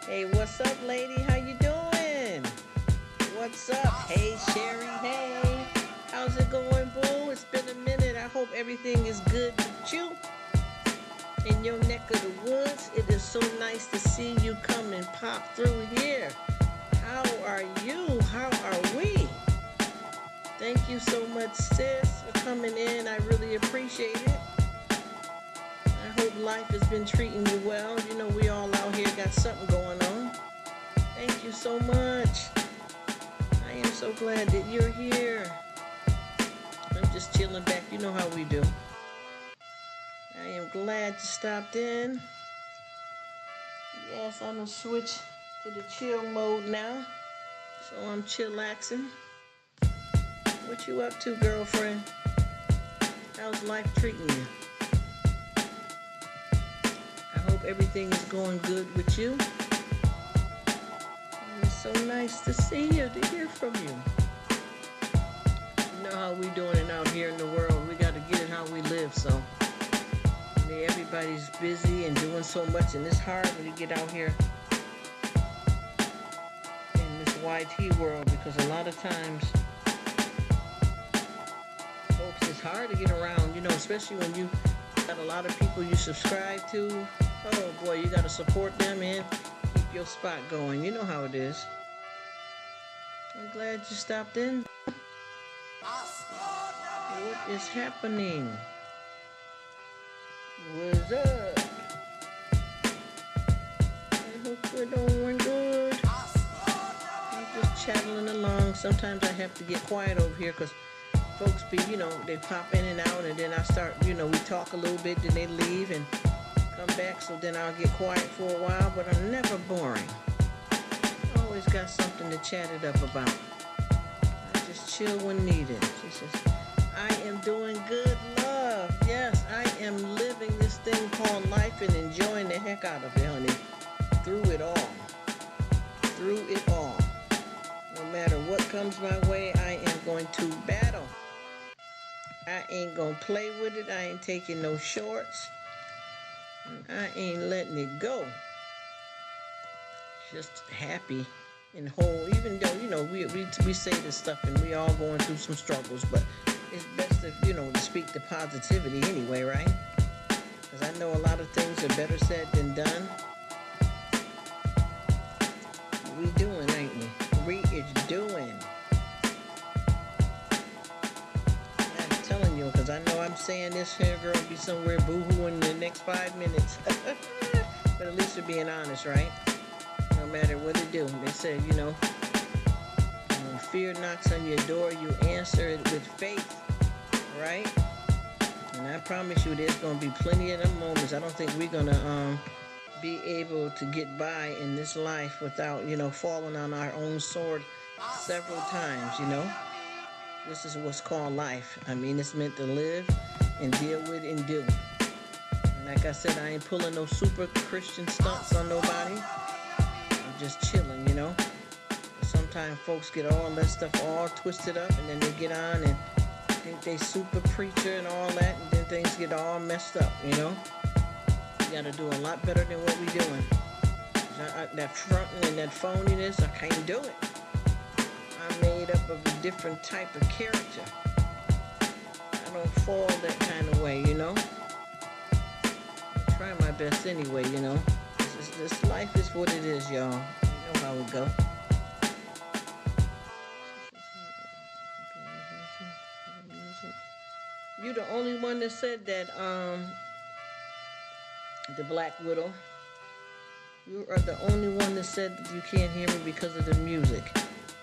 Hey, what's up, lady? How you doing? What's up? Hey, Sherry. Hey, how's it going, boo? It's been a minute. I hope everything is good with you in your neck of the woods. It is so nice to see you come and pop through here. How are you? How are we? Thank you so much, sis, for coming in. I really appreciate it. I hope life has been treating you well. You know, we all out here got something going on. Thank you so much. I am so glad that you're here. I'm just chilling back. You know how we do. I am glad you stopped in. Yes, I'm going to switch to the chill mode now. So I'm chillaxing. What you up to, girlfriend? How's life treating you? I hope everything is going good with you. And it's so nice to see you, to hear from you. You know how we doing it out here in the world. We got to get it how we live, so. I mean, everybody's busy and doing so much, and it's hard when you get out here in this YT world, because a lot of times, folks, it's hard to get around, you know, especially when you got a lot of people you subscribe to. Oh boy, you got to support them and keep your spot going. You know how it is. I'm glad you stopped in. What is happening? What's up? I hope we're doing good. I'm just chattering along. Sometimes I have to get quiet over here because folks be, you know, they pop in and out, and then I start, you know, we talk a little bit, then they leave and come back, so then I'll get quiet for a while, but I'm never boring. Always got something to chat it up about. I just chill when needed. She says, I am doing good, love. Yes, I am living this thing called life and enjoying the heck out of it, honey. Through it all. Through it all. No matter what comes my way, I am going to battle. I ain't gonna play with it. I ain't taking no shorts. I ain't letting it go. Just happy and whole. Even though, you know, we say this stuff and we all going through some struggles, but it's best to, you know, to speak the positivity anyway, right? Because I know a lot of things are better said than done. We doing, ain't we? We is doing. You, because I know I'm saying this here girl be somewhere boo-hooing in the next 5 minutes. But at least we're being honest, right? No matter what it do. They said, you know, when fear knocks on your door, you answer it with faith, right? And I promise you there's going to be plenty of them moments. I don't think we're going to be able to get by in this life without, falling on our own sword several times, This is what's called life. I mean, it's meant to live and deal with and do. And like I said, I ain't pulling no super Christian stunts on nobody. I'm just chilling, Sometimes folks get all that stuff all twisted up, and then they get on and think they super preacher and all that, and then things get all messed up, We got to do a lot better than what we doing. That fronting and that phoniness, I can't do it. I'm made up of a different type of character. I don't fall that kind of way, I try my best anyway, This life is what it is, y'all. You know how it go. You the only one that said that, the Black Widow. You are the only one that said that you can't hear me because of the music.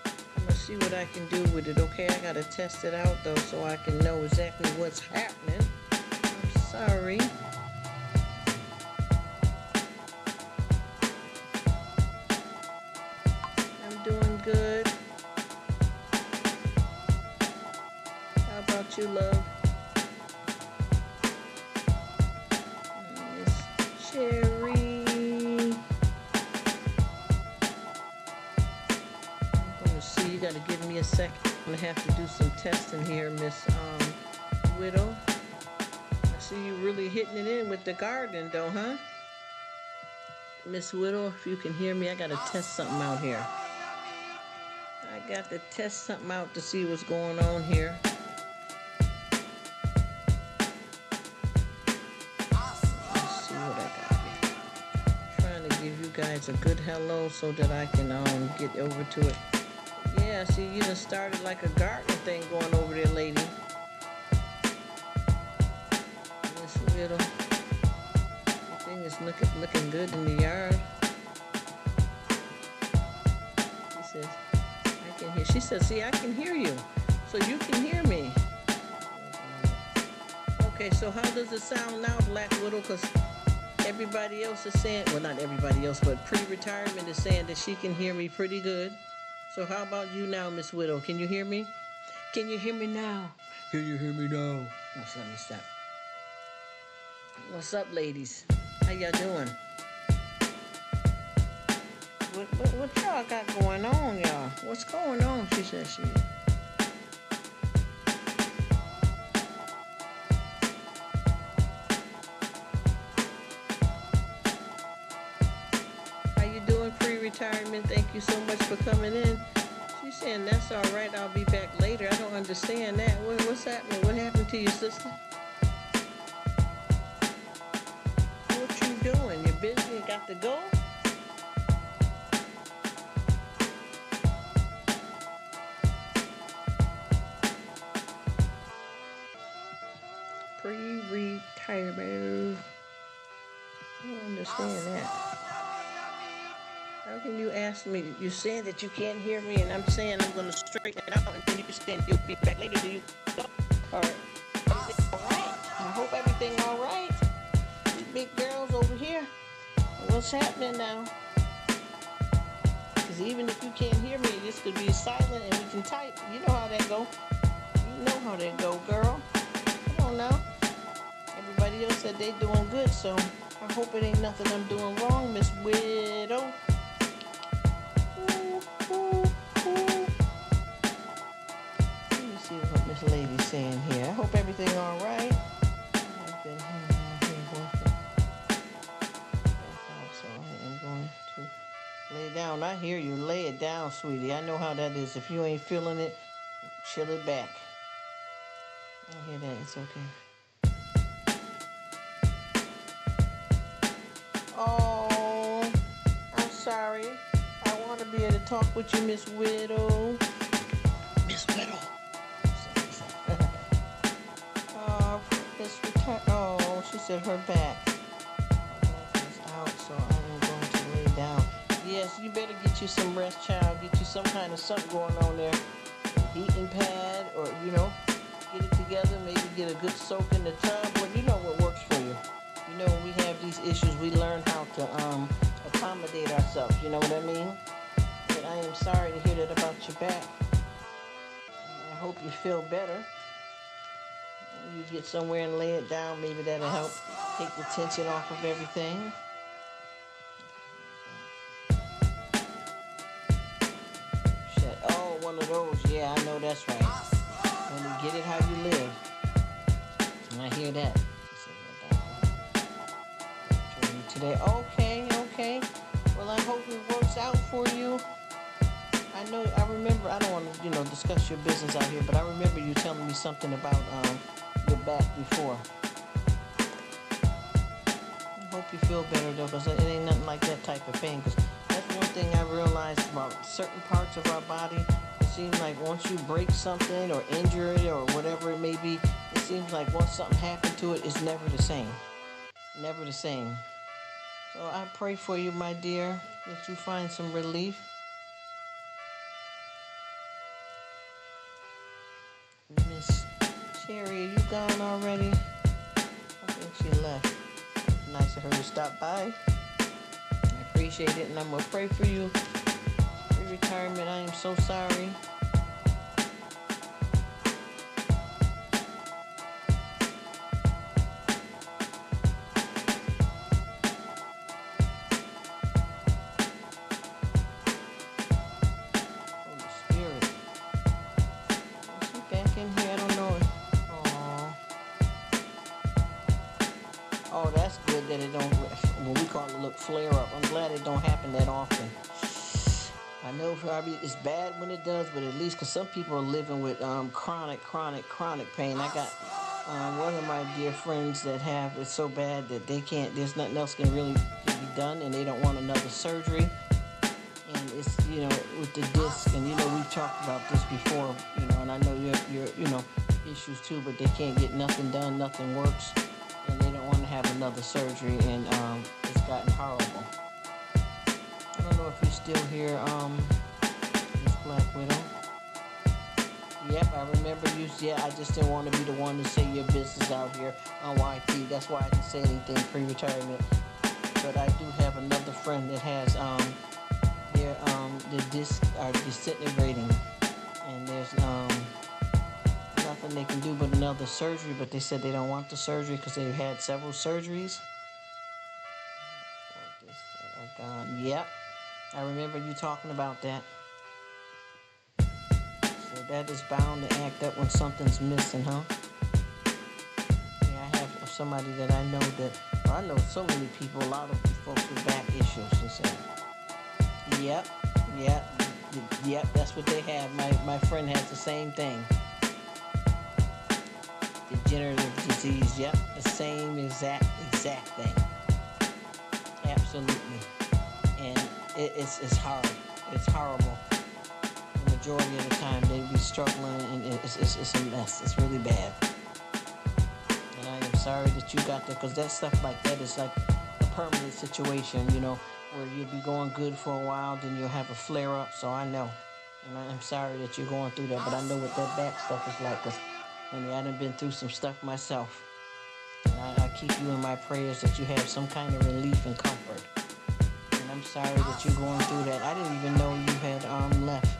I'm gonna see what I can do with it, okay? I gotta test it out though so I can know exactly what's happening. I'm sorry. I'm doing good. How about you, love? Cherry. I'm gonna see, you gotta give me a second. I'm gonna have to do some testing here, Miss Widow. I see you really hitting it in with the garden though, huh? Miss Widow, if you can hear me, I gotta test something out here. I got to test something out to see what's going on here. Give you guys a good hello so that I can get over to it. Yeah, see, you done started like a garden thing going over there, lady. Miss Widow. Everything is looking good in the yard. She says, I can hear. She says, see, I can hear you. So you can hear me. Okay, so how does it sound now, Black Widow? Because everybody else is saying, well, not everybody else, but pre-retirement is saying that she can hear me pretty good. So how about you now, Miss Widow? Can you hear me? Can you hear me now? Can you hear me now? Let's let me stop. What's up, ladies? How y'all doing? What y'all got going on, y'all? What's going on? She said she... Retirement. Thank you so much for coming in. She's saying that's all right. I'll be back later. I don't understand that. What's happening? What happened to your sister? What you doing? You busy and got to go? Pre-retirement. I don't understand that. How can you ask me? You saying that you can't hear me, and I'm saying I'm going to straighten it out, and then you saying you'll be back later. Do you? All right. Everything all right? I hope everything all right. These big girls over here. What's happening now? Because even if you can't hear me, this could be silent, and we can type. You know how that go. You know how that go, girl. Come on now. Everybody else said they doing good, so I hope it ain't nothing I'm doing wrong, Miss Widow. Let me see what Miss Lady's saying here. I hope everything all right. I've been here so I am going to lay down. I hear you. Lay it down, sweetie. I know how that is. If you ain't feeling it, chill it back. I hear that. It's okay. Oh, I'm sorry. I want to be able to talk with you, Miss Widow. Miss Widow. Oh, she said her back. Her back is out, so I am going to lay down. Yes, you better get you some rest, child. Get you some kind of something going on there. A heating pad, or, get it together. together, maybe get a good soak in the tub. Well, you know what works for you. You know, when we have these issues, we learn how to accommodate ourselves. You know what I mean? But I am sorry to hear that about your back. I hope you feel better. You get somewhere and lay it down. Maybe that'll help take the tension off of everything. Shit. Oh, one of those. Yeah, I know that's right. When you get it how you live. I hear that. Today. Okay, okay. Well, I hope it works out for you. I remember, I don't want to, discuss your business out here, but I remember you telling me something about your back before. I hope you feel better, though, because it ain't nothing like that type of pain, because that's one thing I realized about certain parts of our body. It seems like once you break something or injure it or whatever it may be, it seems like once something happened to it, it's never the same. Never the same. So I pray for you, my dear, that you find some relief. Miss Sherry, are you gone already? I think she left. It's nice of her to stop by. I appreciate it, and I'm going to pray for you. Pre-retirement, I am so sorry. Oh, that's good that it don't, what we call it, look, flare up. I'm glad it don't happen that often. I know it's bad when it does, but at least because some people are living with chronic pain. I got one of my dear friends that have it so bad that they can't, there's nothing else can be done, and they don't want another surgery. And it's, with the disc, and we've talked about this before, and I know your issues too, but they can't get nothing done, nothing works. And they don't want to have another surgery, and it's gotten horrible. I don't know if you're still here, Miss Black Widow. Yep, I remember you. Yeah, I just didn't want to be the one to say your business out here on YT. That's why I didn't say anything pre-retirement. But I do have another friend that has the discs are disintegrating, and there's nothing they can do but another surgery, but they said they don't want the surgery because they've had several surgeries. Yep, I remember you talking about that. So that is bound to act up when something's missing, huh? Yeah, I have somebody that I know I know so many people, a lot of folks with back issues, they say. Yep, that's what they have. My friend has the same thing. Degenerative disease, yep, the same exact thing. Absolutely. And it's hard. It's horrible. The majority of the time they be struggling, and it's a mess. It's really bad. And I am sorry that you got that, because that stuff like that is like a permanent situation, where you'll be going good for a while, then you'll have a flare up. So I know. And I'm sorry that you're going through that, but I know what that back stuff is like, because honey, I done been through some stuff myself. And I keep you in my prayers that you have some kind of relief and comfort. And I'm sorry that you're going through that. I didn't even know you had arm left.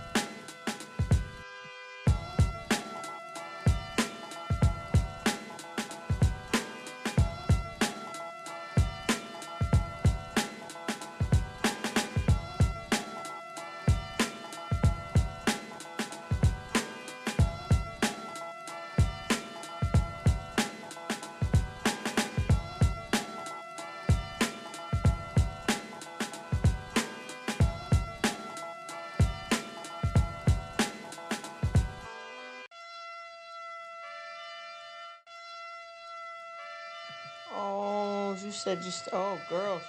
Oh, you said oh, girl.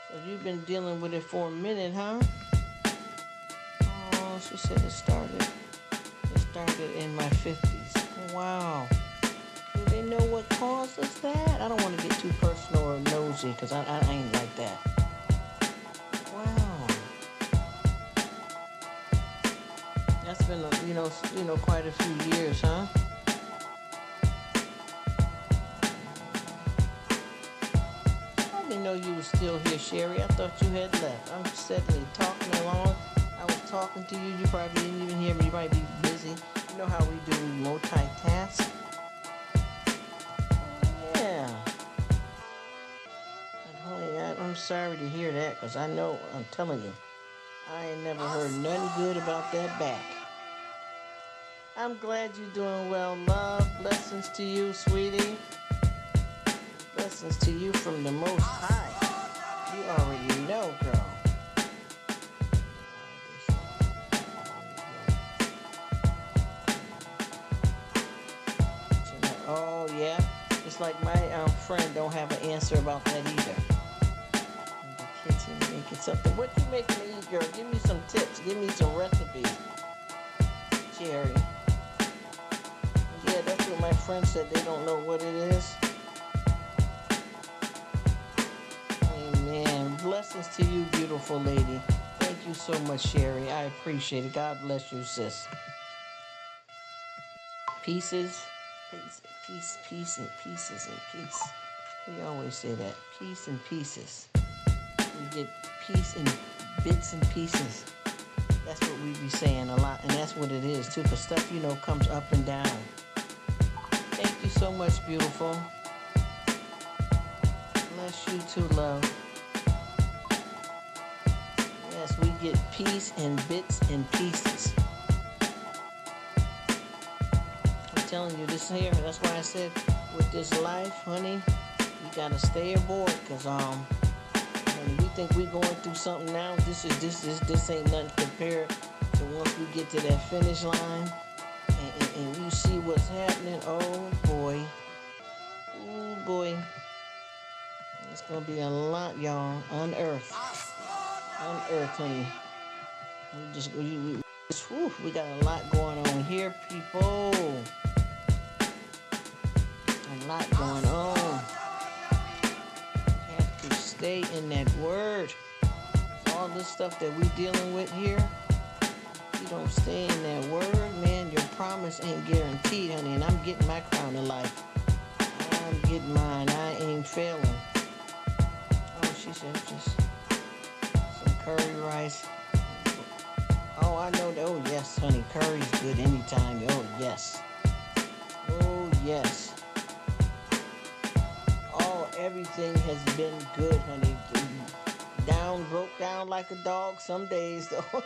So you've been dealing with it for a minute, huh? Oh, she said it started in my 50s. Wow. Do they know what causes that? I don't want to get too personal or nosy, because I ain't like that. Wow. That's been, quite a few years, huh? still here, Sherry? I thought you had left. I'm steadily talking along. I was talking to you. You probably didn't even hear me. You might be busy. You know how we do multitask. Yeah. But honey, I'm sorry to hear that because I know, I'm telling you, I ain't never heard nothing good about that back. I'm glad you're doing well, love. Blessings to you, sweetie. Blessings to you from the Most High. You already know, girl. Oh, yeah. It's like my friend don't have an answer about that either. In the kitchen, making something. What you making to eat, girl? Give me some tips. Give me some recipes. Cherry. Yeah, that's what my friend said. They don't know what it is. Amen. Blessings to you, beautiful lady. Thank you so much, Sherry. I appreciate it. God bless you, sis. Pieces. Peace and pieces and peace. We always say that. Peace and pieces. We get peace in bits and pieces. That's what we be saying a lot. And that's what it is, too. Because stuff, comes up and down. Thank you so much, beautiful. Bless you too, love. Yes, we get peace in bits and pieces. I'm telling you, this here, that's why I said, with this life, honey, you gotta stay aboard, because when we think we going through something now, this ain't nothing compared to once we get to that finish line and you see what's happening. Oh boy. It's gonna be a lot, y'all. Unearthed, honey. We got a lot going on here, people. A lot going on. You have to stay in that word. All this stuff that we dealing with here, if you don't stay in that word, man, your promise ain't guaranteed, honey. And I'm getting my crown of life. I'm getting mine. I ain't failing. Oh, she said just some curry rice. Oh, I know that. Oh, yes, honey. Curry's good anytime. Oh, yes. Oh, yes. Oh, everything has been good, honey. Broke down like a dog some days, though.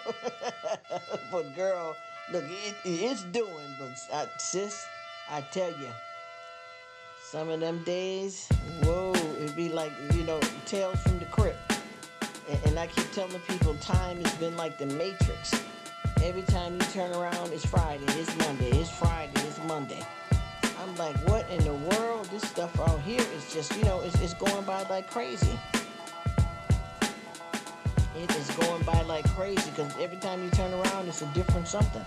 But, girl, look, it's doing. But, sis, I tell you, some of them days, whoa, it'd be like, Tales from the Crypt. And I keep telling people time has been like the Matrix. Every time you turn around, it's Friday, it's Monday, it's Friday, it's Monday. I'm like, what in the world? This stuff out here is just, it's going by like crazy. It is going by like crazy because every time you turn around, it's a different something.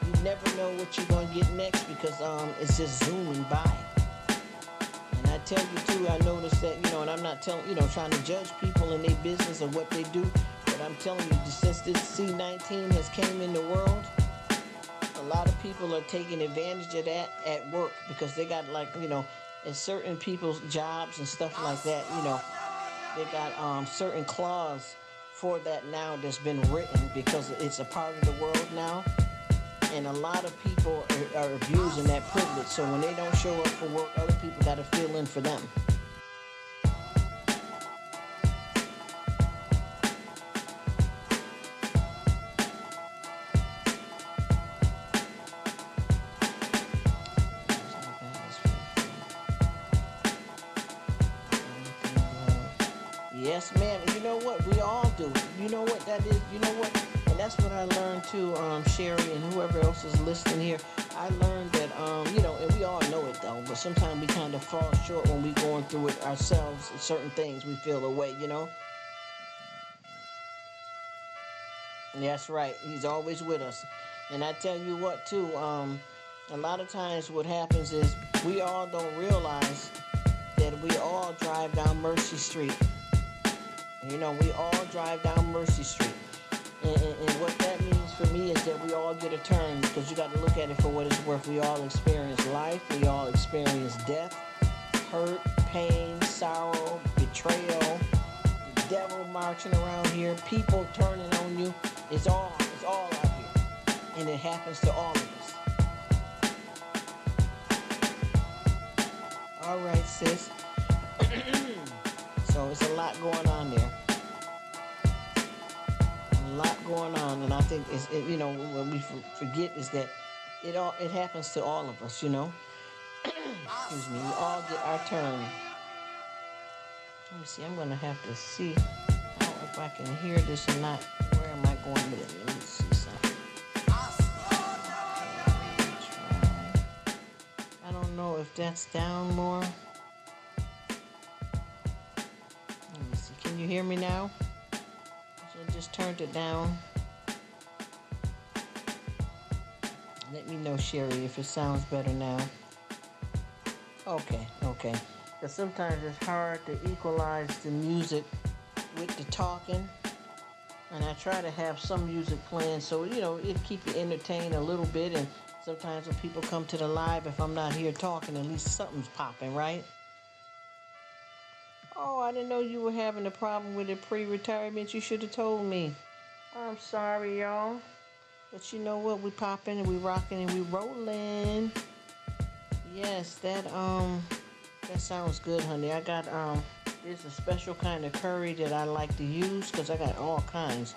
You never know what you're going to get next because it's just zooming by. And I tell you, too, I noticed that, and I'm not trying to judge people in their business or what they do. But I'm telling you, since this C-19 has came in the world, a lot of people are taking advantage of that at work because they got in certain people's jobs and stuff like that, they got certain clause for that now that's been written because it's a part of the world now. And a lot of people are abusing that privilege. So when they don't show up for work, other people got to fill in for them. Yes, ma'am. And you know what? We all do. You know what that is? You know what? And that's what I learned too, Sherry and whoever else is listening here. I learned that, and we all know it though, but sometimes we kind of fall short when we going through it ourselves. Certain things we feel away, That's right. He's always with us. And I tell you what too, a lot of times what happens is we all don't realize that we all drive down Mercy Street. We all drive down Mercy Street. And what that means for me is that we all get a turn because you got to look at it for what it's worth. We all experience life. We all experience death, hurt, pain, sorrow, betrayal, marching around here, people turning on you. It's all out here. And it happens to all of us. All right, sis. So it's a lot going on there. A lot going on, and I think what we forget is that it happens to all of us. Excuse me. We all get our turn. Let me see. I'm gonna have to see if I can hear this or not. Where am I going with it? Let me see something. I don't know if that's down more. Let me see. Can you hear me now? I just turned it down. Let me know, Sherry, if it sounds better now. Okay. Because sometimes it's hard to equalize the music with the talking. And I try to have some music playing so, it keep you entertained a little bit. And sometimes when people come to the live, if I'm not here talking, at least something's popping, right? Oh, I didn't know you were having a problem with the pre-retirement. You should have told me. I'm sorry, y'all. But you know what? We popping and we rocking and we rolling. Yes, that sounds good, honey. I got there's a special kind of curry that I like to use because I got all kinds.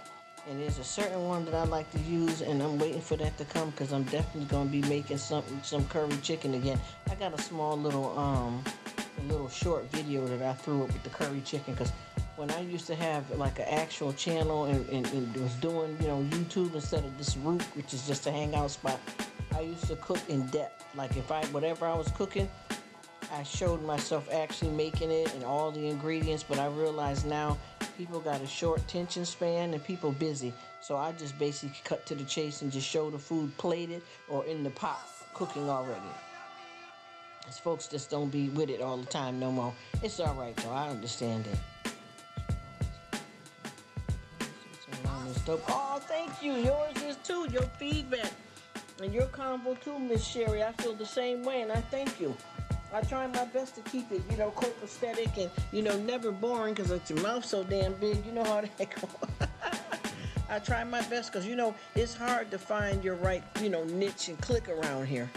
And there's a certain one that I like to use, and I'm waiting for that to come because I'm definitely gonna be making some curry chicken again. I got a small little short video that I threw up with the curry chicken because when I used to have like an actual channel and was doing YouTube instead of this Rruk, which is just a hangout spot, I used to cook in depth. Like whatever I was cooking, I showed myself actually making it and all the ingredients, but I realize now people got a short attention span and people busy. So I just basically cut to the chase and just show the food plated or in the pot cooking already. As folks just don't be with it all the time no more. It's all right though, I understand it. Oh, thank you. Yours is too. Your feedback and your convo too, Miss Sherry. I feel the same way, and I thank you. I try my best to keep it, copacetic and, never boring because your mouth so damn big. You know how that goes. I try my best because, it's hard to find your right, niche and click around here.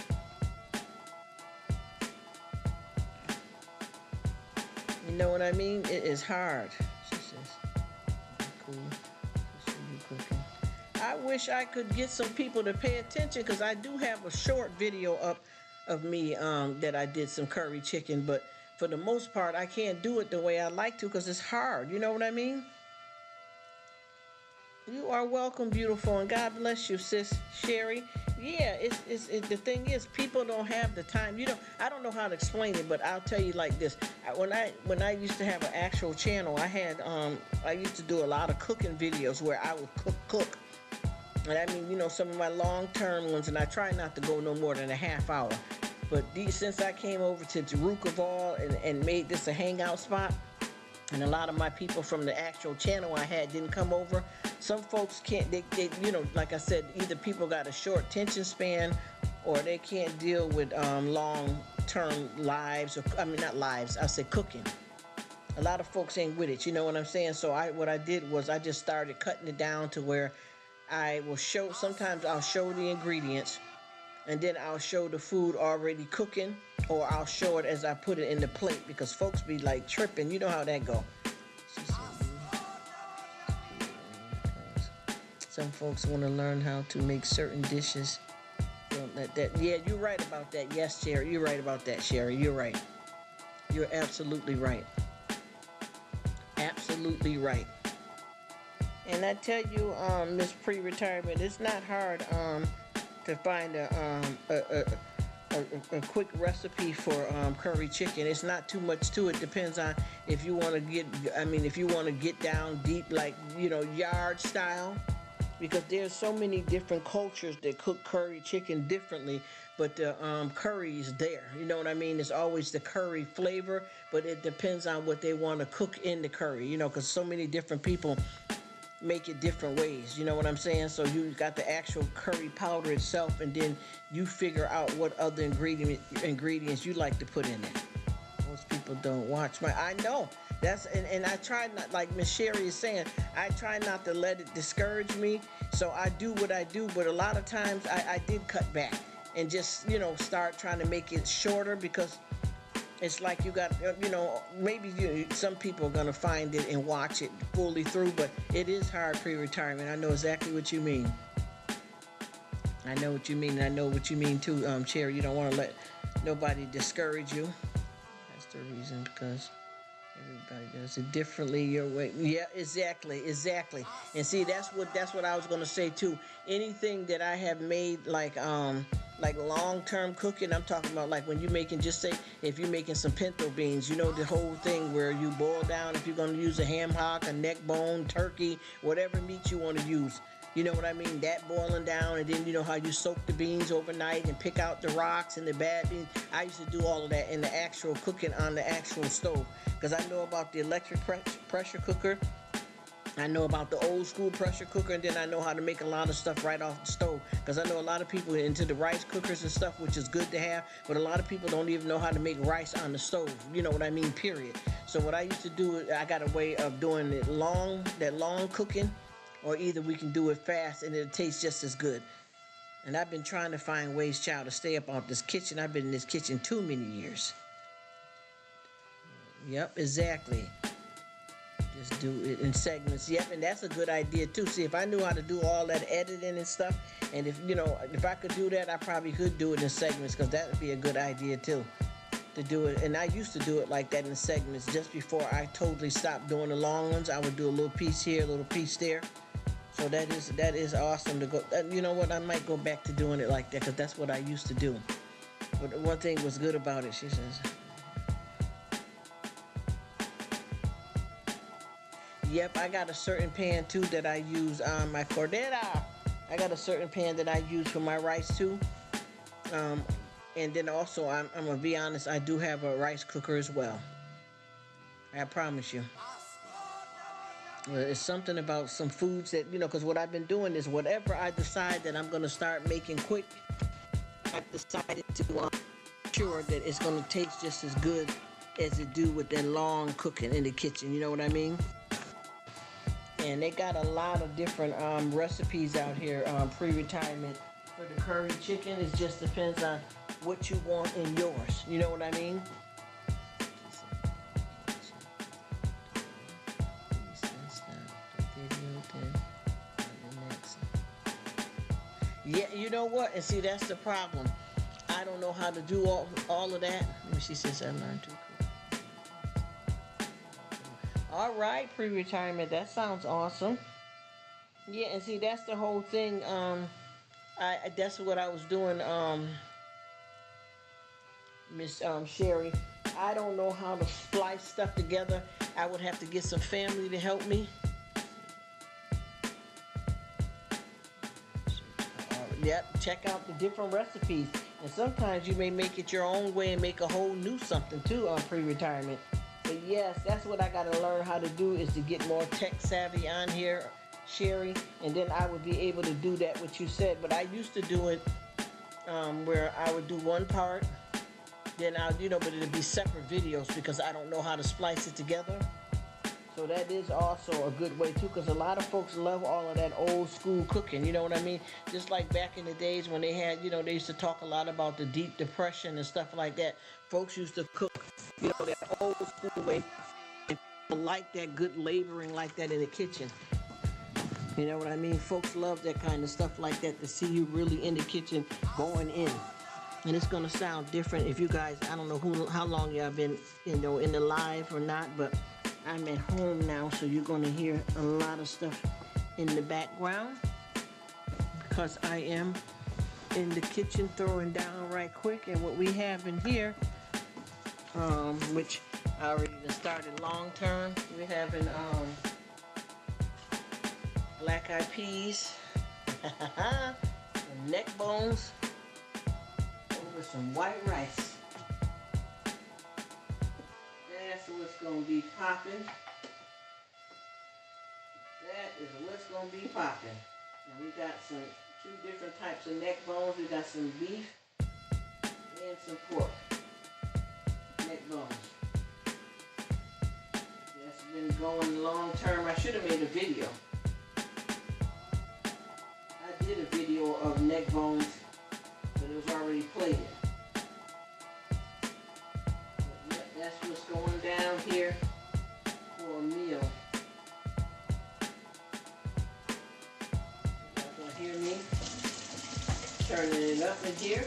You know what I mean? It is hard. She says, cool. I wish I could get some people to pay attention because I do have a short video up of me that I did some curry chicken, but for the most part I can't do it the way I like to because it's hard. You know what I mean? You are welcome, beautiful, and God bless you, sis Sherry. Yeah, it's the thing is people don't have the time. I don't know how to explain it, but I'll tell you like this. When I used to have an actual channel, I used to do a lot of cooking videos where I would cook. And I mean, some of my long-term ones, and I try not to go no more than a half hour. But since I came over to Rruk of all and made this a hangout spot, and a lot of my people from the actual channel I had didn't come over, some folks can't, they like I said, either people got a short attention span or they can't deal with long-term lives, not lives, I said cooking. A lot of folks ain't with it, you know what I'm saying? So what I did was I just started cutting it down to where I will sometimes I'll show the ingredients and then I'll show the food already cooking, or I'll show it as I put it in the plate because folks be like tripping. You know how that go. Some folks want to learn how to make certain dishes. Don't let that. Yeah, you're right about that. Yes, Sherry, you're right about that, Sherry. You're right. You're absolutely right. Absolutely right. And I tell you, Miss Pre-Retirement, it's not hard to find a quick recipe for curry chicken. It's not too much to it. Depends on if you want to get down deep, like yard style, because there's so many different cultures that cook curry chicken differently. But the curry is there. You know what I mean? It's always the curry flavor, but it depends on what they want to cook in the curry. Because so many different people make it different ways, you know what I'm saying? So you got the actual curry powder itself, and then you figure out what other ingredients you like to put in it. Most people don't watch my. I know that's and I try not, like Miss Sherry is saying, I try not to let it discourage me. So I do what I do, but a lot of times I did cut back and just start trying to make it shorter because it's like you got maybe some people are gonna find it and watch it fully through, but it is hard pre-retirement. I know exactly what you mean. I know what you mean, and I know what you mean too, Cherry. You don't want to let nobody discourage you. That's the reason, because everybody does it differently your way. Yeah, exactly, exactly. And see, that's what I was gonna say too. Anything that I have made like long-term cooking, I'm talking about like when you're making, just say if you're making some pinto beans, the whole thing where you boil down, if you're gonna use a ham hock, a neck bone, turkey, whatever meat you want to use. You know what I mean? That boiling down, and then you know how you soak the beans overnight and pick out the rocks and the bad beans. I used to do all of that in the actual cooking on the actual stove, because I know about the electric pressure cooker. I know about the old school pressure cooker, and then I know how to make a lot of stuff right off the stove, because I know a lot of people are into the rice cookers and stuff, which is good to have, but a lot of people don't even know how to make rice on the stove. You know what I mean? Period. So what I used to do, I got a way of doing it that long cooking, or either we can do it fast and it'll taste just as good. And I've been trying to find ways, child, to stay up off this kitchen. I've been in this kitchen too many years. Yep, exactly. Just do it in segments. Yep, and that's a good idea too. See, if I knew how to do all that editing and stuff, and if I could do that, I probably could do it in segments, because that would be a good idea too, to do it. And I used to do it like that in segments. Just before I totally stopped doing the long ones, I would do a little piece here, a little piece there. So that is awesome to go. You know what? I might go back to doing it like that, because that's what I used to do. But one thing was good about it, she says. Yep, I got a certain pan too that I use on my cordera. I got a certain pan that I use for my rice too. Um, and then also, I'm gonna be honest, I do have a rice cooker as well. I promise you. Well, it's something about some foods that, because what I've been doing is whatever I decide that I'm going to start making quick, I've decided to ensure that it's going to taste just as good as it do with that long cooking in the kitchen. You know what I mean? And they got a lot of different recipes out here, pre-retirement for the curry chicken. It just depends on what you want in yours. You know what I mean? Yeah, you know what? And see, that's the problem. I don't know how to do all of that. She says I learned to cook. All right, pre-retirement. That sounds awesome. Yeah, and see, that's the whole thing. That's what I was doing, Miss Sherry. I don't know how to splice stuff together. I would have to get some family to help me. Yep, check out the different recipes. And sometimes you may make it your own way and make a whole new something too on pre-retirement. But yes, that's what I got to learn how to do, is to get more tech savvy on here, Sherry. And then I would be able to do that what you said. But I used to do it where I would do one part, then but it'd be separate videos because I don't know how to splice it together. So that is also a good way too, because a lot of folks love all of that old school cooking. You know what I mean? Just like back in the days when they had, they used to talk a lot about the Deep Depression and stuff like that. Folks used to cook, that old school way. And people like that good laboring like that in the kitchen. You know what I mean? Folks love that kind of stuff like that, to see you really in the kitchen going in. And it's gonna sound different if you guys, I don't know how long y'all been, in the live or not, but I'm at home now, so you're gonna hear a lot of stuff in the background, because I am in the kitchen throwing down right quick. And what we have in here, which I already started long term, we're having black eyed peas, some neck bones over some white rice. That's what's gonna be popping. That is what's gonna be popping. And we got two different types of neck bones. We got some beef and some pork neck bones. going long term. I should have made a video. I did a video of neck bones, but it was already played. But yeah, that's what's going down here for a meal. Y'all gonna hear me turning it up in here?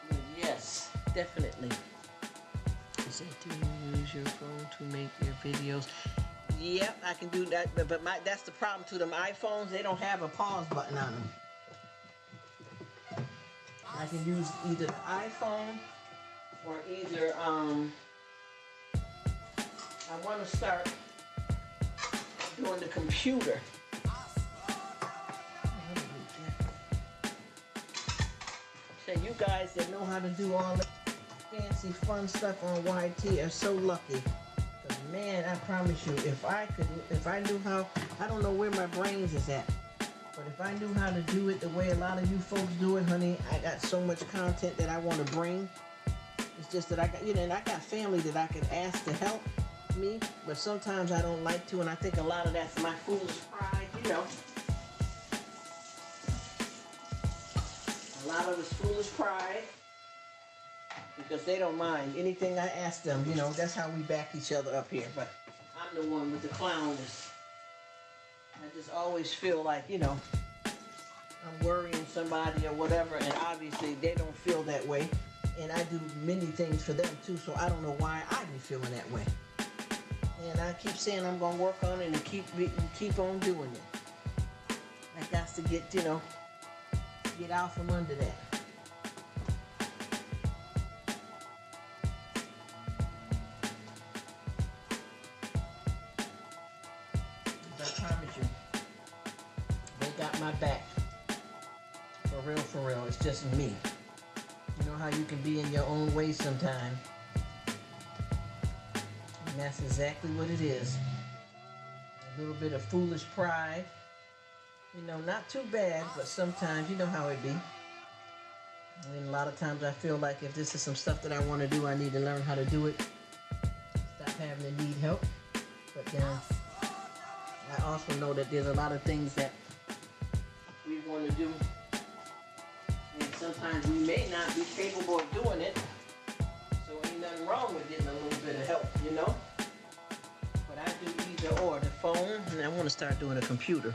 But yes, definitely. You said to use your phone to make your videos. Yep, I can do that, but that's the problem to them iPhones. They don't have a pause button on them. I can use either the iPhone or either I want to start doing the computer. So you guys that know how to do all that fancy fun stuff on YT are so lucky. Man, I promise you, if I knew how, I don't know where my brains is at, but if I knew how to do it the way a lot of you folks do it, honey, I got so much content that I want to bring. It's just that I got, and I got family that I could ask to help me, but sometimes I don't like to, and I think a lot of that's my foolish pride, A lot of it's foolish pride. Because they don't mind anything I ask them, that's how we back each other up here. But I'm the one with the clownness. I just always feel like, I'm worrying somebody or whatever, and obviously they don't feel that way. And I do many things for them too, so I don't know why I be feeling that way. And I keep saying I'm gonna work on it and keep on doing it. I got to get out from under that. My back. For real. It's just me. You know how you can be in your own way sometime. And that's exactly what it is. A little bit of foolish pride. Not too bad, but sometimes you know how it be. And a lot of times I feel like if this is some stuff that I want to do, I need to learn how to do it. Stop having to need help. But then I also know that there's a lot of things that we want to do, and sometimes we may not be capable of doing it, so ain't nothing wrong with getting a little bit of help, But I do either or, the phone, and I want to start doing a computer.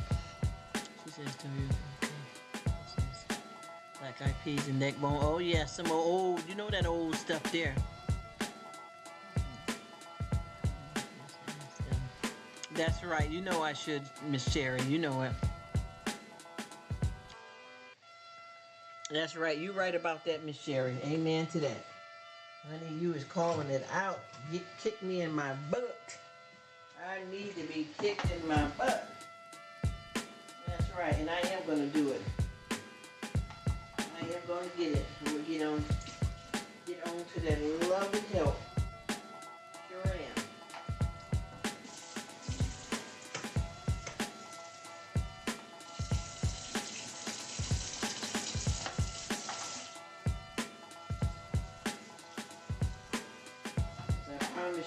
She says to me, okay. Black eyed peas and neck bone. Oh yeah, some old, that old stuff there. That's right, I should, Miss Sherry, you know it. That's right. You right about that, Miss Sherry. Amen to that. Honey, you is calling it out. Kick me in my butt. I need to be kicked in my butt. That's right. And I am going to do it. I am going to get it. I'm going to get on to that love and help. Sure am.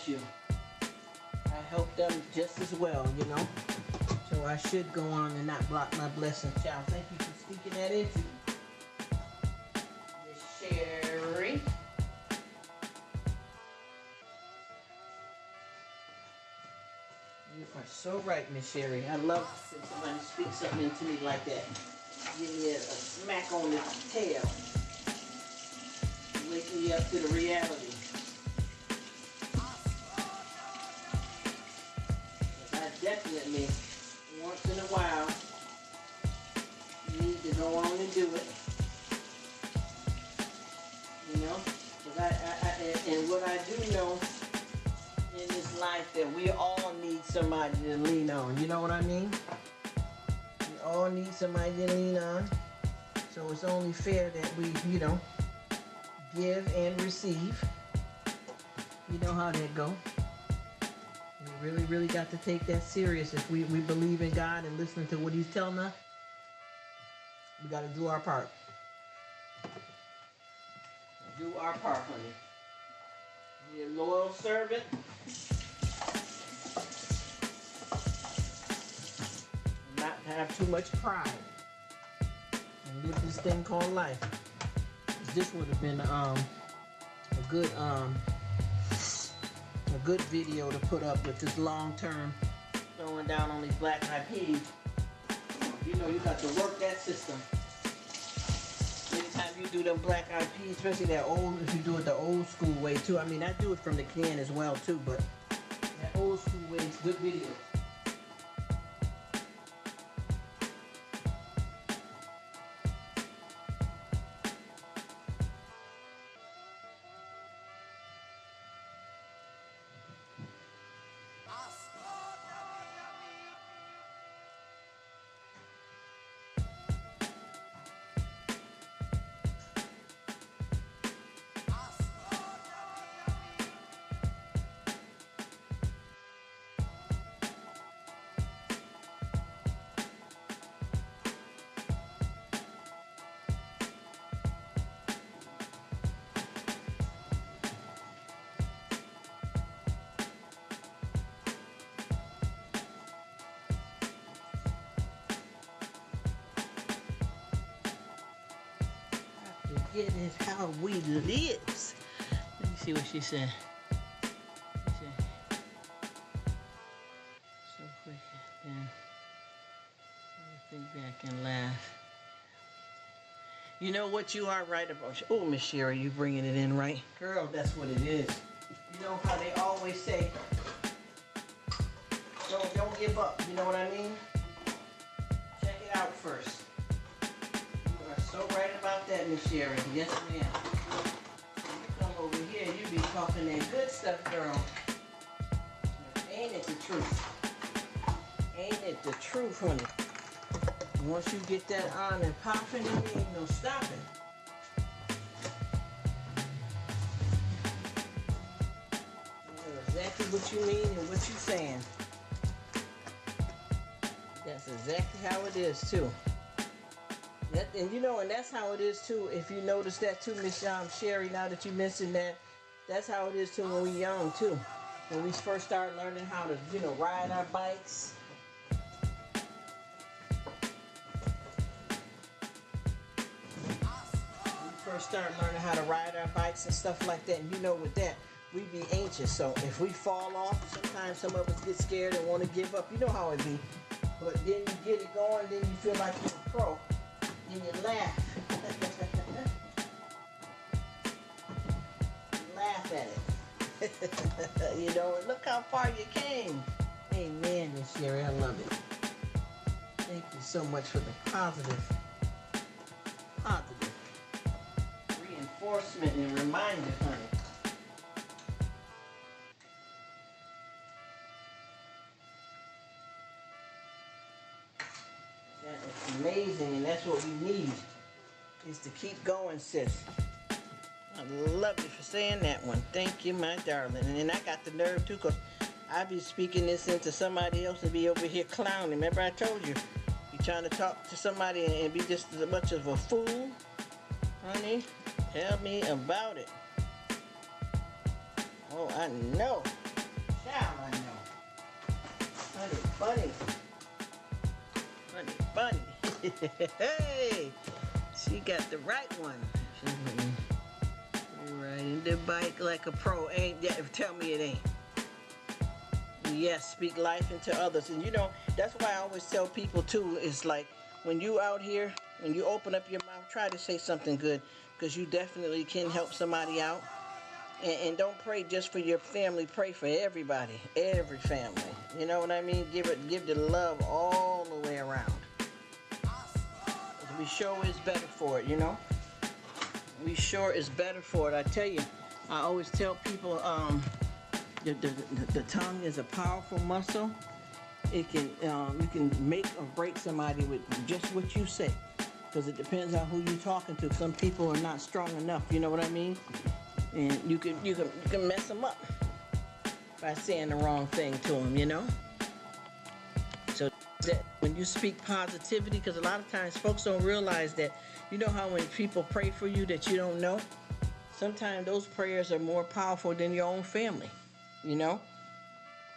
You. I help them just as well, So I should go on and not block my blessing, child. Thank you for speaking that into Miss Sherry. You are so right, Miss Sherry. I love when somebody speaks something into me like that. Give me a smack on the tail. Wake me up to the reality. Definitely, once in a while, you need to go on and do it. Because and what I do know in this life that we all need somebody to lean on. You know what I mean? We all need somebody to lean on. So it's only fair that we, give and receive. You know how that go. Really, really got to take that serious. If we believe in God and listen to what He's telling us, we got to do our part. Do our part, honey. Be a loyal servant. have too much pride and live this thing called life. This would have been a good video to put up with this long term throwing down on these black eyed peas. You know you got to work that system. Anytime you do them black eyed peas, especially that old, if you do it the old school way too. I mean, I do it from the can as well too, but that old school way is good video. It is how we live. Let me see what she said. She said, so quick, then think back and laugh. You know what you are right about? Oh, Miss Sherry, you bringing it in right, girl? That's what it is. You know how they always say, don't give up. You know what I mean? Check it out first. So right about that, Miss Sherry. Yes, ma'am. So you come over here, you be talking that good stuff, girl. Ain't it the truth? Ain't it the truth, honey? Once you get that on and popping, there ain't no stopping. I know exactly what you mean and what you're saying. That's exactly how it is, too. And you know, and that's how it is too. If you notice that too, Miss Sherry, now that you mentioned that, that's how it is too when we young too. When we first start learning how to, you know, ride our bikes. When we first start learning how to ride our bikes and stuff like that, and you know with that, we be anxious. So if we fall off, sometimes some of us get scared and want to give up. You know how it be. But then you get it going, then you feel like you're a pro. And you laugh. You laugh at it. You know, look how far you came. Amen, Miss Sherry. I love it. Thank you so much for the positive reinforcement and reminder, honey. It's amazing, and that's what we need, is to keep going, sis. I love you for saying that one. Thank you, my darling. And then I got the nerve, too, because I be speaking this into somebody else and be over here clowning. Remember I told you, be trying to talk to somebody and be just as much of a fool. Honey, tell me about it. Oh, I know. Child, I know. Honey, funny. Funny. Hey, she got the right one. She's riding the bike like a pro. Ain't that? Tell me it ain't. Yes, speak life into others. And you know, that's why I always tell people too, is like when you out here, when you open up your mouth, try to say something good, because you definitely can help somebody out. And don't pray just for your family, pray for everybody, every family. You know what I mean? Give the love all the way around. We sure is better for it, you know? We sure is better for it. I tell you, I always tell people the tongue is a powerful muscle. It can you can make or break somebody with just what you say, because it depends on who you're talking to. Some people are not strong enough, you know what I mean? And you can mess them up by saying the wrong thing to them, you know? So that when you speak positivity, because a lot of times folks don't realize that, you know how when people pray for you that you don't know, sometimes those prayers are more powerful than your own family, you know?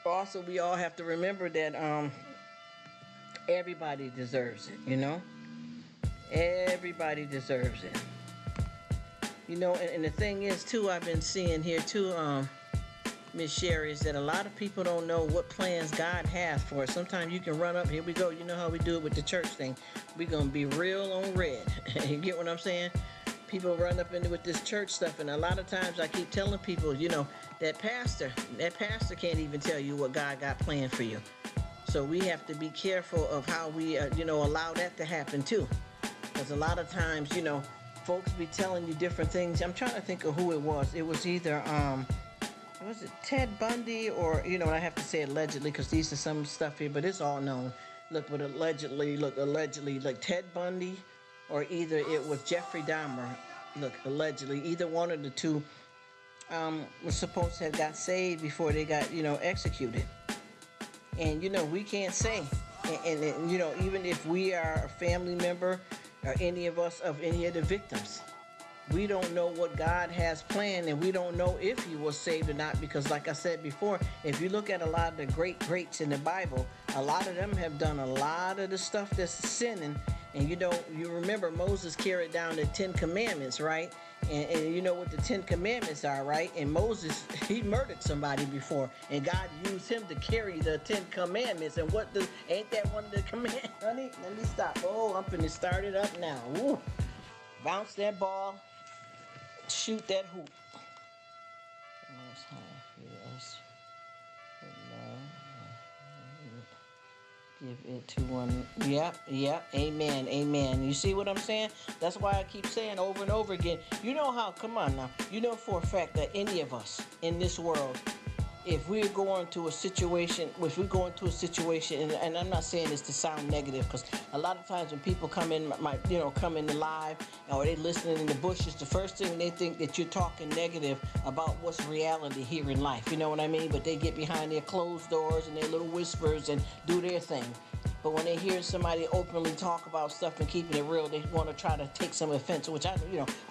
Also, we all have to remember that Everybody deserves it, you know? Everybody deserves it. You know, and the thing is, too, I've been seeing here, too, Miss Sherry, is that a lot of people don't know what plans God has for us. Sometimes you can run up, here we go, you know how we do it with the church thing. We're going to be real on red. You get what I'm saying? People run up into with this church stuff, and a lot of times I keep telling people, you know, that pastor can't even tell you what God got planned for you. So we have to be careful of how we, allow that to happen too. Because a lot of times, folks be telling you different things. I'm trying to think of who it was. It was either, was it Ted Bundy or, I have to say allegedly because these are some stuff here, but it's all known. Look, allegedly, like Ted Bundy or either it was Jeffrey Dahmer. Look, allegedly, either one of the two was supposed to have got saved before they got, executed. And, we can't say. And, even if we are a family member or any of us of any of the victims, we don't know what God has planned, and we don't know if he was saved or not, because like I said before, if you look at a lot of the greats in the Bible, a lot of them have done a lot of the stuff that's sinning. And you remember Moses carried down the 10 Commandments, right? And you know what the 10 Commandments are, right? And Moses, he murdered somebody before, and God used him to carry the 10 Commandments. And ain't that one of the commandments? Honey, let me stop. Oh, I'm finna start it up now. Woo. Bounce that ball. Shoot that hoop. Most High, feed us with love. Give it to one. Yep. Amen. You see what I'm saying? That's why I keep saying over and over again. You know how, come on now. You know for a fact that any of us in this world, if we're going to a situation, and I'm not saying this to sound negative, because a lot of times when people come in the live, or they listening in the bushes, the first thing they think that you're talking negative about what's reality here in life. You know what I mean? But they get behind their closed doors and their little whispers and do their thing. But when they hear somebody openly talk about stuff and keeping it real, they want to try to take some offense, which I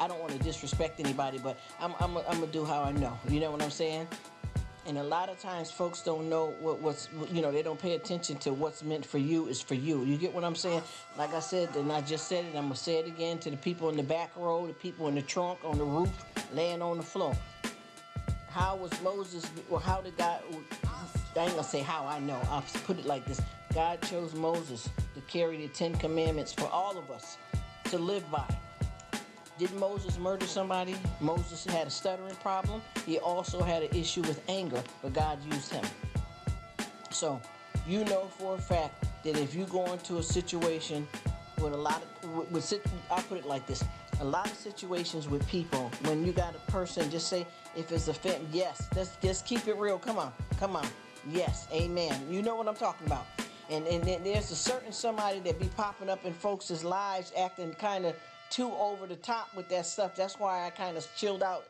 don't want to disrespect anybody, but I'm gonna do how I know. You know what I'm saying? And a lot of times folks don't know what's they don't pay attention to what's meant for you is for you. You get what I'm saying? Like I said, and I just said it, I'm going to say it again to the people in the back row, the people in the trunk, on the roof, laying on the floor. How was Moses, or how did God, I ain't going to say how, I know. I'll put it like this. God chose Moses to carry the 10 Commandments for all of us to live by. Did Moses murder somebody? Moses had a stuttering problem. He also had an issue with anger, but God used him. So, you know for a fact that if you go into a situation with I'll put it like this. A lot of situations with people, when you got a person, just say, if it's a family, yes, let's just keep it real. Come on. Yes, amen. You know what I'm talking about. And then there's a certain somebody that be popping up in folks' lives acting kind of too over the top with that stuff. That's why I kind of chilled out,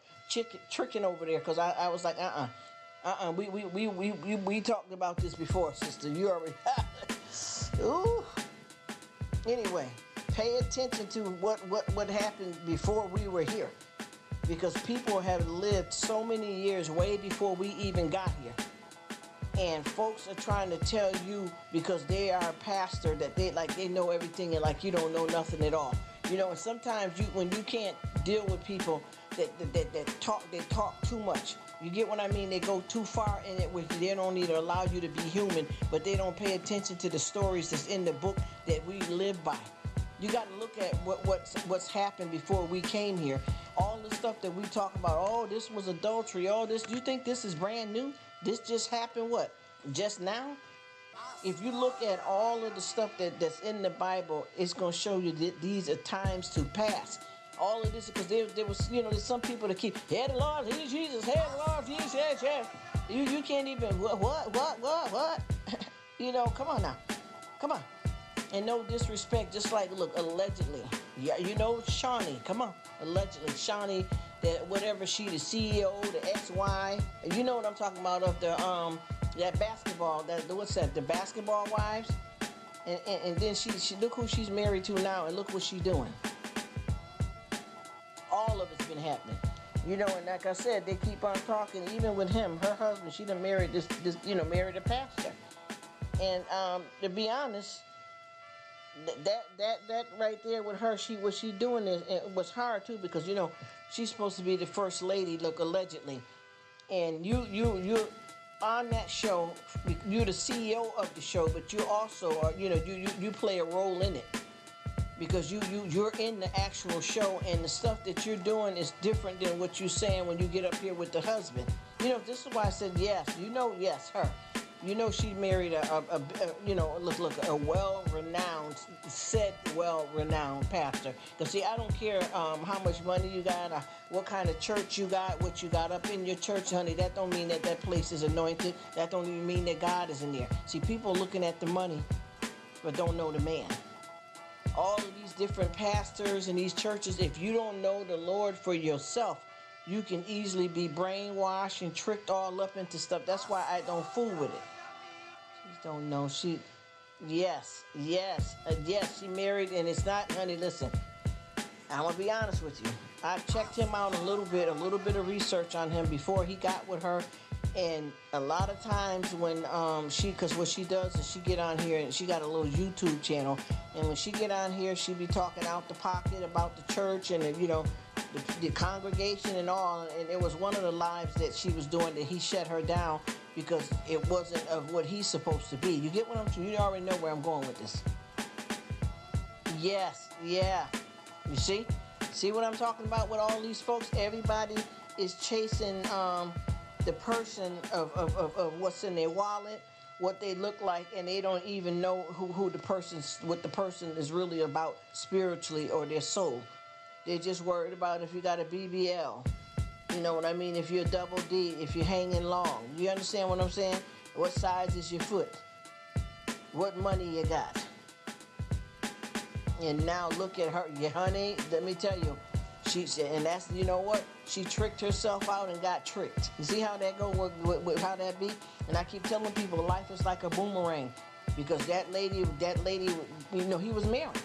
tricking over there, because I was like, we talked about this before, sister. You already. Ooh. Anyway, pay attention to what happened before we were here, because people have lived so many years way before we even got here. And folks are trying to tell you, because they are a pastor, that they know everything, and like you don't know nothing at all. And sometimes when you can't deal with people that talk too much. You get what I mean? They go too far in it with you. They don't even allow you to be human, but they don't pay attention to the stories that's in the book that we live by. You got to look at what's happened before we came here. All the stuff that we talk about, oh, this was adultery, all this. Do you think this is brand new? This just happened, just now? If you look at all of the stuff that's in the Bible, it's going to show you that these are times to pass. All of this, because there was, there's some people that keep, hey, the Lord, he's Jesus, hey, the Lord, Jesus, yes. You can't even, what? Come on now. Come on. And no disrespect, just like, look, allegedly. Yeah, Shawnee, come on. Allegedly, Shawnee, that whatever the CEO, the XY, you know what I'm talking about, of the, that basketball, the basketball wives, and then she look who she's married to now, and look what she's doing. All of it's been happening, and like I said, they keep on talking. Even with him, her husband, she done married married a pastor, and to be honest, That right there with her, what she doing is it was hard too because she's supposed to be the first lady, look, allegedly, and you on that show, you're the CEO of the show, but you also are, you play a role in it because you're in the actual show, and the stuff that you're doing is different than what you're saying when you get up here with the husband. This is why I said yes. Yes, her. She married a well-renowned, well-renowned pastor. Because see, I don't care how much money you got, or what kind of church you got, what you got up in your church, honey. That don't mean that place is anointed. That don't even mean that God is in there. See, people looking at the money, but don't know the man. All of these different pastors and these churches, if you don't know the Lord for yourself, you can easily be brainwashed and tricked all up into stuff. That's why I don't fool with it. She don't know. Yes, she married, and it's not, honey, listen, I'm going to be honest with you. I checked him out a little bit of research on him before he got with her. And a lot of times when because what she does is she get on here and she got a little YouTube channel, and when she get on here, she be talking out the pocket about the church and the congregation and all. And it was one of the lives that she was doing that he shut her down because it wasn't of what he's supposed to be. You get what I'm saying? You already know where I'm going with this. Yes, yeah. You see what I'm talking about with all these folks? Everybody is chasing the person of what's in their wallet, what they look like, and they don't even know what the person is really about spiritually or their soul. They're just worried about if you got a BBL. You know what I mean? If you're a double D, if you're hanging long. You understand what I'm saying? What size is your foot? What money you got? And now look at her, yeah, honey, let me tell you. She said, and that's, you know what? She tricked herself out and got tricked. You see how that go with how that be? And I keep telling people life is like a boomerang, because that lady, he was married.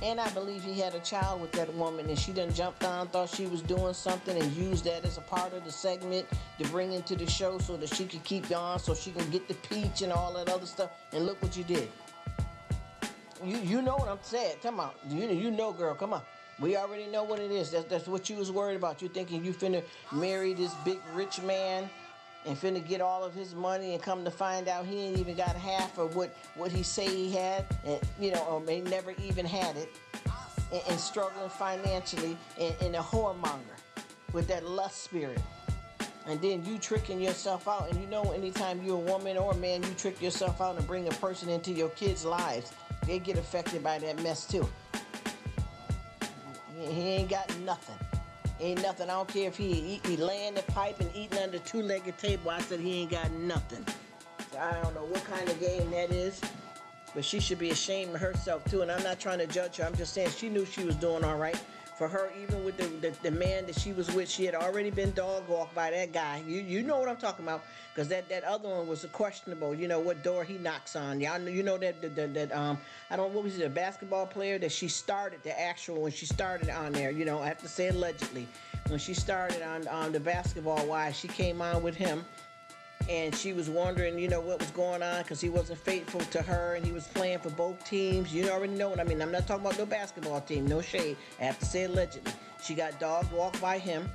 And I believe he had a child with that woman, and she done jumped on, thought she was doing something, and used that as a part of the segment to bring into the show so that she could keep on, so she can get the peach and all that other stuff. And look what you did. You know what I'm saying? Come on. You know, girl, come on. We already know what it is. That's what you was worried about. You thinking you finna marry this big rich man and finna get all of his money, and come to find out he ain't even got half of what he say he had, and or may never even had it, and struggling financially, and a whoremonger with that lust spirit. And then you tricking yourself out. And anytime you're a woman or a man, you trick yourself out and bring a person into your kids' lives. They get affected by that mess too. He ain't got nothing. Ain't nothing. I don't care if he laying the pipe and eating under two-legged table. I said he ain't got nothing. So I don't know what kind of game that is, but she should be ashamed of herself too. And I'm not trying to judge her. I'm just saying she knew she was doing all right. For her, even with the man that she was with, she had already been dog walked by that guy. You know what I'm talking about, because that other one was questionable. You know what door he knocks on. Y'all know that I don't know, what was it, a basketball player that she started, when she started on there. I have to say allegedly, when she started on the basketball wives, she came on with him. And she was wondering, what was going on, because he wasn't faithful to her, and he was playing for both teams. You already know what I mean. I'm not talking about no basketball team, no shade. I have to say allegedly. She got dog walked by him.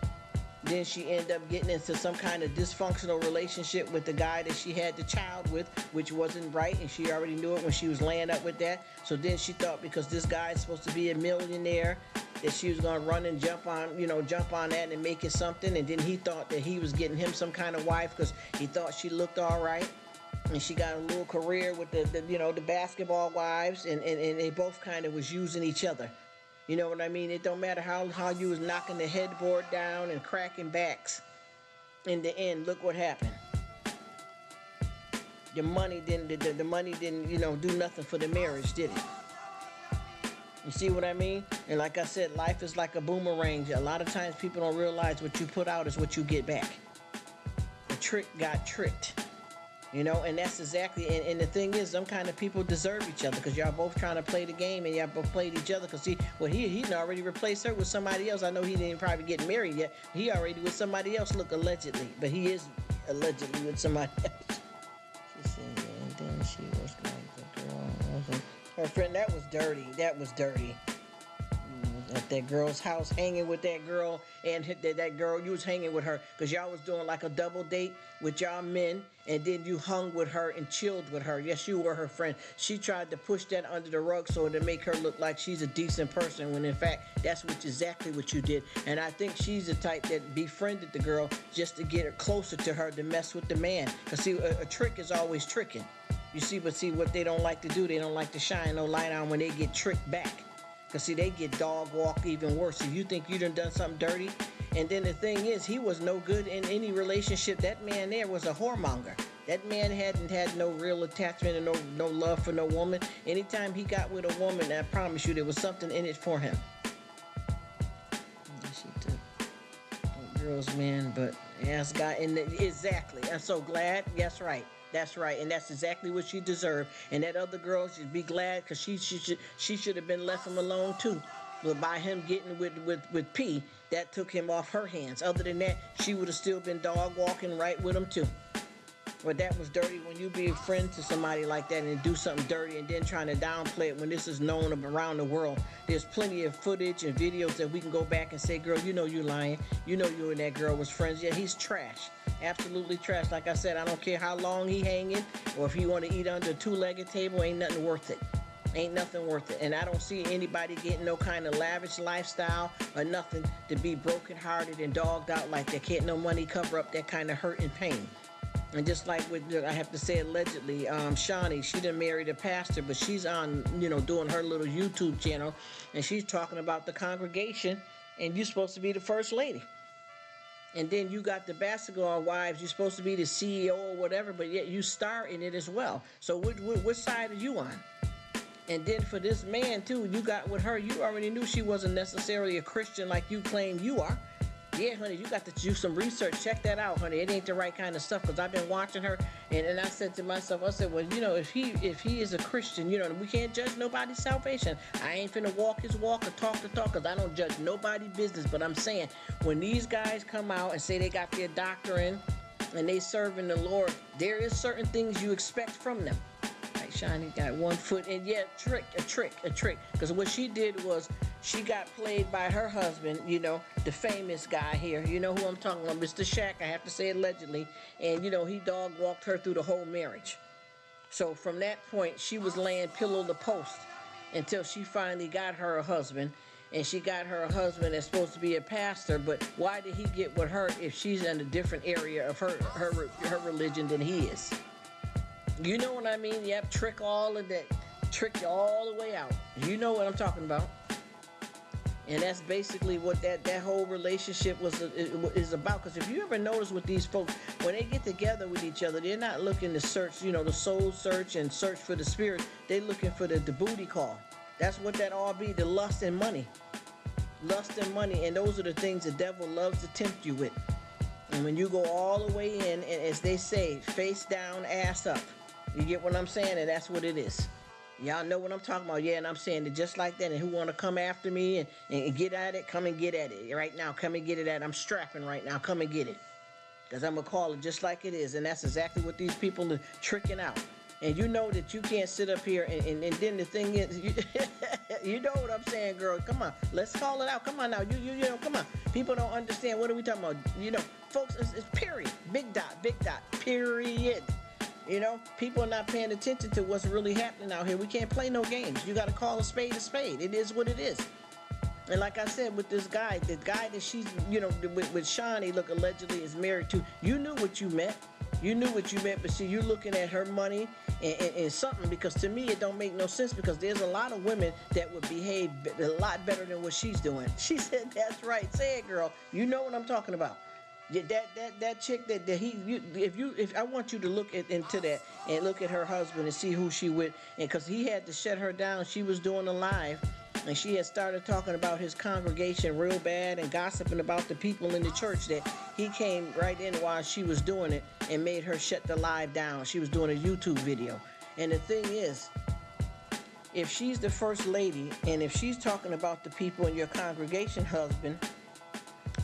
Then she ended up getting into some kind of dysfunctional relationship with the guy that she had the child with, which wasn't right, and she already knew it when she was laying up with that. So then she thought, because this guy is supposed to be a millionaire, that she was going to run and jump on that and make it something. And then he thought that he was getting him some kind of wife because he thought she looked all right. And she got a little career with the basketball wives, and they both kind of was using each other. You know what I mean? It don't matter how you was knocking the headboard down and cracking backs. In the end, look what happened. The money didn't do nothing for the marriage, did it? You see what I mean? And like I said, life is like a boomerang. A lot of times people don't realize what you put out is what you get back. The trick got tricked. And that's exactly, and the thing is, some kind of people deserve each other, because y'all both trying to play the game, and y'all both played each other. Because he already replaced her with somebody else. I know he didn't probably get married yet. He already with somebody else, look, allegedly. But he is allegedly with somebody else. She said, and then she was like the girl. Her friend, that was dirty. That was dirty. At that girl's house, hanging with that girl, and that girl, you was hanging with her because y'all was doing like a double date with y'all men, and then you hung with her and chilled with her. Yes, you were her friend. She tried to push that under the rug so to make her look like she's a decent person, when in fact that's exactly what you did. And I think she's the type that befriended the girl just to get her closer to her, to mess with the man. Because see, a trick is always tricking. You see, but see what they don't like to do, they don't like to shine no light on when they get tricked back. Because see, they get dog walked even worse. If you think you done something dirty, and then the thing is, he was no good in any relationship. That man there was a whoremonger. That man hadn't had no real attachment and no love for no woman. Anytime he got with a woman, I promise you, there was something in it for him. She took girls, man, but yes, God, and exactly. I'm so glad. Yes, right. That's right, and that's exactly what she deserved. And that other girl should be glad, because she should have been left him alone too. But by him getting with P, that took him off her hands. Other than that, she would have still been dog walking right with him too. But that was dirty when you be a friend to somebody like that and do something dirty and then trying to downplay it when this is known around the world. There's plenty of footage and videos that we can go back and say, girl, you know you lying. You know you and that girl was friends. Yeah, he's trash. Absolutely trash. Like I said, I don't care how long he hanging or if he want to eat under a two-legged table, ain't nothing worth it. Ain't nothing worth it. And I don't see anybody getting no kind of lavish lifestyle or nothing to be brokenhearted and dogged out like that. Can't no money cover up that kind of hurt and pain. And just like with, I have to say allegedly, Shawnee, she done married a pastor, but she's on, doing her little YouTube channel, and she's talking about the congregation, and you're supposed to be the first lady. And then you got the basketball wives, you're supposed to be the CEO or whatever, but yet you star in it as well. So which side are you on? And then for this man too, you got with her, you already knew she wasn't necessarily a Christian like you claim you are. Yeah, honey, you got to do some research. Check that out, honey. It ain't the right kind of stuff, because I've been watching her, and I said to myself, I said, well, if he is a Christian, we can't judge nobody's salvation. I ain't finna walk his walk or talk the talk, because I don't judge nobody's business. But I'm saying, when these guys come out and say they got their doctrine and they serving the Lord, there is certain things you expect from them. Like Shiny got 1 foot, and yeah, a trick. Because what she did was, she got played by her husband, the famous guy here. You know who I'm talking about, Mr. Shaq, I have to say allegedly. And, he dog walked her through the whole marriage. So from that point, she was laying pillow to post until she finally got her a husband. And she got her a husband that's supposed to be a pastor. But why did he get with her if she's in a different area of her religion than he is? You know what I mean? Yep, trick all of that. Trick you all the way out. You know what I'm talking about. And that's basically what that whole relationship is about. Because if you ever notice with these folks, when they get together with each other, they're not looking to search, the soul search and search for the spirit. They're looking for the booty call. That's what that all be, the lust and money. Lust and money. And those are the things the devil loves to tempt you with. And when you go all the way in, and as they say, face down, ass up. You get what I'm saying? And that's what it is. Y'all know what I'm talking about. Yeah, and I'm saying it just like that. And who want to come after me and get at it, come and get at it. Right now, come and get it at it. I'm strapping right now. Come and get it. Because I'm going to call it just like it is. And that's exactly what these people are tricking out. And you know that you can't sit up here and then the thing is, you know what I'm saying, girl. Come on. Let's call it out. Come on now. Come on. People don't understand. What are we talking about? Folks, it's period. Big dot, period. People are not paying attention to what's really happening out here. We can't play no games. You got to call a spade a spade. It is what it is. And like I said, with this guy, the guy that she's, with Shawnee, look, allegedly is married to, you knew what you meant. But see, you're looking at her money and something, because to me, it don't make no sense, because there's a lot of women that would behave a lot better than what she's doing. She said, that's right. Say it, girl. You know what I'm talking about. Yeah, that chick that if I want you to look into that and look at her husband and see who she with, and because he had to shut her down, she was doing a live, and she had started talking about his congregation real bad and gossiping about the people in the church, that he came right in while she was doing it and made her shut the live down. She was doing a YouTube video, and the thing is, if she's the first lady and if she's talking about the people in your congregation, husband,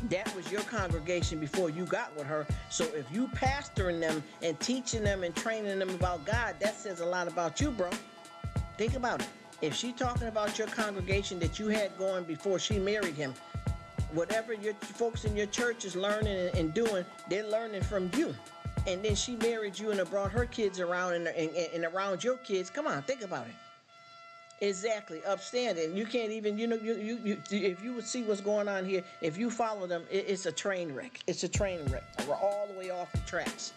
that was your congregation before you got with her. So if you pastoring them and teaching them and training them about God, that says a lot about you, bro. Think about it. If she's talking about your congregation that you had going before she married him, whatever your folks in your church is learning and doing, they're learning from you. And then she married you and brought her kids around and around your kids. Come on, think about it. Exactly, upstanding. You can't even, if you would see what's going on here, if you follow them, it's a train wreck. It's a train wreck. We're all the way off the tracks.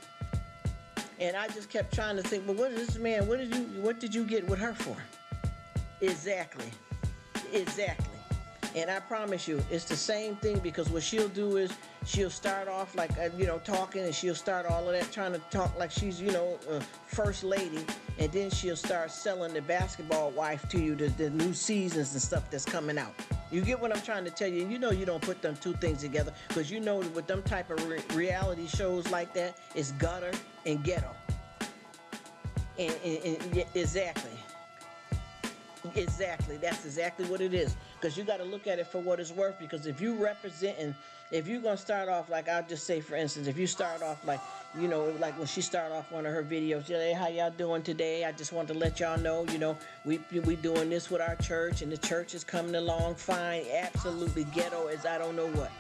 And I just kept trying to think, well, what is this man? What did you get with her for? Exactly. And I promise you, it's the same thing, because what she'll do is she'll start off like, talking, and she'll start all of that, trying to talk like she's, first lady, and then she'll start selling the basketball wife to you, the new seasons and stuff that's coming out. You get what I'm trying to tell you? And you don't put them two things together, because with them type of reality shows like that, it's gutter and ghetto. And exactly. Exactly. That's exactly what it is. Because you got to look at it for what it's worth. Because if you're going to start off, like, I'll just say, for instance, if you start off like, like when she started off one of her videos, hey, how y'all doing today? I just want to let y'all know, we doing this with our church, and the church is coming along fine. Absolutely ghetto as I don't know what.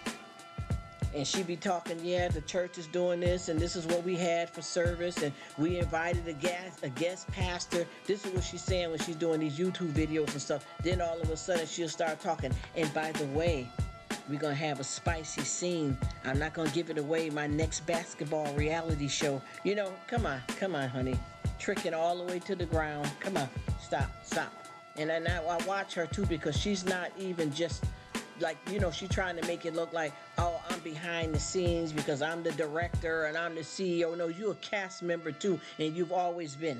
And she be talking, yeah, the church is doing this, and this is what we had for service, and we invited a guest pastor. This is what she's saying when she's doing these YouTube videos and stuff. Then all of a sudden she'll start talking, and by the way, we're going to have a spicy scene. I'm not going to give it away, my next basketball reality show. Come on, honey. Tricking all the way to the ground. Come on, stop. And I watch her too, because she's not even just like, she's trying to make it look like, oh, I'm behind the scenes because I'm the director and I'm the CEO. No, you're a cast member too, and you've always been.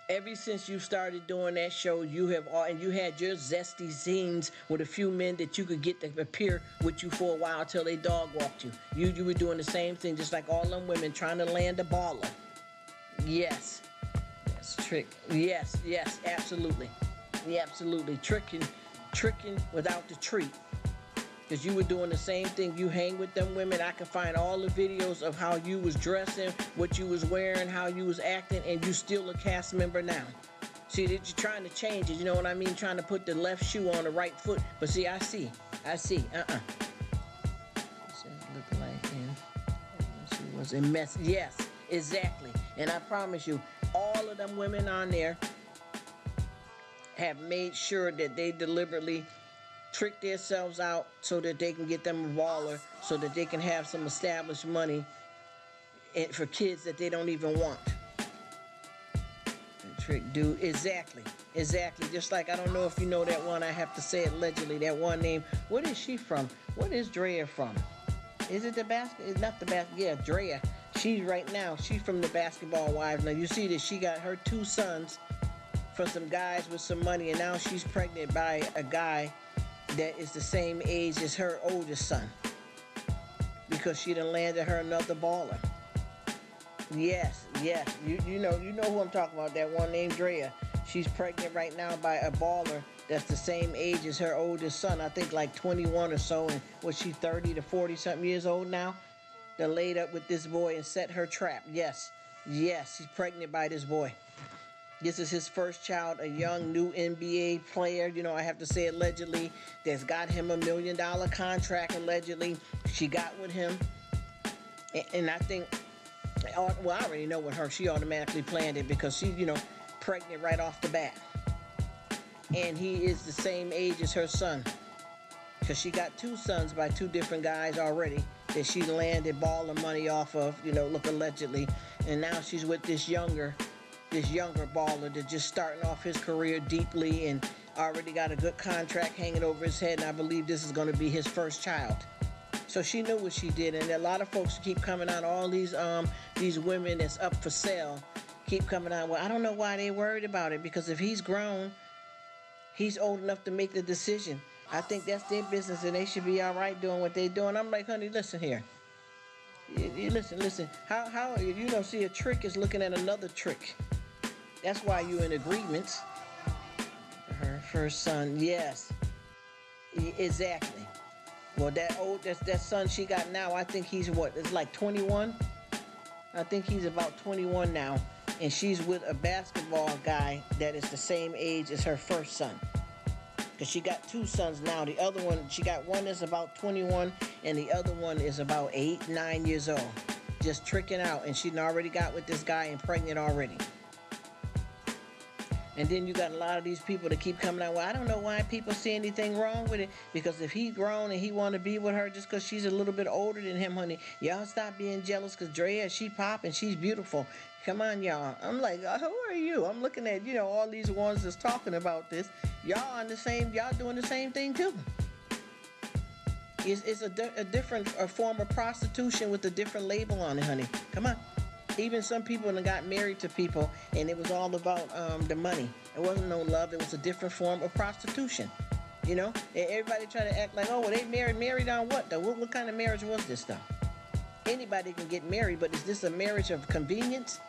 Ever since you started doing that show, and you had your zesty scenes with a few men that you could get to appear with you for a while until they dog walked you. You were doing the same thing, just like all them women trying to land a baller. Yes, that's trick. Yes, absolutely. Yeah, absolutely. Tricking without the treat. Because you were doing the same thing. You hang with them women. I can find all the videos of how you was dressing, what you was wearing, how you was acting, and you still a cast member now. See, that you're trying to change it, you know what I mean? Trying to put the left shoe on the right foot. But see, I see. It says look like, and she was a mess. Yes, exactly. And I promise you, all of them women on there have made sure that they deliberately trick themselves out so that they can get them a baller, so that they can have some established money for kids that they don't even want. Trick dude, exactly. Just like, I don't know if you know that one, I have to say it allegedly, that one name. What is she from? What is Drea from? Is it the basket? It's not the basket. Yeah, Drea. She's from the Basketball Wives. Now you see that she got her 2 sons from some guys with some money, and now she's pregnant by a guy that is the same age as her oldest son, because she done landed her another baller. Yes, you know who I'm talking about, that one named Drea. She's pregnant right now by a baller that's the same age as her oldest son, I think like 21 or so, and was she 30 to 40 something years old now? Done laid up with this boy and set her trap. Yes, she's pregnant by this boy. This is his first child, a young new NBA player, I have to say allegedly, that's got him $1 million contract allegedly. She got with him. And I think, well, I already know with her, she automatically planned it, because she's, pregnant right off the bat. And he is the same age as her son, because she got 2 sons by 2 different guys already that she landed baller money off of, look, allegedly. And now she's with this younger baller that's just starting off his career deeply and already got a good contract hanging over his head, and I believe this is going to be his first child. So she knew what she did, and a lot of folks keep coming out, all these women that's up for sale keep coming out. Well, I don't know why they worried about it, because if he's grown, he's old enough to make the decision. I think that's their business, and they should be all right doing what they're doing. I'm like, honey, listen here. You listen. How see, a trick is looking at another trick. That's why you're in agreements. Her first son, yes, exactly. Well, that son she got now, I think he's what? It's like 21. I think he's about 21 now. and she's with a basketball guy that is the same age as her first son. Because she got two sons now. The other one, she got one that's about 21, and the other one is about 8, 9 years old. Just tricking out, and she already got with this guy and pregnant already. And then you got a lot of these people that keep coming out. Well, I don't know why people see anything wrong with it. Because if he's grown and he want to be with her just because she's a little bit older than him, honey, y'all stop being jealous because Drea, she pop and she's beautiful. Come on, y'all. I'm like, who are you? I'm looking at, all these ones that's talking about this. Y'all doing the same thing too. It's a different form of prostitution with a different label on it, honey. Come on. Even some people that got married to people, and it was all about the money. It wasn't no love. It was a different form of prostitution. And everybody try to act like, oh, well, they married on what though? What kind of marriage was this though? Anybody can get married, but is this a marriage of convenience?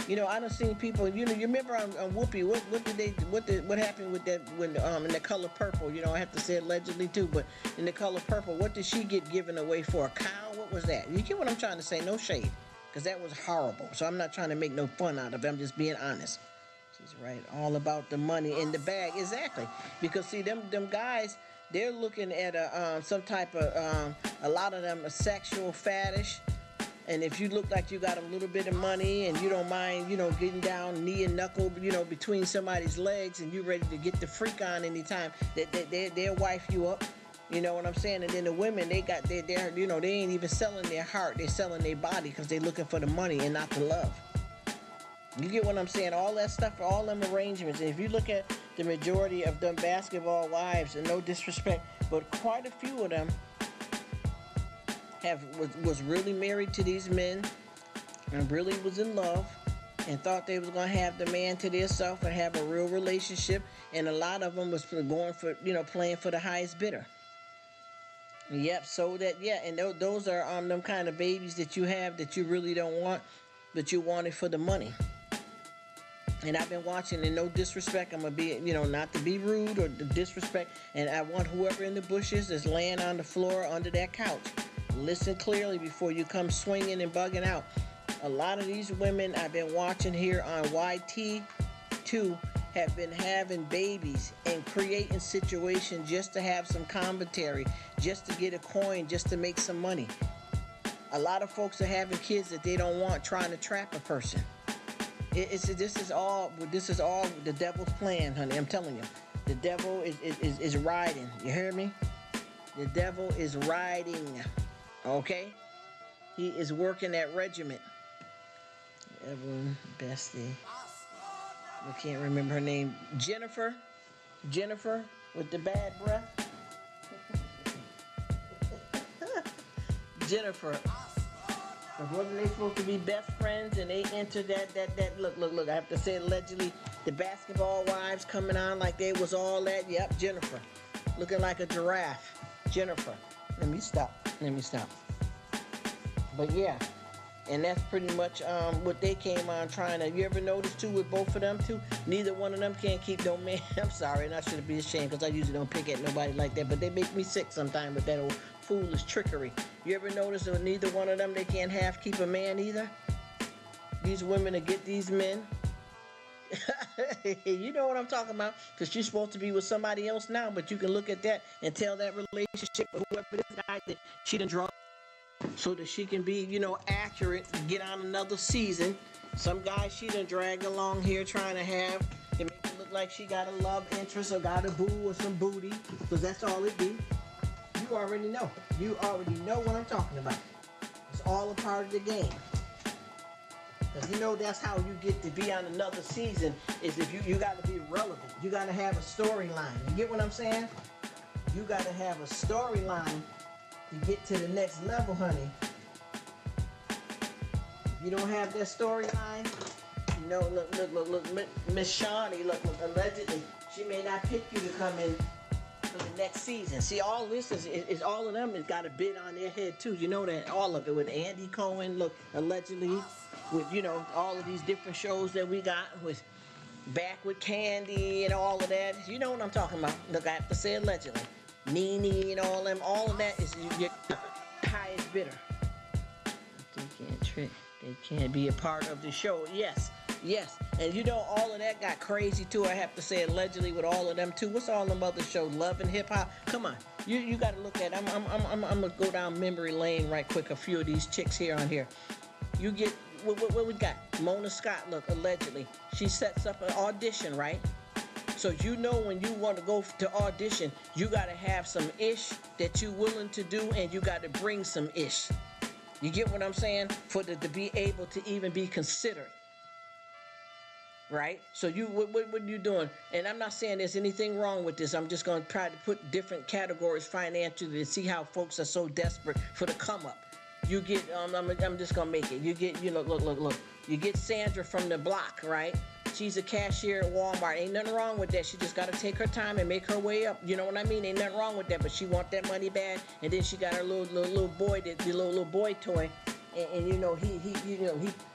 I done seen people. You remember on Whoopi? What happened with that when in The Color Purple? I have to say allegedly too, but in The Color Purple, what did she get given away for? A cow? What was that? You get what I'm trying to say? No shade. Because that was horrible. So I'm not trying to make no fun out of it. I'm just being honest. She's right. All about the money in the bag. Exactly. Because see, them guys, they're looking at some type of, a lot of them are sexual fetish. And if you look like you got a little bit of money and you don't mind, getting down knee and knuckle, between somebody's legs and you ready to get the freak on anytime, they'll wife you up. You know what I'm saying? And then the women, they ain't even selling their heart. They're selling their body because they're looking for the money and not the love. You get what I'm saying? All that stuff, all them arrangements. And if you look at the majority of them basketball wives, and no disrespect, but quite a few of them was really married to these men and really was in love and thought they was going to have the man to their self and have a real relationship. And a lot of them was going for, playing for the highest bidder. Yep, so that, and those are them kind of babies that you have that you really don't want, but you want it for the money. And I've been watching, and no disrespect, I'm going to be, not to be rude or to disrespect, and I want whoever in the bushes is laying on the floor under that couch, listen clearly before you come swinging and bugging out. A lot of these women I've been watching here on YT2 have been having babies and creating situations just to have some commentary, just to get a coin, just to make some money. A lot of folks are having kids that they don't want, trying to trap a person. This is all the devil's plan, honey. I'm telling you, the devil is riding. You hear me? The devil is riding. Okay, he is working that regiment. Evelyn, Bestie. I can't remember her name. Jennifer with the bad breath. Jennifer. Wasn't they supposed to be best friends and they entered that look, I have to say allegedly, the basketball wives coming on like they was all that. Yep, Jennifer. Looking like a giraffe. Jennifer. Let me stop. But yeah. And that's pretty much what they came on trying to. You ever notice too with both of them too? Neither one of them can't keep no man. I'm sorry, and I shouldn't be ashamed because I usually don't pick at nobody like that. But they make me sick sometimes with that old foolish trickery. You ever notice that neither one of them, they can't keep a man either? These women that get these men. You know what I'm talking about, because you're supposed to be with somebody else now, but you can look at that and tell that relationship with whoever this guy that she done draw so that she can be, accurate, get on another season. Some guy she done dragged along here trying to have, it make it look like she got a love interest or got a boo or some booty, because that's all it be. You already know. You already know what I'm talking about. It's all a part of the game. Because that's how you get to be on another season, is if you got to be relevant. You got to have a storyline. You get what I'm saying? You got to have a storyline to get to the next level, honey. If you don't have that storyline, look, Miss Shawnee, look, allegedly, she may not pick you to come in for the next season. See, all this is all of them has got a bid on their head too. You know that, all of it, with Andy Cohen, look, allegedly, with, all of these different shows that we got, with Back with Candy and all of that. You know what I'm talking about. Look, I have to say allegedly. Nene and all of that is your highest bidder. They can't be a part of the show. Yes, Yes, and you know all of that got crazy too. I have to say, allegedly with all of them too. What's all them other shows? Love and Hip Hop. Come on, you got to look at. I'm gonna go down memory lane right quick. A few of these chicks here on here. You get what we got? Mona Scott. Look, allegedly, she sets up an audition, right? So you know when you want to go to audition, you got to have some ish that you willing to do, and you got to bring some ish. You get what I'm saying? For the, to be able to even be considered. Right? So you what are you doing? And I'm not saying there's anything wrong with this. I'm just going to try to put different categories financially to see how folks are so desperate for the come up. You get I'm just going to make it. You get look. You get Sandra from the block, right? She's a cashier at Walmart. Ain't nothing wrong with that. She just got to take her time and make her way up. You know what I mean? Ain't nothing wrong with that. But she want that money bad. And then she got her little boy, the little boy toy. And you know he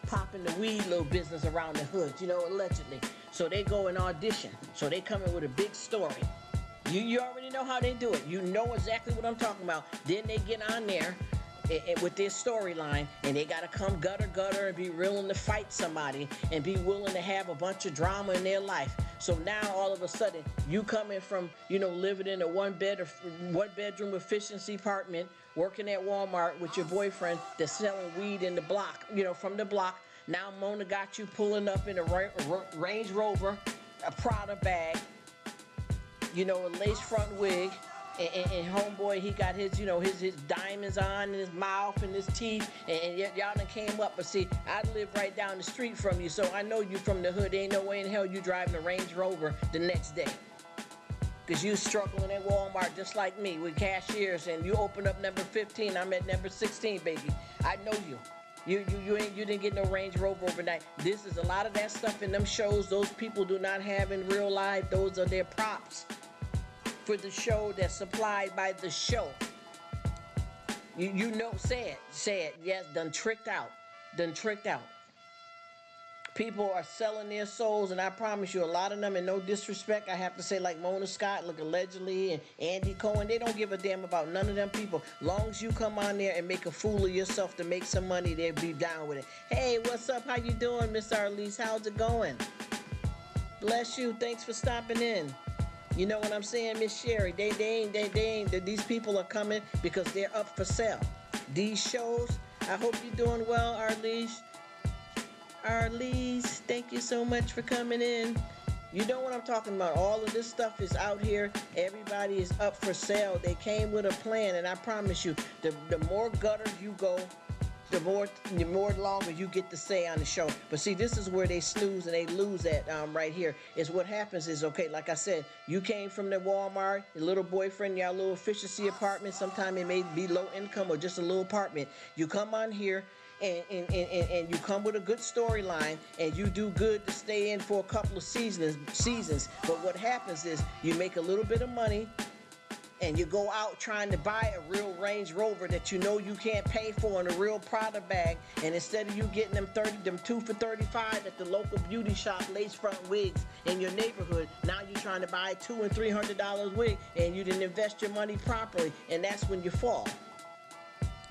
popping the weed little business around the hood, you know, allegedly. So they go and audition. So they come in with a big story. You already know how they do it. You know exactly what I'm talking about. Then they get on there with their storyline, and they gotta come gutter and be willing to fight somebody and be willing to have a bunch of drama in their life. So now all of a sudden you coming from living in a one bedroom efficiency apartment, working at Walmart with your boyfriend that's selling weed in the block, from the block. Now Mona got you pulling up in a Range Rover, a Prada bag, a lace front wig. And homeboy, he got his diamonds on in his mouth and his teeth, and y'all done came up. But see, I live right down the street from you, so I know you from the hood. Ain't no way in hell you driving a Range Rover the next day. Because you struggling at Walmart just like me with cashiers, and you open up number 15, I'm at number 16, baby. I know you. You didn't get no Range Rover overnight. This is a lot of that stuff in them shows. Those people do not have in real life. Those are their props for the show that's supplied by the show. Say it. Yes, done tricked out. People are selling their souls, and I promise you, a lot of them, and no disrespect, I have to say, like Mona Scott, look, allegedly, and Andy Cohen, they don't give a damn about none of them people. Long as you come on there and make a fool of yourself to make some money, they'll be down with it. Hey, what's up? How you doing, Miss Arlise? How's it going? Bless you. Thanks for stopping in. You know what I'm saying, Miss Sherry? They ain't. These people are coming because they're up for sale. These shows, I hope you're doing well, Arlise. Arlise, thank you so much for coming in. You know what I'm talking about. All of this stuff is out here. Everybody is up for sale. They came with a plan, and I promise you, the more gutter you go, the more longer you get to say on the show. But see, this is where they snooze and they lose at right here. Is what happens is, okay, like I said, you came from the Walmart, your little boyfriend, your little efficiency apartment. Sometimes it may be low income or just a little apartment. You come on here and you come with a good storyline, and you do good to stay in for a couple of seasons. But what happens is you make a little bit of money, and you go out trying to buy a real Range Rover that you know you can't pay for in a real Prada bag, and instead of you getting them 2 for $35 at the local beauty shop, lace front wigs in your neighborhood, now you're trying to buy $200 and $300 wig, and you didn't invest your money properly, and that's when you fall.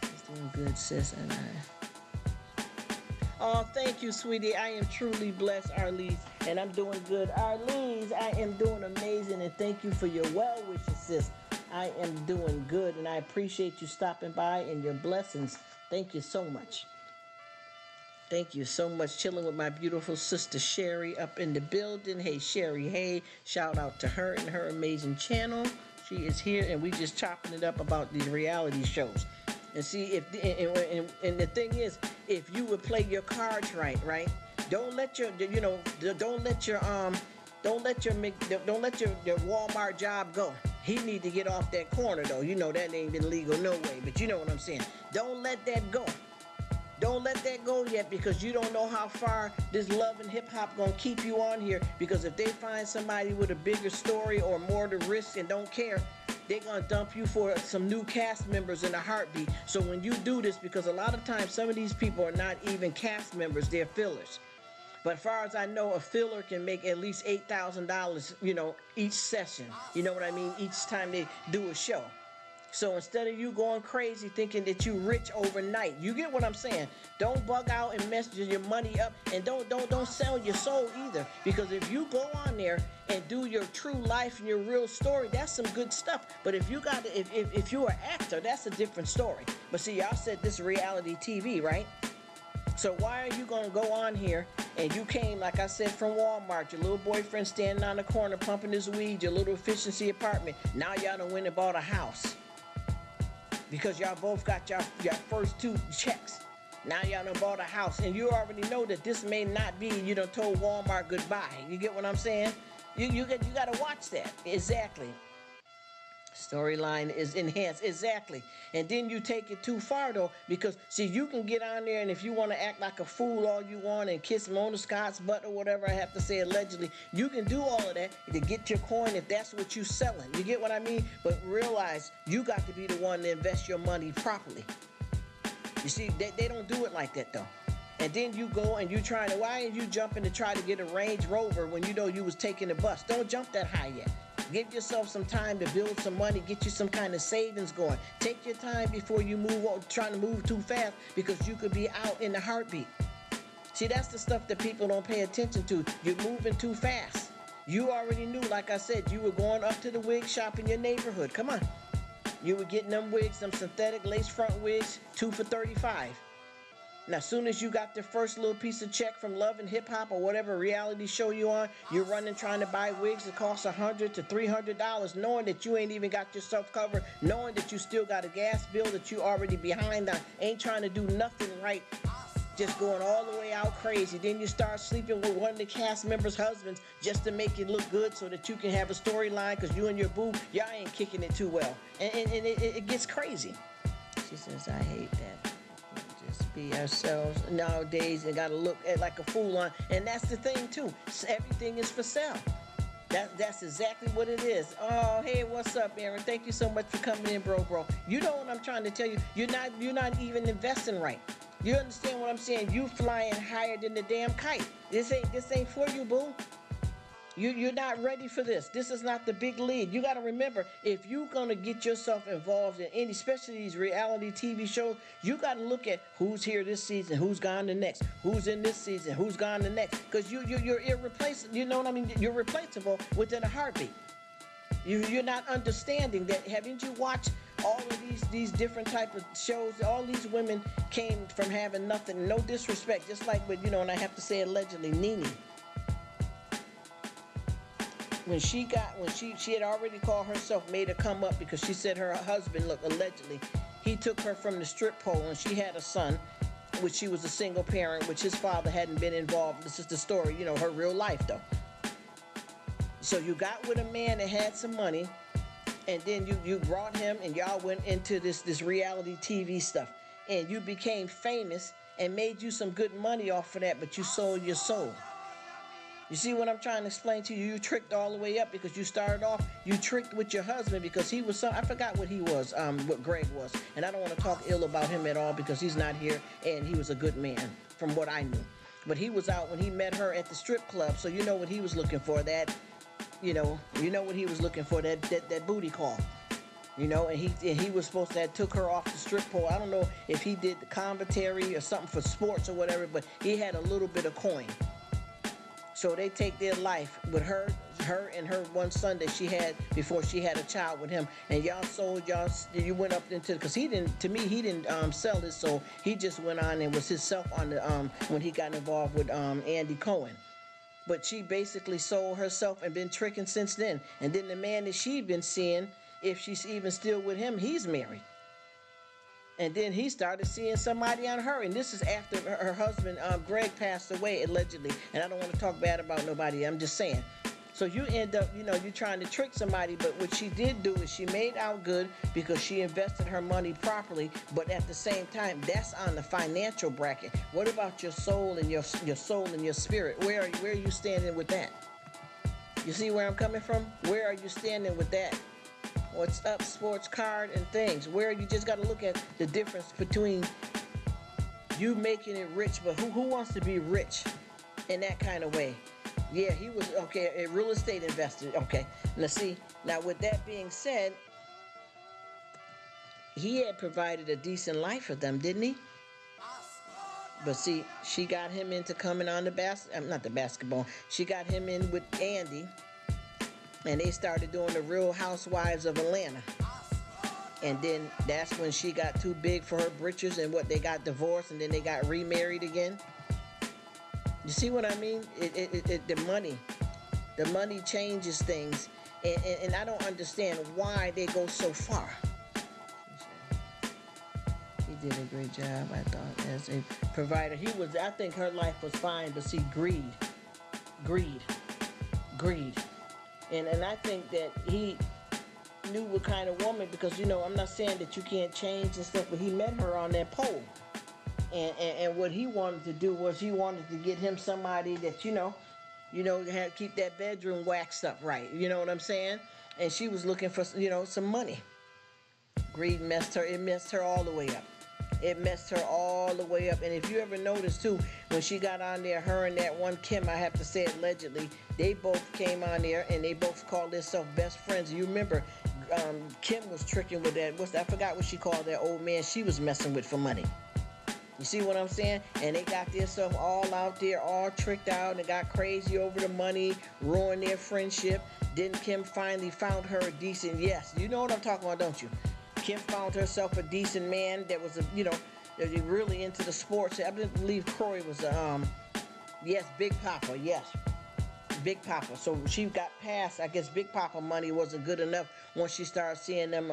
It's doing good, sis, and oh, thank you, sweetie. I am truly blessed, Arlise, and I'm doing good. Arlise, I am doing amazing, and thank you for your well wishes, sis. I am doing good, and I appreciate you stopping by and your blessings. Thank you so much. Thank you so much. Chilling with my beautiful sister Sherry up in the building. Hey, Sherry, hey. Shout out to her and her amazing channel. She is here, and we just chopping it up about these reality shows. And see, and the thing is, if you would play your cards right, don't let your Walmart job go. He need to get off that corner, though. You know that ain't been legal no way, but you know what I'm saying. Don't let that go. Don't let that go yet, because you don't know how far this love and hip hop gonna keep you on here. Because if they find somebody with a bigger story or more to risk and don't care, they're gonna dump you for some new cast members in a heartbeat. So when you do this, because a lot of times some of these people are not even cast members, they're fillers. But as far as I know, a filler can make at least $8,000, each session. You know what I mean? Each time they do a show. So instead of you going crazy thinking that you rich overnight, you get what I'm saying? Don't bug out and mess your money up, and don't sell your soul either. Because if you go on there and do your true life and your real story, that's some good stuff. But if you got to, if you're an actor, that's a different story. But see, y'all said this reality TV, right? So why are you gonna go on here and you came, like I said, from Walmart, your little boyfriend standing on the corner pumping his weed, your little efficiency apartment. Now y'all done went and bought a house. Because y'all both got your first two checks. Now y'all done bought a house, and you already know that this may not be, you done told Walmart goodbye. You get what I'm saying? You got to watch that. Exactly. Storyline is enhanced. Exactly. And then you take it too far, though, because, see, you can get on there, and if you want to act like a fool all you want and kiss Mona Scott's butt or whatever I have to say allegedly, you can do all of that to get your coin if that's what you're selling. You get what I mean? But realize you got to be the one to invest your money properly. You see, they don't do it like that, though. And then you go and you trying to, why are you jumping to try to get a Range Rover when you know you was taking the bus? Don't jump that high yet. Give yourself some time to build some money, get you some kind of savings going. Take your time before you move on, trying to move too fast, because you could be out in a heartbeat. See, that's the stuff that people don't pay attention to. You're moving too fast. You already knew, like I said, you were going up to the wig shop in your neighborhood. Come on. You were getting them wigs, them synthetic lace front wigs, 2 for $35. Now, as soon as you got the first little piece of check from Love and Hip Hop or whatever reality show you on, you're running trying to buy wigs that cost $100 to $300, knowing that you ain't even got yourself covered, knowing that you still got a gas bill that you already behind on, ain't trying to do nothing right, just going all the way out crazy. Then you start sleeping with one of the cast members' husbands just to make it look good so that you can have a storyline, because you and your boo, y'all ain't kicking it too well. And it gets crazy. She says, I hate that. Just be ourselves nowadays and gotta look at like a fool on. And that's the thing too. Everything is for sale. That's exactly what it is. Oh, hey, what's up, Aaron? Thank you so much for coming in, bro. You know what I'm trying to tell you. You're not even investing right. You understand what I'm saying? You flying higher than the damn kite. This ain't for you, boo. You're not ready for this. This is not the big league. You got to remember, if you're going to get yourself involved in any, especially these reality TV shows, you got to look at who's here this season, who's gone the next, who's in this season, who's gone the next. Because you're irreplaceable. You know what I mean? You're replaceable within a heartbeat. You're not understanding that. Haven't you watched all of these different type of shows? All these women came from having nothing. No disrespect. Just like with, and I have to say allegedly, Nene. When she had already called herself, made her come up because she said her husband, look, allegedly, he took her from the strip pole and she had a son, which she was a single parent, which his father hadn't been involved. This is the story, her real life though. So you got with a man that had some money, and then you brought him and y'all went into this reality TV stuff, and you became famous and made you some good money off of that, but you sold your soul. You see what I'm trying to explain to you? You tricked all the way up because you started off, you tricked with your husband because he was I forgot what he was, what Greg was. And I don't want to talk ill about him at all because he's not here, and he was a good man from what I knew. But he was out when he met her at the strip club, so you know what he was looking for, that, you know what he was looking for, that booty call. And he was supposed to have took her off the strip pole. I don't know if he did the commentary or something for sports or whatever, but he had a little bit of coin. So they take their life with her and her one son that she had before she had a child with him. And you went up into, because he didn't sell his soul. He just went on and was himself on the, when he got involved with Andy Cohen. But she basically sold herself and been tricking since then. And then the man that she'd been seeing, if she's even still with him, he's married. And then he started seeing somebody on her. And this is after her husband, Greg, passed away, allegedly. And I don't want to talk bad about nobody. I'm just saying. So you end up, you're trying to trick somebody. But what she did do is she made out good because she invested her money properly. But at the same time, that's on the financial bracket. What about your soul and your soul and your spirit? Where are you standing with that? You see where I'm coming from? Where are you standing with that? What's up, sports card and things, where you just got to look at the difference between you making it rich, but who wants to be rich in that kind of way? Yeah, he was, okay, a real estate investor. Okay, let's see. Now, with that being said, he had provided a decent life for them, didn't he? But see, she got him into coming on the not the basketball. She got him in with Andy, and they started doing the Real Housewives of Atlanta. And then that's when she got too big for her britches, and what, they got divorced, and then they got remarried again. You see what I mean? The money changes things, and I don't understand why they go so far. He did a great job, I thought, as a provider. I think her life was fine, but see, greed. And I think that he knew what kind of woman, because, I'm not saying that you can't change and stuff, but he met her on that pole. And what he wanted to do was he wanted to get him somebody that, had keep that bedroom waxed up right. You know what I'm saying? And she was looking for, some money. Greed messed her. It messed her all the way up. It messed her all the way up. And if you ever notice too, when she got on there, her and that one Kim, I have to say allegedly, they both came on there and they both called themselves best friends. You remember, Kim was tricking with that. I forgot what she called that old man she was messing with for money. You see what I'm saying? And they got their stuff all out there, all tricked out, and got crazy over the money, ruined their friendship. Then Kim finally found her a decent, yes, you know what I'm talking about, don't you? Kim found herself a decent man that was, that was really into the sports. I believe Corey was, yes, Big Papa, yes. Big Papa. So she got past, I guess Big Papa money wasn't good enough once she started seeing them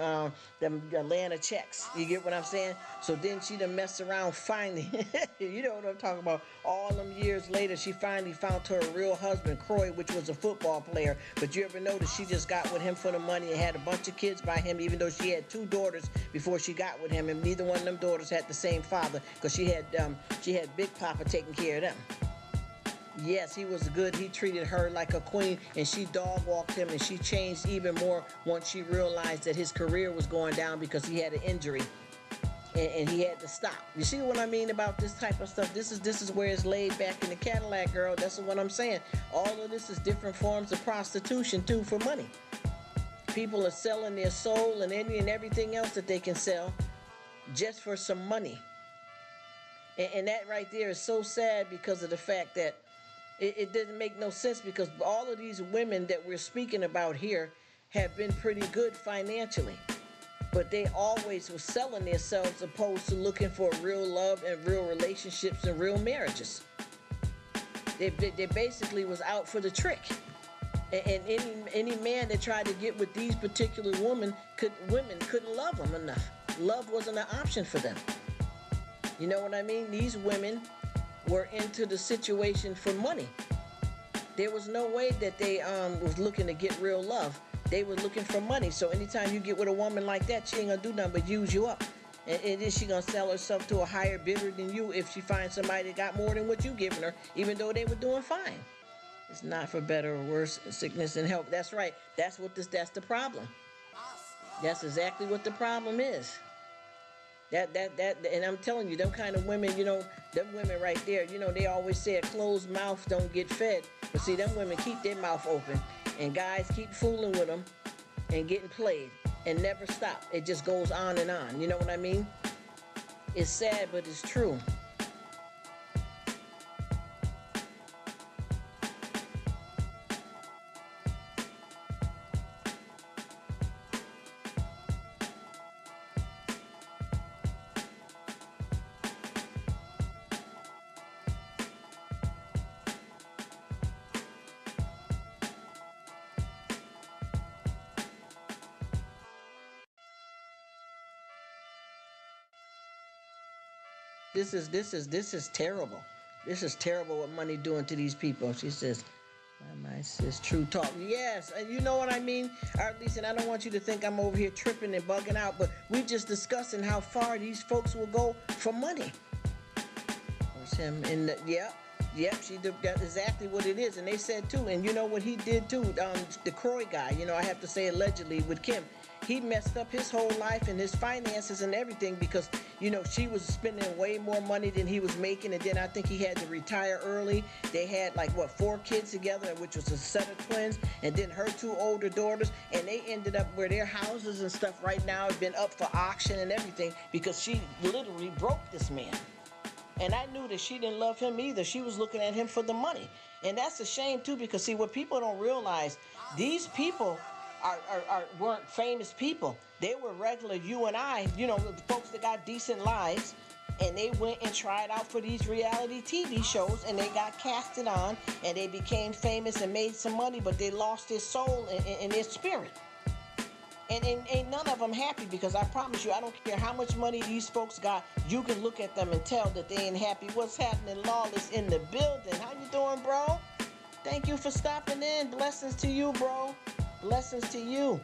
Atlanta checks. You get what I'm saying? So then she done messed around finally. You know what I'm talking about? All them years later, she finally found her a real husband, Croy, which was a football player. But you ever notice she just got with him for the money and had a bunch of kids by him, even though she had 2 daughters before she got with him, and neither one of them daughters had the same father, because she had Big Papa taking care of them. Yes, he was good. He treated her like a queen, and she dog walked him, and she changed even more once she realized that his career was going down because he had an injury, and he had to stop. You see what I mean about this type of stuff? This is where it's laid back in the Cadillac, girl. That's what I'm saying. All of this is different forms of prostitution too, for money. People are selling their soul and any and everything else that they can sell just for some money, and that right there is so sad because of the fact that it doesn't make no sense, because all of these women that we're speaking about here have been pretty good financially, but they always were selling themselves opposed to looking for real love and real relationships and real marriages. They basically was out for the trick. And any man that tried to get with these particular women couldn't love them enough. Love wasn't an option for them. You know what I mean? These women were into the situation for money. There was no way that they was looking to get real love. They were looking for money. So anytime you get with a woman like that, she ain't gonna do nothing but use you up. And then she gonna sell herself to a higher bidder than you if she finds somebody that got more than what you giving her, even though they were doing fine. It's not for better or worse, sickness and health. That's right. That's the problem. That's exactly what the problem is. And I'm telling you, them kind of women, them women right there, they always say a closed mouth don't get fed. But see, them women keep their mouth open, and guys keep fooling with them and getting played and never stop. It just goes on and on. You know what I mean? It's sad, but it's true. This is terrible. This is terrible what money doing to these people. She says, my sis, true talk. Yes, and you know what I mean? Or at least, and I don't want you to think I'm over here tripping and bugging out, but we just discussing how far these folks will go for money. There's him in the, Yep, she did, that's exactly what it is. And they said too, and you know what he did too, the Croy guy, I have to say allegedly with Kim, he messed up his whole life and his finances and everything because, She was spending way more money than he was making, and then I think he had to retire early. They had like what, 4 kids together, which was a set of twins, and then her 2 older daughters, and they ended up where their houses and stuff right now have been up for auction and everything because she literally broke this man. And I knew that she didn't love him either. She was looking at him for the money. And that's a shame too, because see, what people don't realize, these people weren't famous people. They were regular you and I, folks that got decent lives, and they went and tried out for these reality TV shows, and they got casted on, and they became famous and made some money, but they lost their soul and their spirit. And ain't none of them happy, because I promise you, I don't care how much money these folks got, you can look at them and tell that they ain't happy. What's happening? Lawless in the building. How you doing, bro? Thank you for stopping in. Blessings to you, bro. Blessings to you.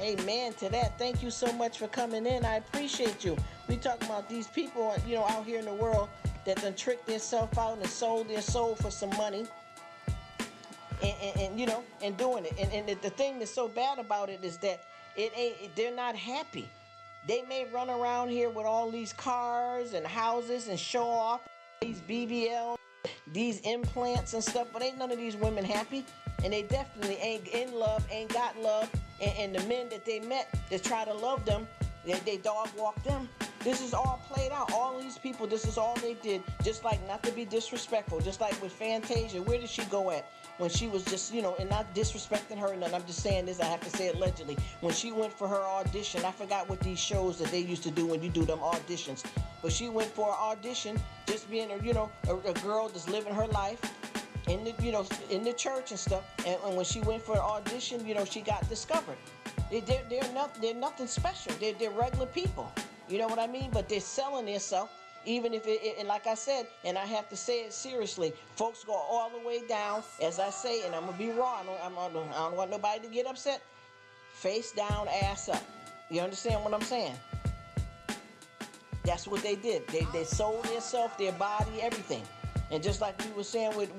Amen to that. Thank you so much for coming in. I appreciate you. We talking about these people, out here in the world that done tricked themselves out and sold their soul for some money. And doing it. And the thing that's so bad about it is that they're not happy. They may run around here with all these cars and houses and show off these BBL, these implants and stuff, but ain't none of these women happy. And they definitely ain't in love, ain't got love. And the men that they met that try to love them, they dog walk them. This is all played out. All these people, this is all they did. Just like, not to be disrespectful, just like with Fantasia, where did she go at? When she was just, and not disrespecting her, and I'm just saying this, I have to say it allegedly. When she went for her audition, I forgot what these shows that they used to do when you do them auditions. But she went for an audition, just being a girl that's living her life in the church and stuff. And when she went for an audition, she got discovered. They're nothing special. They're regular people. You know what I mean? But they're selling themselves. Even if and like I said, and I have to say it seriously, folks go all the way down, as I say, and I'm gonna be raw. I don't want nobody to get upset. Face down, ass up. You understand what I'm saying? That's what they did. They sold themselves, their body, everything. And just like we were saying with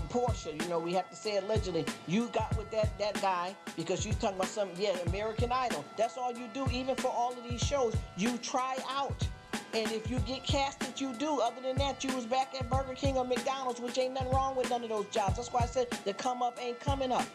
Portia, we have to say allegedly, you got with that guy because you talking about something. Yeah, American Idol. That's all you do. Even for all of these shows, you try out. And if you get casted, you do. Other than that, you was back at Burger King or McDonald's, which ain't nothing wrong with none of those jobs. That's why I said the come up ain't coming up.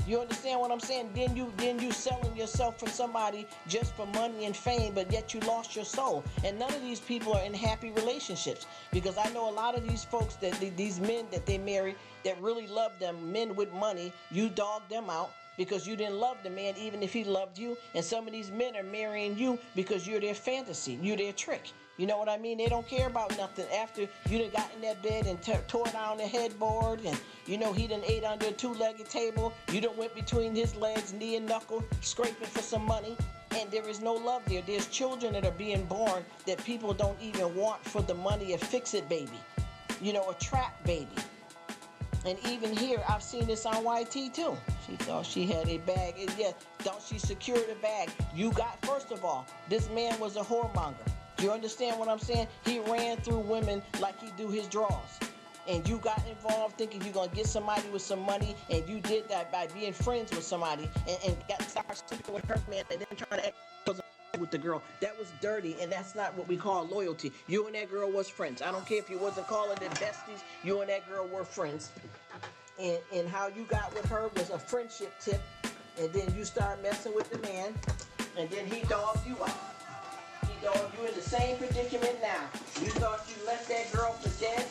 You understand what I'm saying? Then you selling yourself for somebody just for money and fame, but yet you lost your soul. And none of these people are in happy relationships, because I know a lot of these folks, that these men that they marry that really love them, men with money, you dog them out because you didn't love the man even if he loved you. And some of these men are marrying you because you're their fantasy, you're their trick. You know what I mean? They don't care about nothing after you done got in that bed and tore down the headboard, and he done ate under a 2-legged table. You done went between his legs, knee and knuckle, scraping for some money, and there is no love there. There's children that are being born that people don't even want for the money, a fix-it baby, a trap baby. And even here, I've seen this on YT too. She thought she had a bag. And yes, don't she secure the bag? You got, first of all, this man was a whoremonger. You understand what I'm saying? He ran through women like he do his draws. And you got involved thinking you're going to get somebody with some money, and you did that by being friends with somebody and got started sleeping with her man and then trying to act with the girl. That was dirty, and that's not what we call loyalty. You and that girl was friends. I don't care if you wasn't calling them besties. You and that girl were friends. And how you got with her was a friendship tip, and then you start messing with the man, and then he dogged you out. You're in the same predicament now. You thought you left that girl for dead.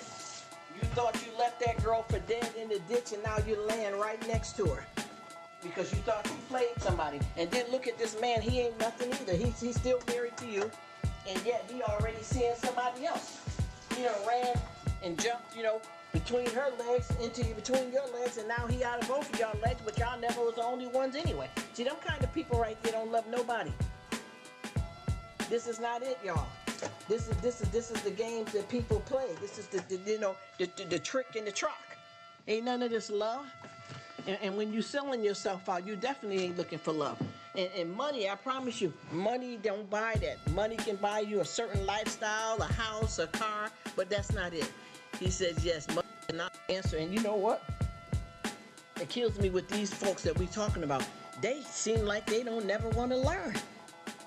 You thought you left that girl for dead in the ditch, and now you're laying right next to her because you thought you played somebody. And then look at this man. He ain't nothing either. He's still married to you, and yet he already seeing somebody else. He done ran and jumped, between her legs between your legs, and now he out of both of y'all legs, but y'all never was the only ones anyway. See, them kind of people right there don't love nobody. This is not it, y'all. This is the games that people play. This is the trick and the truck. Ain't none of this love. And when you selling yourself out, you definitely ain't looking for love. And money, I promise you, money don't buy that. Money can buy you a certain lifestyle, a house, a car, but that's not it. He says, yes, money is not the answer. And you know what? It kills me with these folks that we talking about. They seem like they don't never want to learn.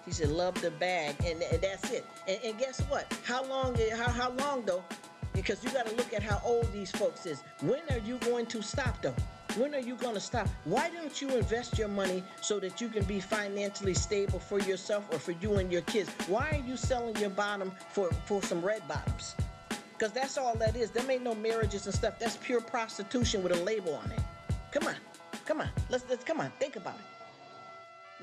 He said, love the bag, and that's it. And guess what? How long though? Because you got to look at how old these folks is. When are you going to stop though? When are you going to stop? Why don't you invest your money so that you can be financially stable for yourself or for you and your kids? Why are you selling your bottom for some red bottoms? Because that's all that is. Them ain't no marriages and stuff. That's pure prostitution with a label on it. Come on. Come on. Let's come on. Think about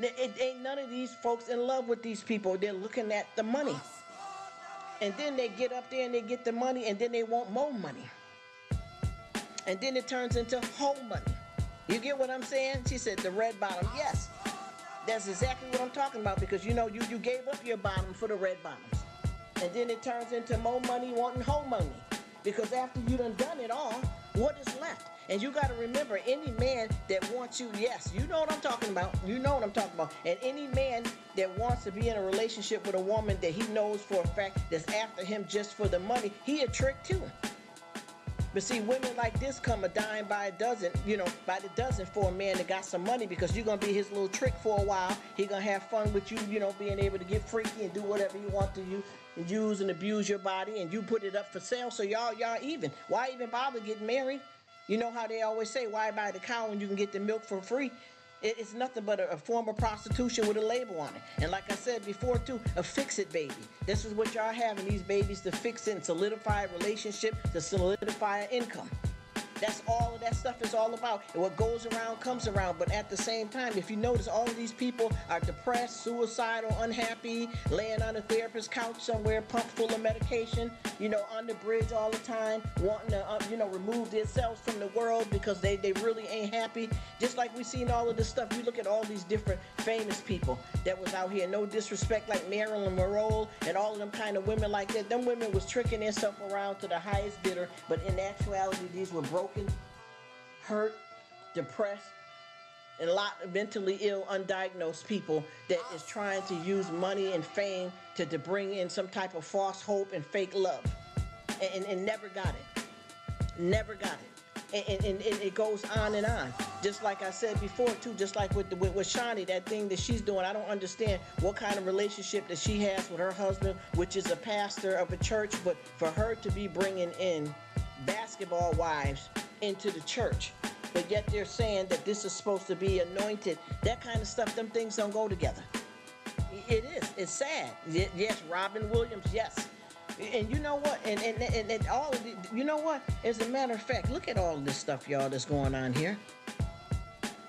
it. It ain't none of these folks in love with these people. They're looking at the money. And then they get up there and they get the money and then they want more money. And then it turns into whole money. You get what I'm saying? She said the red bottom. Yes. That's exactly what I'm talking about because you gave up your bottom for the red bottoms. And then it turns into more money wanting whole money. Because after you done it all, what is left? And you got to remember, any man that wants you, yes, you know what I'm talking about. You know what I'm talking about. And any man that wants to be in a relationship with a woman that he knows for a fact that's after him just for the money, he a trick too. But see, women like this come a dime by a dozen, by the dozen for a man that got some money because you're going to be his little trick for a while. He going to have fun with you, being able to get freaky and do whatever you want to use and abuse your body, and you put it up for sale so y'all even. Why even bother getting married? You know how they always say, why buy the cow when you can get the milk for free? It's nothing but a form of prostitution with a label on it. And like I said before, too, a fix-it baby. This is what y'all having, these babies to fix it and solidify a relationship, to solidify an income. That's all of that stuff is all about. And what goes around comes around. But at the same time, if you notice, all of these people are depressed, suicidal, unhappy, laying on a therapist's couch somewhere, pumped full of medication, on the bridge all the time, wanting to, remove themselves from the world because they really ain't happy. Just like we seen all of this stuff. You look at all these different famous people that was out here. No disrespect, like Marilyn Monroe and all of them kind of women like that. Them women was tricking themselves around to the highest bidder. But in actuality, these were broken, hurt, depressed, and a lot of mentally ill, undiagnosed people that is trying to use money and fame to bring in some type of false hope and fake love, and never got it. Never got it. And it goes on and on. Just like I said before, too, just like with Shani, that thing that she's doing, I don't understand what kind of relationship that she has with her husband, which is a pastor of a church, but for her to be bringing in basketball wives into the church, but yet they're saying that this is supposed to be anointed. That kind of stuff, them things don't go together. It is. It's sad. Yes, Robin Williams, yes. And you know what? And all of the, you know what? As a matter of fact, look at all of this stuff, y'all, that's going on here.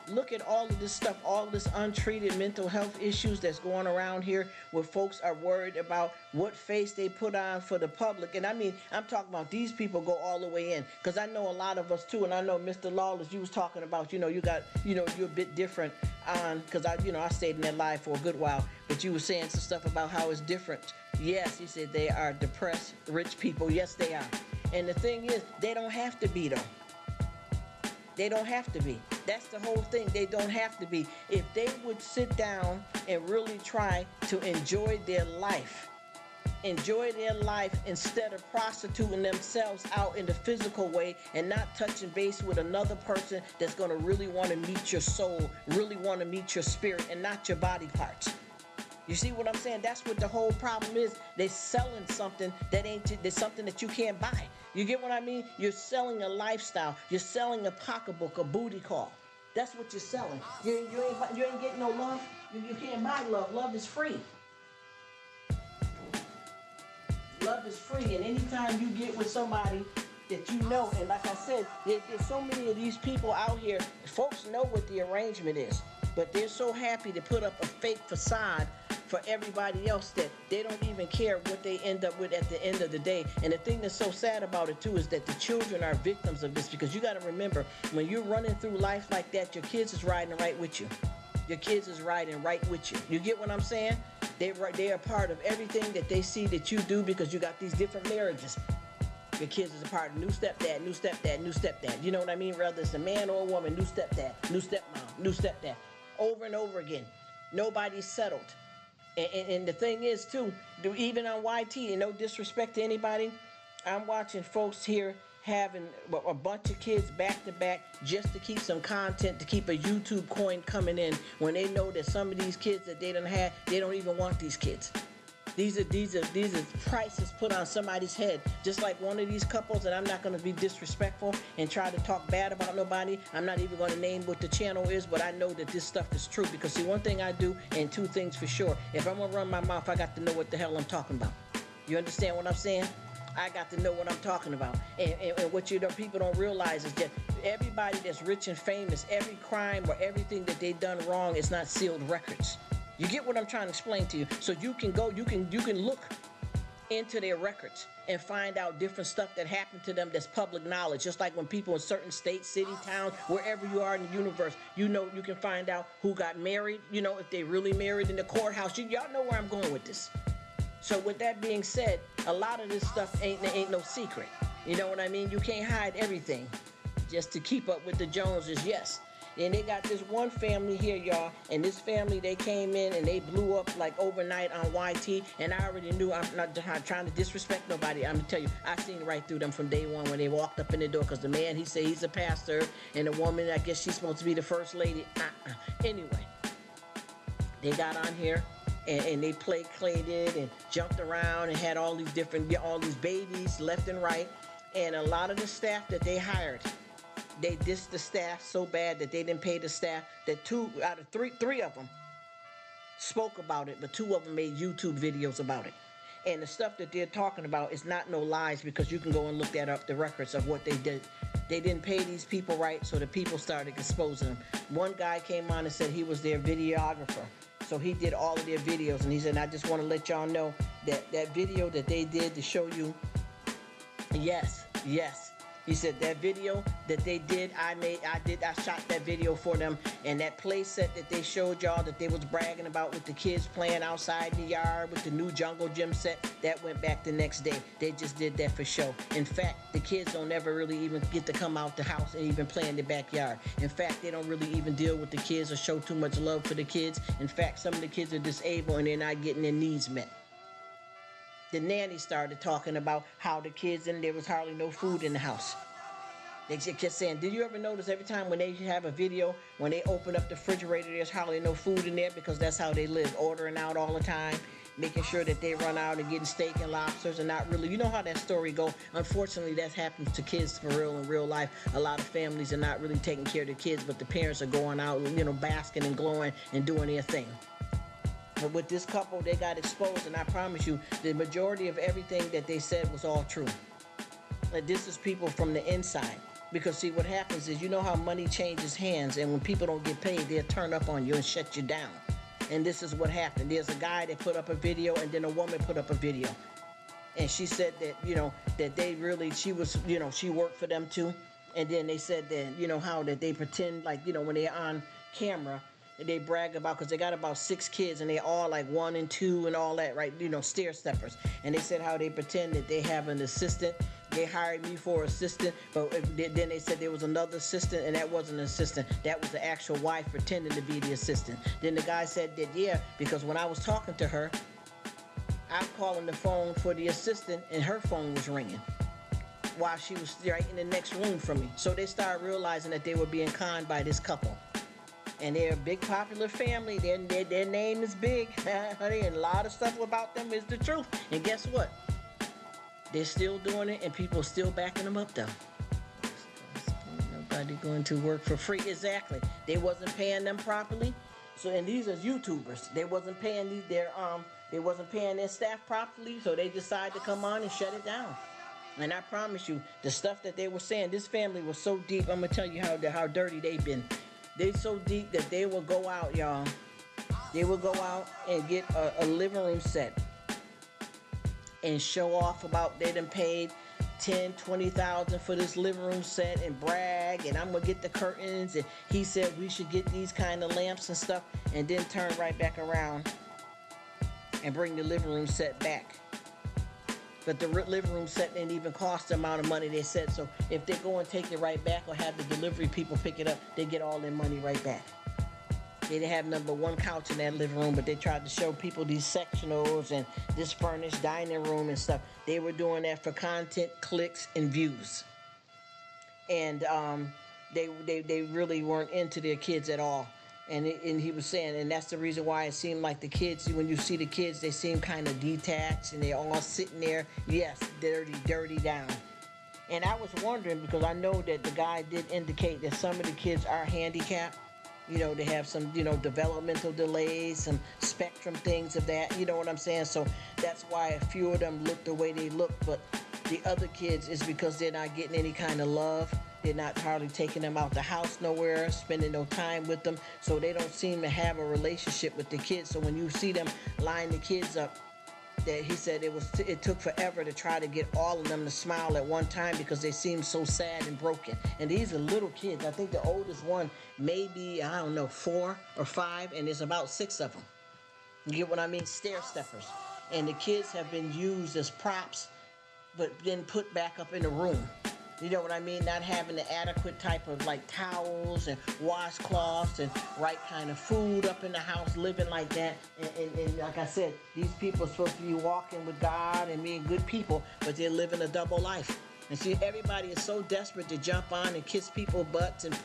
Look at all of this stuff, all of this untreated mental health issues that's going around here where folks are worried about what face they put on for the public. And I mean, I'm talking about these people go all the way in, because I know a lot of us too. And I know Mr. Lawless, you was talking about, you're a bit different on, because I stayed in that live for a good while, but you were saying some stuff about how it's different. Yes, he said they are depressed, rich people. Yes, they are. And the thing is, they don't have to be, though. They don't have to be. That's the whole thing. They don't have to be. If they would sit down and really try to enjoy their life instead of prostituting themselves out in the physical way and not touching base with another person that's going to really want to meet your soul, really want to meet your spirit, and not your body parts. You see what I'm saying? That's what the whole problem is. They're selling something that's something that you can't buy. You get what I mean? You're selling a lifestyle. You're selling a pocketbook, a booty call. That's what you're selling. You ain't getting no love. You can't buy love. Love is free. Love is free. And anytime you get with somebody that you know, and like I said, there's so many of these people out here, folks know what the arrangement is, but they're so happy to put up a fake facade for everybody else that they don't even care what they end up with at the end of the day. And the thing that's so sad about it too is that the children are victims of this, because you got to remember, when you're running through life like that, your kids is riding right with you. Your kids is riding right with you. You get what I'm saying? They are part of everything that they see that you do, because you got these different marriages. Your kids is a part of new stepdad, new stepdad, new stepdad. You know what I mean? Whether it's a man or a woman, new stepdad, new stepmom, new stepdad. Over and over again. Nobody's settled. And the thing is, too, even on YT, and no disrespect to anybody, I'm watching folks here having a bunch of kids back to back just to keep some content, to keep a YouTube coin coming in, when they know that some of these kids that they done had, they don't even want these kids. These are prices put on somebody's head. Just like one of these couples, and I'm not going to be disrespectful and try to talk bad about nobody. I'm not even going to name what the channel is, but I know that this stuff is true, because see, one thing I do, and two things for sure. If I'm going to run my mouth, I got to know what the hell I'm talking about. You understand what I'm saying? I got to know what I'm talking about. And what people don't realize is that everybody that's rich and famous, every crime or everything that they done wrong is not sealed records. You get what I'm trying to explain to you? So you can look into their records and find out different stuff that happened to them that's public knowledge. Just like when people in certain states, city, towns, wherever you are in the universe, you can find out who got married, if they really married in the courthouse. Y'all know where I'm going with this. So with that being said, a lot of this stuff ain't no secret. You know what I mean? You can't hide everything just to keep up with the Joneses, yes. And they got this one family here, y'all, and this family, they came in and they blew up like overnight on YT, and I already knew. I'm not trying to disrespect nobody. I'm gonna tell you, I seen right through them from day one when they walked up in the door, because the man, he said he's a pastor, and the woman, I guess she's supposed to be the first lady. Anyway, they got on here and they played and jumped around and had all these babies left and right. And a lot of the staff that they hired, they dissed the staff so bad that they didn't pay the staff, that two out of three of them spoke about it, but two of them made YouTube videos about it. And the stuff that they're talking about is not no lies, because you can go and look that up, the records of what they did. They didn't pay these people right, so the people started exposing them. One guy came on and said he was their videographer. So he did all of their videos, and he said, I just want to let y'all know that that video that they did to show you, yes. He said that video that they did, I shot that video for them, and that play set that they showed y'all that they was bragging about with the kids playing outside in the yard with the new jungle gym set, that went back the next day. They just did that for show. In fact, the kids don't ever really even get to come out the house and even play in the backyard. In fact, they don't really even deal with the kids or show too much love for the kids. In fact, some of the kids are disabled and they're not getting their needs met. The nanny started talking about how the kids, and there was hardly no food in the house. They just kept saying, did you ever notice every time when they have a video, when they open up the refrigerator, there's hardly no food in there, because that's how they live, ordering out all the time, making sure that they run out and getting steak and lobsters, and not really, you know how that story go. Unfortunately, that happens to kids for real in real life. A lot of families are not really taking care of their kids, but the parents are going out, basking and glowing and doing their thing. But with this couple, they got exposed, and I promise you, the majority of everything that they said was all true. Like, this is people from the inside. Because see, what happens is, you know how money changes hands, and when people don't get paid, they'll turn up on you and shut you down. And this is what happened. There's a guy that put up a video, and then a woman put up a video. And she said that, that they really, she was, she worked for them too. And then they said that, how that they pretend like, when they're on camera, they brag about, because they got about 6 kids, and they all like 1 and 2 and all that, right? Stair steppers. And they said how they pretend that they have an assistant. They hired me for assistant, but then they said there was another assistant, and that wasn't an assistant. That was the actual wife pretending to be the assistant. Then the guy said that, yeah, because when I was talking to her, I'm calling the phone for the assistant, and her phone was ringing while she was right in the next room from me. So they started realizing that they were being conned by this couple. And they're a big popular family. Their name is big, honey, and a lot of stuff about them is the truth. And guess what? They're still doing it, and people are still backing them up, though. Nobody going to work for free. Exactly. They wasn't paying them properly. So, and these are YouTubers. They wasn't paying their staff properly, so they decided to come on and shut it down. And I promise you, the stuff that they were saying, this family was so deep. I'm gonna tell you how dirty they've been. They so deep that they will go out, y'all. They will go out and get a living room set and show off about they done paid $10,000-$20,000 for this living room set and brag, and I'm gonna get the curtains, and he said we should get these kind of lamps and stuff, and then turn right back around and bring the living room set back. But the living room set didn't even cost the amount of money they said. So if they go and take it right back, or have the delivery people pick it up, they get all their money right back. They didn't have number one couch in that living room, but they tried to show people these sectionals and this furnished dining room and stuff. They were doing that for content, clicks, and views. and they really weren't into their kids at all. And he was saying, and that's the reason why it seemed like the kids, when you see the kids, they seem kind of detached and they're all sitting there, yes, dirty down. And I was wondering, because I know that the guy did indicate that some of the kids are handicapped. They have some, developmental delays, some spectrum things of that. You know what I'm saying? So that's why a few of them look the way they look. But the other kids is because they're not getting any kind of love. They're not hardly taking them out the house nowhere, spending no time with them. So they don't seem to have a relationship with the kids. So when you see them line the kids up, that he said it took forever to try to get all of them to smile at one time because they seem so sad and broken. And these are little kids. I think the oldest one maybe, I don't know, 4 or 5, and there's about 6 of them. You get what I mean? Stair steppers. And the kids have been used as props, but then put back up in the room. You know what I mean? Not having the adequate type of like towels and washcloths and right kind of food up in the house, living like that. And like I said, these people are supposed to be walking with God and being good people, but they're living a double life. And see, everybody is so desperate to jump on and kiss people's butts and,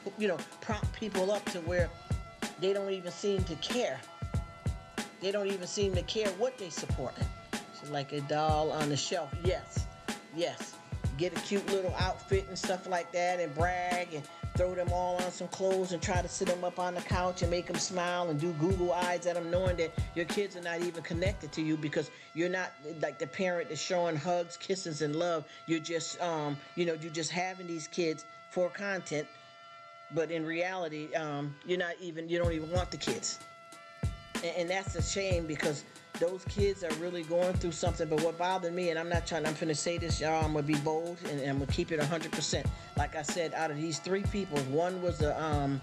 prop people up to where they don't even seem to care. They don't even seem to care what they supporting. She's like a doll on the shelf. Yes. Get a cute little outfit and stuff like that and brag and throw them all on some clothes and try to sit them up on the couch and make them smile and do Google eyes at them, knowing that your kids are not even connected to you because you're not like the parent that's showing hugs, kisses, and love. You're just, you're just having these kids for content, but in reality, you don't even want the kids. And that's a shame because those kids are really going through something. But what bothered me, and I'm finna say this, y'all, I'm gonna be bold and I'm gonna keep it 100%. Like I said, out of these 3 people, one was the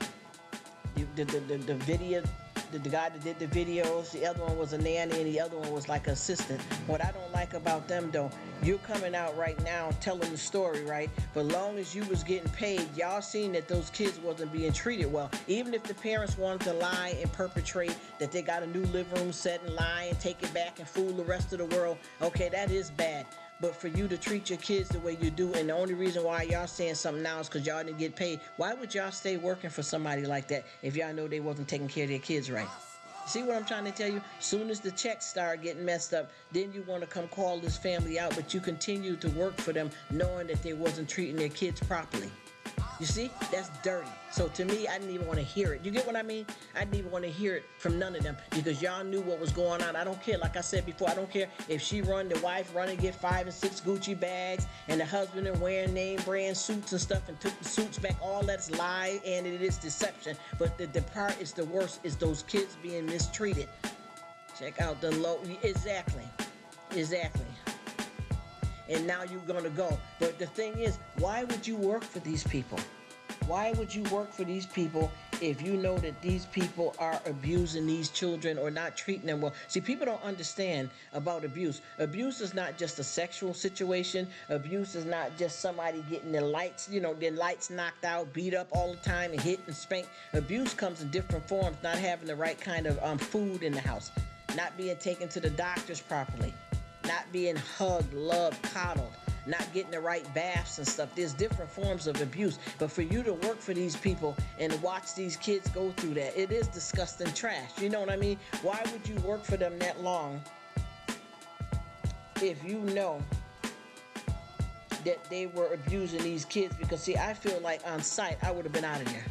video, the guy that did the videos, the other one was a nanny, and the other one was like an assistant. What I don't like about them though, you're coming out right now telling the story, right? But long as you was getting paid, y'all seen that those kids wasn't being treated well. Even if the parents wanted to lie and perpetrate that they got a new living room set and lie and take it back and fool the rest of the world, okay, that is bad. But for you to treat your kids the way you do, and the only reason why y'all saying something now is because y'all didn't get paid. Why would y'all stay working for somebody like that if y'all know they wasn't taking care of their kids right? See what I'm trying to tell you? Soon as the checks start getting messed up, then you want to come call this family out, but you continue to work for them knowing that they wasn't treating their kids properly. You see? That's dirty. So to me, I didn't even want to hear it. You get what I mean? I didn't even want to hear it from none of them because y'all knew what was going on. I don't care. Like I said before, I don't care if the wife run and get 5 and 6 Gucci bags and the husband is wearing name brand suits and stuff and took the suits back. All that's lie and it is deception. But the part is the worst is those kids being mistreated. Check out the low. Exactly. And now you're going to go. But the thing is, why would you work for these people? Why would you work for these people if you know that these people are abusing these children or not treating them well? See, people don't understand about abuse. Abuse is not just a sexual situation. Abuse is not just somebody getting their lights knocked out, beat up all the time, and hit and spanked. Abuse comes in different forms, not having the right kind of food in the house, not being taken to the doctors properly, not being hugged, loved, coddled, not getting the right baths and stuff. There's different forms of abuse. But for you to work for these people and watch these kids go through that, it is disgusting trash. You know what I mean? Why would you work for them that long if you know that they were abusing these kids? Because see, I feel like on sight, I would have been out of there.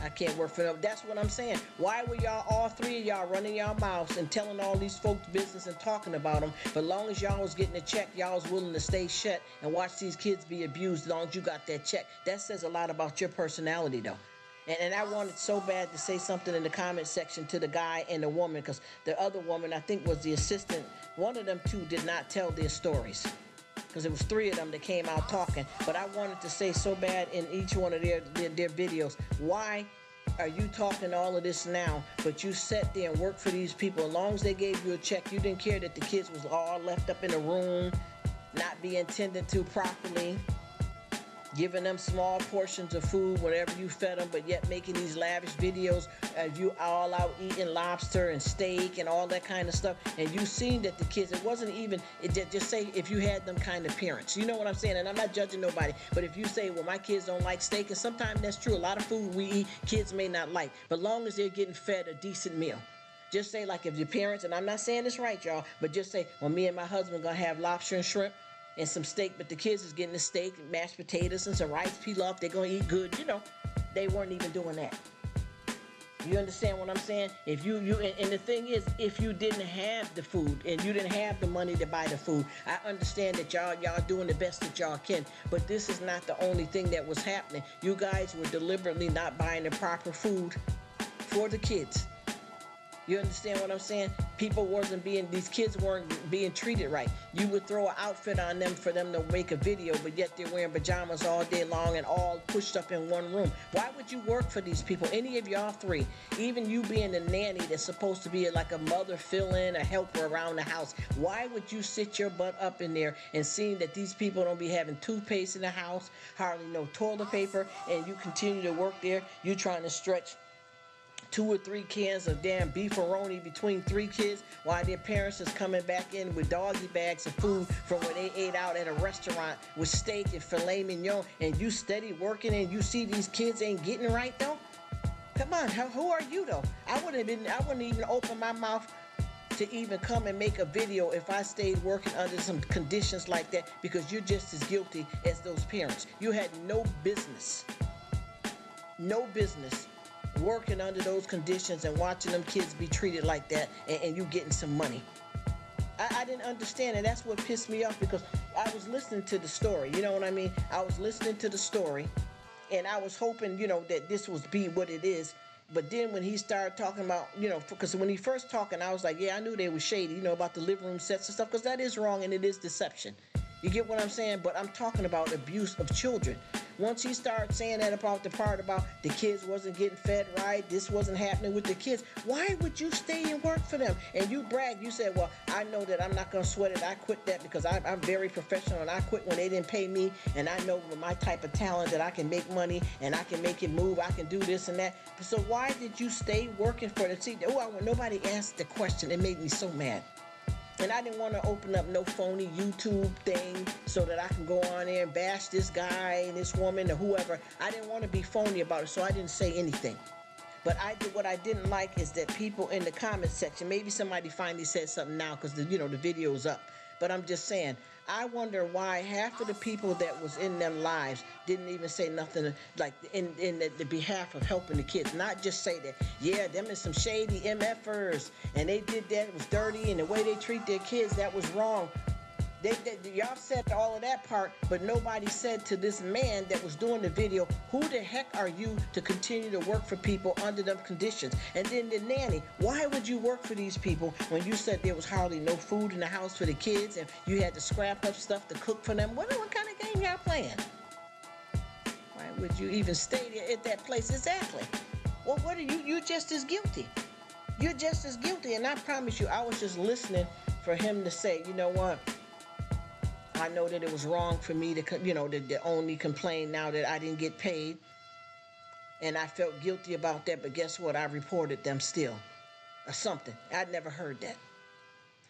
I can't work for them. That's what I'm saying. Why were y'all, all 3 of y'all, running y'all mouths and telling all these folks business and talking about them? But long as y'all was getting a check, y'all was willing to stay shut and watch these kids be abused as long as you got that check. That says a lot about your personality, though. And I wanted so bad to say something in the comment section to the guy and the woman, because the other woman, I think, was the assistant. One of them two did not tell their stories, because it was 3 of them that came out talking. But I wanted to say so bad in each one of their videos, why are you talking all of this now, but you sat there and worked for these people? As long as they gave you a check, you didn't care that the kids was all left up in a room, not being tended to properly, giving them small portions of food whenever you fed them, but yet making these lavish videos of you all out eating lobster and steak and all that kind of stuff. And you seen that the kids, it wasn't even, just say if you had them kind of parents. You know what I'm saying? And I'm not judging nobody, but if you say, well, my kids don't like steak, and sometimes that's true. A lot of food we eat, kids may not like, but long as they're getting fed a decent meal. Just say, like, if your parents, and I'm not saying this right, y'all, but just say, well, me and my husband gonna have lobster and shrimp and some steak, but the kids is getting the steak and mashed potatoes and some rice pilaf. They're gonna eat good. You know, they weren't even doing that. You understand what I'm saying? If and the thing is, if you didn't have the food and you didn't have the money to buy the food, I understand that y'all doing the best that y'all can, but this is not the only thing that was happening. You guys were deliberately not buying the proper food for the kids. You understand what I'm saying? These kids weren't being treated right. You would throw an outfit on them for them to make a video, but yet they're wearing pajamas all day long and all pushed up in one room. Why would you work for these people? Any of y'all three, even you being the nanny that's supposed to be like a mother fill-in, a helper around the house, why would you sit your butt up in there and seeing that these people don't be having toothpaste in the house, hardly no toilet paper, and you continue to work there? You trying to stretch 2 or 3 cans of damn beefaroni between 3 kids while their parents is coming back in with doggy bags of food from where they ate out at a restaurant with steak and filet mignon, and you steady working and you see these kids ain't getting right though? Come on, who are you though? I wouldn't even open my mouth to even come and make a video if I stayed working under some conditions like that, because you're just as guilty as those parents. You had no business working under those conditions and watching them kids be treated like that, and you getting some money. I didn't understand, and that's what pissed me off, because I was listening to the story, you know what I mean? I was listening to the story, and I was hoping, that this would be what it is. But then when he started talking about, because when he first talking, I was like, yeah, I knew they were shady, about the living room sets and stuff, because that is wrong and it is deception. You get what I'm saying? But I'm talking about abuse of children. Once he started saying that about the part about the kids wasn't getting fed right, this wasn't happening with the kids, why would you stay and work for them? And you bragged, you said, well, I know that I'm not going to sweat it. I quit that because I'm very professional, and I quit when they didn't pay me, and I know with my type of talent that I can make money and I can make it move, I can do this and that. So why did you stay working for them? See, nobody asked the question. It made me so mad. And I didn't want to open up no phony YouTube thing so that I can go on there and bash this guy and this woman or whoever. I didn't want to be phony about it, so I didn't say anything. But what I didn't like is that people in the comment section, maybe somebody finally said something now because the video's up. But I'm just saying, I wonder why half of the people that was in them lives didn't even say nothing like in the behalf of helping the kids. Not just say that, yeah, them is some shady MFers and they did that, it was dirty, and the way they treat their kids, that was wrong. Y'all said all of that part, but nobody said to this man that was doing the video, who the heck are you to continue to work for people under them conditions? And then the nanny, why would you work for these people when you said there was hardly no food in the house for the kids and you had to scrap up stuff to cook for them? What kind of game y'all playing? Why would you even stay there at that place? Exactly. Well, what are you? You're just as guilty. You're just as guilty. And I promise you, I was just listening for him to say, you know what? I know that it was wrong for me to only complain now that I didn't get paid. And I felt guilty about that, but guess what? I reported them still. Or something. I'd never heard that.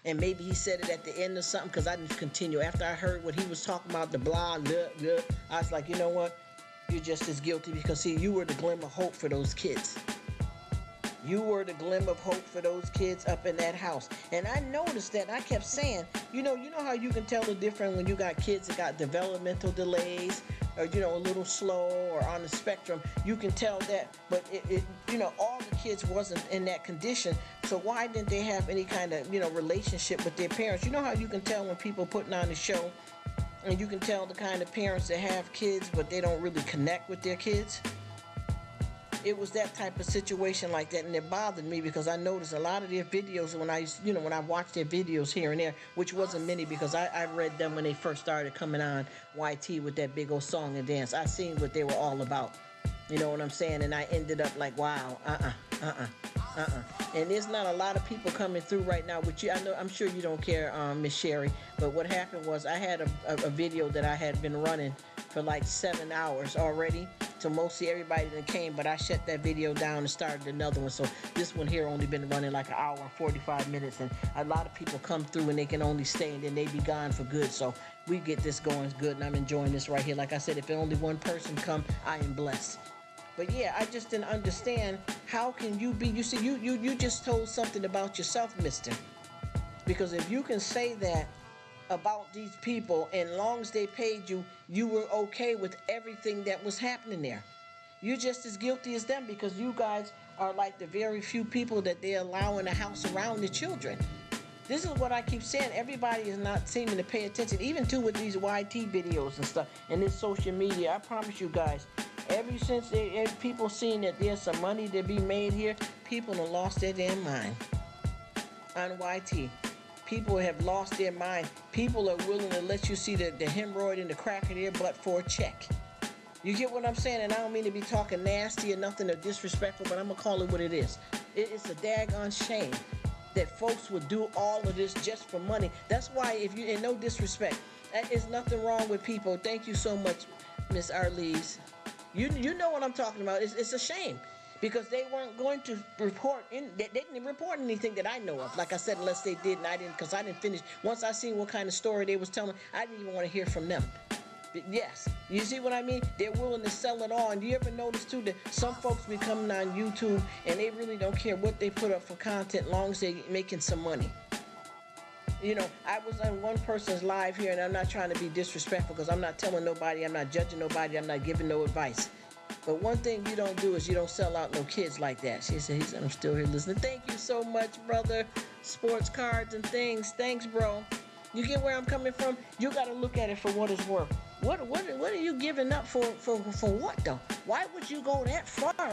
And maybe he said it at the end or something, because I didn't continue. After I heard what he was talking about, the blah, I was like, you know what? You're just as guilty, because, see, you were the glimmer of hope for those kids. You were the glimmer of hope for those kids up in that house. And I noticed that, and I kept saying, you know how you can tell the difference when you got kids that got developmental delays, or, a little slow or on the spectrum. You can tell that, but all the kids wasn't in that condition. So why didn't they have any kind of, relationship with their parents? You know how you can tell when people putting on a show, and you can tell the kind of parents that have kids, but they don't really connect with their kids? It was that type of situation like that, and it bothered me, because I noticed a lot of their videos when I watched their videos here and there, which wasn't many, because I read them when they first started coming on YT with that big old song and dance. I seen what they were all about. You know what I'm saying? And I ended up like, wow, And there's not a lot of people coming through right now, which I'm sure you don't care, Miss Sherry. But what happened was I had a video that I had been running for like 7 hours already. So mostly everybody that came, but I shut that video down and started another one. So this one here only been running like an hour and 45 minutes, and a lot of people come through and they can only stay and then they be gone for good. So we get this going good, and I'm enjoying this right here. Like I said, if only one person come, I am blessed. But yeah, I just didn't understand, how can you be, you see, you just told something about yourself, mister. Because if you can say that about these people, and long as they paid you, you were okay with everything that was happening there. You're just as guilty as them, because you guys are like the very few people that they allow in the house around the children. This is what I keep saying. Everybody is not seeming to pay attention, even to with these YT videos and stuff and this social media. I promise you guys, ever since people seen that there's some money to be made here, people have lost their damn mind on YT. People have lost their mind. People are willing to let you see the hemorrhoid in the crack of their butt for a check. You get what I'm saying? And I don't mean to be talking nasty or nothing or disrespectful, but I'm going to call it what it is. It's a daggone shame that folks would do all of this just for money. That's why, if you, and no disrespect, there's nothing wrong with people. Thank you so much, Miss Arlise. You know what I'm talking about. It's a shame. Because they weren't going to report, they didn't report anything that I know of. Like I said, unless they did, and I didn't, because I didn't finish. Once I seen what kind of story they was telling, I didn't even want to hear from them. But yes, you see what I mean? They're willing to sell it all. And do you ever notice too that some folks be coming on YouTube and they really don't care what they put up for content, long as they're making some money? You know, I was on one person's live here, and I'm not trying to be disrespectful, because I'm not telling nobody, I'm not judging nobody, I'm not giving no advice. But one thing you don't do is you don't sell out no kids like that. He said, I'm still here listening. Thank you so much, brother. Sports cards and things. Thanks, bro. You get where I'm coming from? You got to look at it for what it's worth. What are you giving up for what, though? Why would you go that far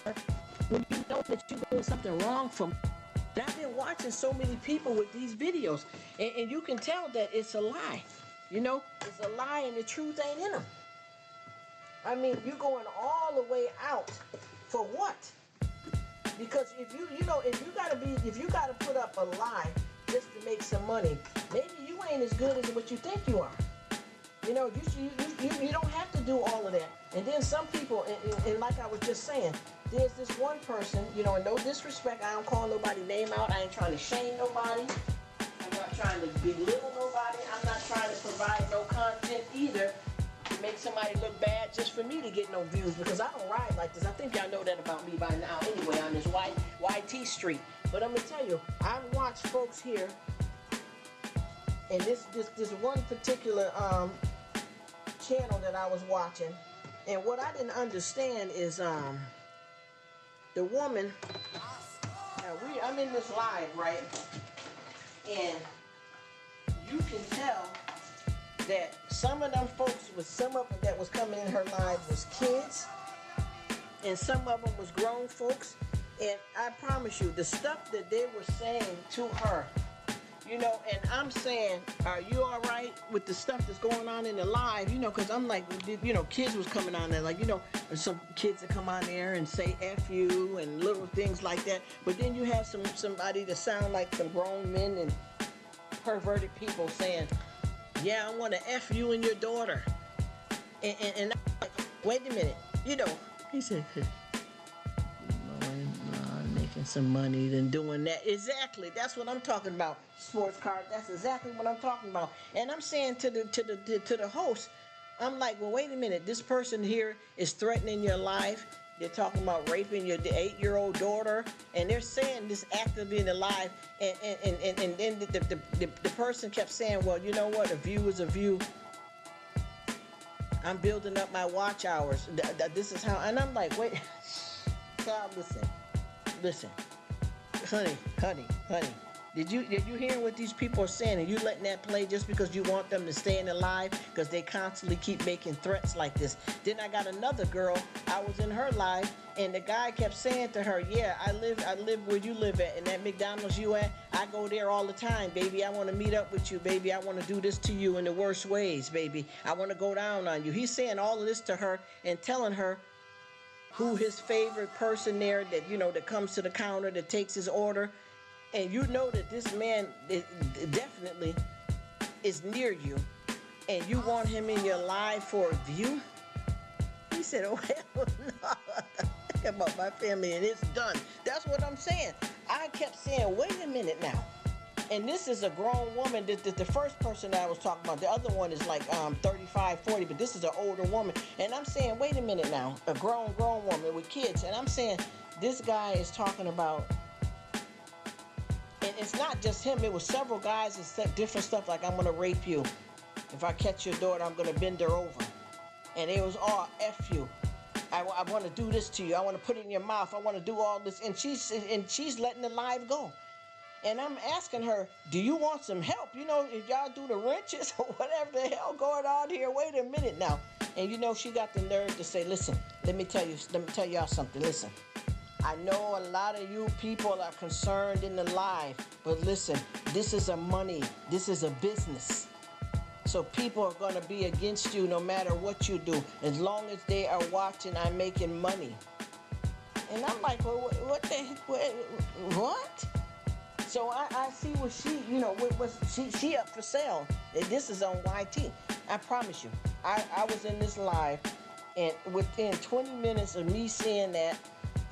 when you know that you're doing something wrong for? And I've been watching so many people with these videos, and you can tell that it's a lie. You know, it's a lie, and the truth ain't in them. I mean, you're going all the way out for what? Because if you gotta put up a lie just to make some money, maybe you ain't as good as what you think you are. You know, you don't have to do all of that. And then some people, and like I was just saying, there's this one person, you know, and no disrespect, I don't call nobody name out, I ain't trying to shame nobody, I'm not trying to belittle nobody, I'm not trying to provide no content either to make somebody look bad just for me to get no views, because I don't ride like this. I think y'all know that about me by now anyway on this YT street. But I'm gonna tell you, I've watched folks here, and this one particular channel that I was watching, and what I didn't understand is the woman. I'm in this live, right, and you can tell that some of them folks, some of them that was coming in her live was kids, and some of them was grown folks. And I promise you, the stuff that they were saying to her, you know, and I'm saying, are you all right with the stuff that's going on in the live? You know, because I'm like, you know, kids was coming on there, like, you know, some kids that come on there and say F you and little things like that. But then you have somebody that sound like some grown men and perverted people saying, yeah, I want to F you and your daughter. And I'm like, wait a minute. You know, he said, making some money than doing that. Exactly. That's what I'm talking about. Sports card. That's exactly what I'm talking about. And I'm saying to the host, I'm like, well, wait a minute. This person here is threatening your life. They're talking about raping your 8-year-old daughter, and they're saying this actively in the live, and then the person kept saying, well, you know what, a view is a view. I'm building up my watch hours. This is how, and I'm like, wait, child, listen, honey. Did you hear what these people are saying, and you letting that play just because you want them to stay in the live, because they constantly keep making threats like this? Then I got another girl, I was in her live, and the guy kept saying to her, yeah, I live where you live at, and that McDonald's you at, I go there all the time, baby. I want to meet up with you, baby. I want to do this to you in the worst ways, baby. I want to go down on you. He's saying all of this to her and telling her who his favorite person there that, you know, that comes to the counter, that takes his order. And you know that this man definitely is near you, and you want him in your live for a view? said, oh, hell no. Think about my family and it's done. That's what I'm saying. I kept saying, wait a minute now. And this is a grown woman. The first person that I was talking about, the other one is like 35, 40, but this is an older woman. And I'm saying, wait a minute now, a grown woman with kids. And I'm saying, this guy is talking about, and it's not just him, it was several guys that said different stuff like, I'm going to rape you. If I catch your daughter, I'm going to bend her over. And it was all F you. I want to do this to you. I want to put it in your mouth. I want to do all this. And she's letting the live go. And I'm asking her, do you want some help? You know, if y'all do the wrenches or whatever the hell going on here, wait a minute now. And you know, she got the nerve to say, listen, let me tell y'all something. Listen, I know a lot of you people are concerned in the live, but listen, this is this is a business. So people are going to be against you no matter what you do. As long as they are watching, I'm making money. And I'm like, well, what? So I see what she, you know, she up for sale. This is on YT. I promise you. I was in this live, and within 20 minutes of me seeing that,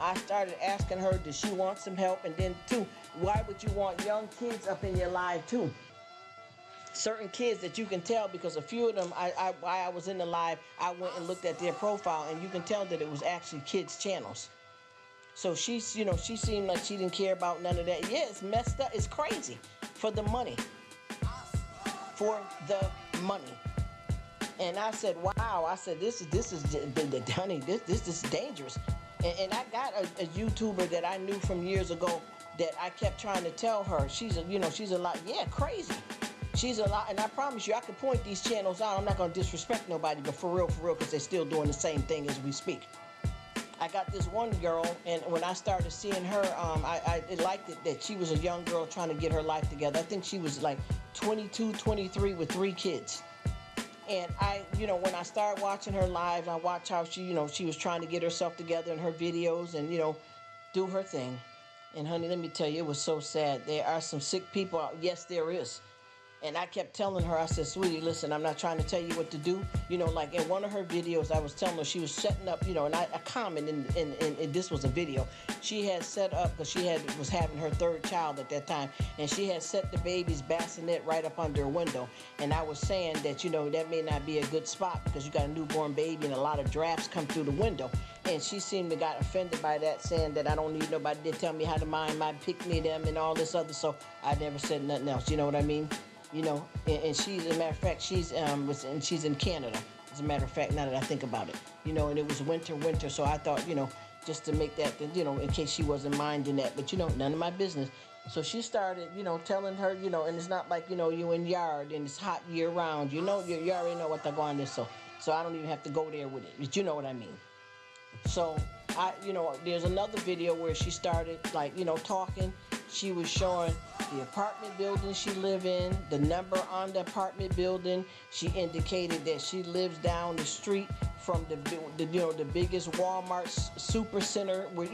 I started asking her, does she want some help? And then, too, why would you want young kids up in your live, too? Certain kids that you can tell, because a few of them, while I was in the live, I went and looked at their profile, and you can tell that it was actually kids' channels. So she's, you know, she seemed like she didn't care about none of that. Yeah, it's messed up. It's crazy for the money. For the money. And I said, wow. I said, this is honey, this is dangerous. And I got a YouTuber that I knew from years ago that I kept trying to tell her. She's a lot. Yeah, crazy. She's a lot. And I promise you, I could point these channels out. I'm not going to disrespect nobody, but for real, because they're still doing the same thing as we speak. I got this one girl, and when I started seeing her, I liked it that she was a young girl trying to get her life together. I think she was like 22, 23 with 3 kids. And when I started watching her live, I watched how she was trying to get herself together in her videos and, do her thing. And honey, let me tell you, it was so sad. There are some sick people out. Yes, there is. And I kept telling her, I said, sweetie, listen, I'm not trying to tell you what to do. Like in one of her videos, I was telling her she was setting up, and I commented, and this was a video. She had set up, because she was having her 3rd child at that time, and she had set the baby's bassinet right up under a window. And I was saying that, that may not be a good spot because you got a newborn baby and a lot of drafts come through the window. And she seemed to got offended by that, saying that I don't need nobody to tell me how to mind my pick-me them and all this other. So I never said nothing else. You know what I mean? And she's, as a matter of fact, she's in Canada, as a matter of fact, now that I think about it, and it was winter, so I thought, just to make that, in case she wasn't minding that, but, none of my business. So she started, telling her, and it's not like, you in yard and it's hot year round, you already know what they're going to do, so I don't even have to go there with it, but you know what I mean. So there's another video where she started, like, talking. She was showing the apartment building she live in, the number on the apartment building. She indicated that she lives down the street from the biggest Walmart super center, where,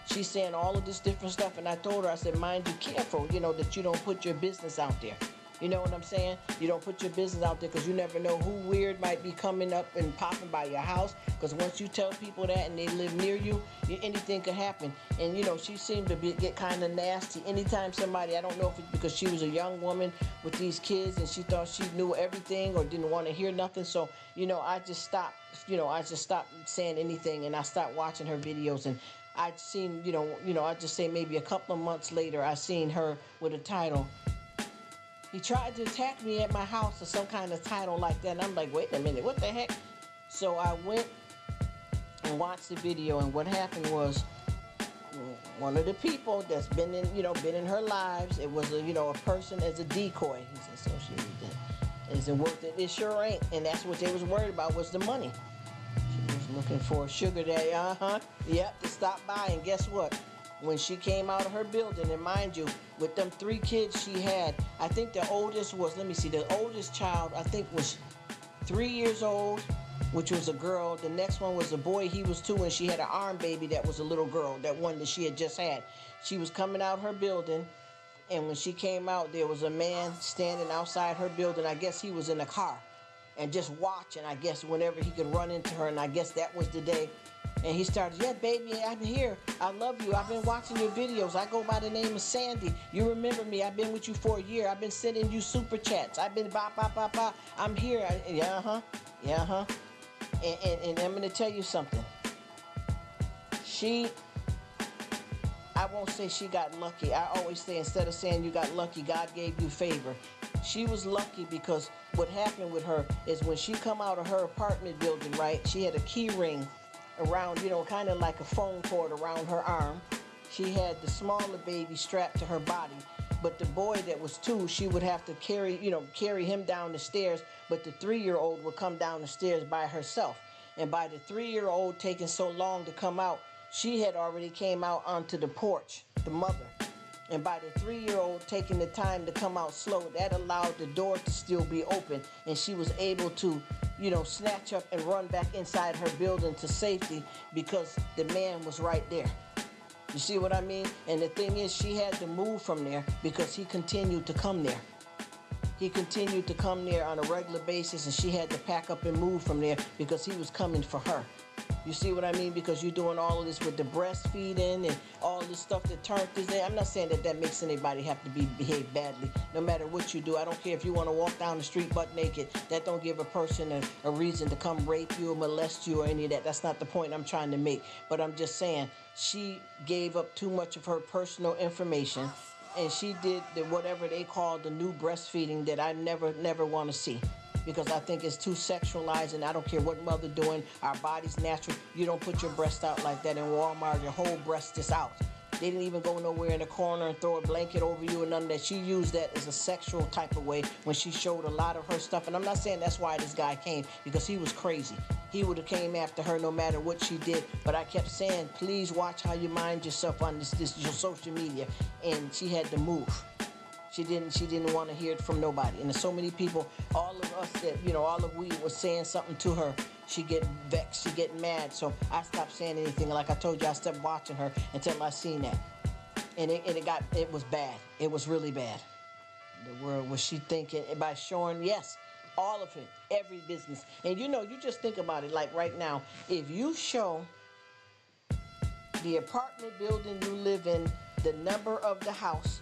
she's saying all of this different stuff. And I told her, I said, mind you careful, that you don't put your business out there. You know what I'm saying? You don't put your business out there, because you never know who weird might be coming up and popping by your house. Because once you tell people that and they live near you, anything could happen. And, she seemed to get kind of nasty. Anytime somebody, I don't know if it's because she was a young woman with these kids and she thought she knew everything or didn't want to hear nothing. So, I just stopped, saying anything, and I stopped watching her videos. And I'd seen, I'd just say maybe a couple of months later, I seen her with a title. He tried to attack me at my house or some kind of title like that. And I'm like, wait a minute, what the heck? So I went and watched the video, and what happened was one of the people that's been in her lives, it was a person as a decoy. He's associated with that. Isn't worth it. It sure ain't. And that's what they was worried about, was the money. She was looking for a sugar daddy, yep, to stop by. And guess what? When she came out of her building, and mind you, with them 3 kids she had, I think the oldest was, the oldest child, I think was 3 years old, which was a girl. The next one was a boy, he was 2, and she had an arm baby that was a little girl, that one that she had just had. She was coming out her building, and when she came out, there was a man standing outside her building. I guess he was in a car. and just watching, I guess, whenever he could run into her. And I guess that was the day. And he started, yeah, baby, I'm here. I love you. I've been watching your videos. I go by the name of Sandy. You remember me. I've been with you for a year. I've been sending you super chats. I've been bop, bop, bop, bop. I'm here. Yeah, huh. Yeah, huh. And I'm going to tell you something. I won't say she got lucky. I always say, instead of saying you got lucky, God gave you favor. She was lucky because what happened with her is when she come out of her apartment building, right, she had a key ring around, kind of like a phone cord around her arm. She had the smaller baby strapped to her body. But the boy that was 2, she would have to carry him down the stairs. But the 3-year-old would come down the stairs by herself. And by the 3-year-old taking so long to come out, she had already came out onto the porch, the mother. And by the 3-year-old taking the time to come out slow, that allowed the door to still be open. And she was able to, snatch up and run back inside her building to safety because the man was right there. You see what I mean? And the thing is, she had to move from there because he continued to come there. He continued to come there on a regular basis, and she had to pack up and move from there because he was coming for her. You see what I mean? Because you're doing all of this with the breastfeeding and all this stuff that turned this in. I'm not saying that makes anybody have to behave badly, no matter what you do. I don't care if you want to walk down the street butt naked. That don't give a person a reason to come rape you or molest you or any of that. That's not the point I'm trying to make. But I'm just saying, she gave up too much of her personal information, and she did whatever they call the new breastfeeding that I never want to see. Because I think it's too sexualized, and I don't care what mother doing. Our body's natural. You don't put your breast out like that in Walmart. Your whole breast is out. They didn't even go nowhere in the corner and throw a blanket over you and none of that. She used that as a sexual type of way when she showed a lot of her stuff. And I'm not saying that's why this guy came, because he was crazy. He would have came after her no matter what she did. But I kept saying, please watch how you mind yourself on this your social media. And she had to move. She didn't want to hear it from nobody. And there's so many people, all of us that, all of we was saying something to her. She get vexed, she get mad. So I stopped saying anything. Like I told you, I stopped watching her until I seen that. And it was bad. It was really bad. The world was she thinking by showing, yes, all of it, every business. And you just think about it, like right now, if you show the apartment building you live in, the number of the house,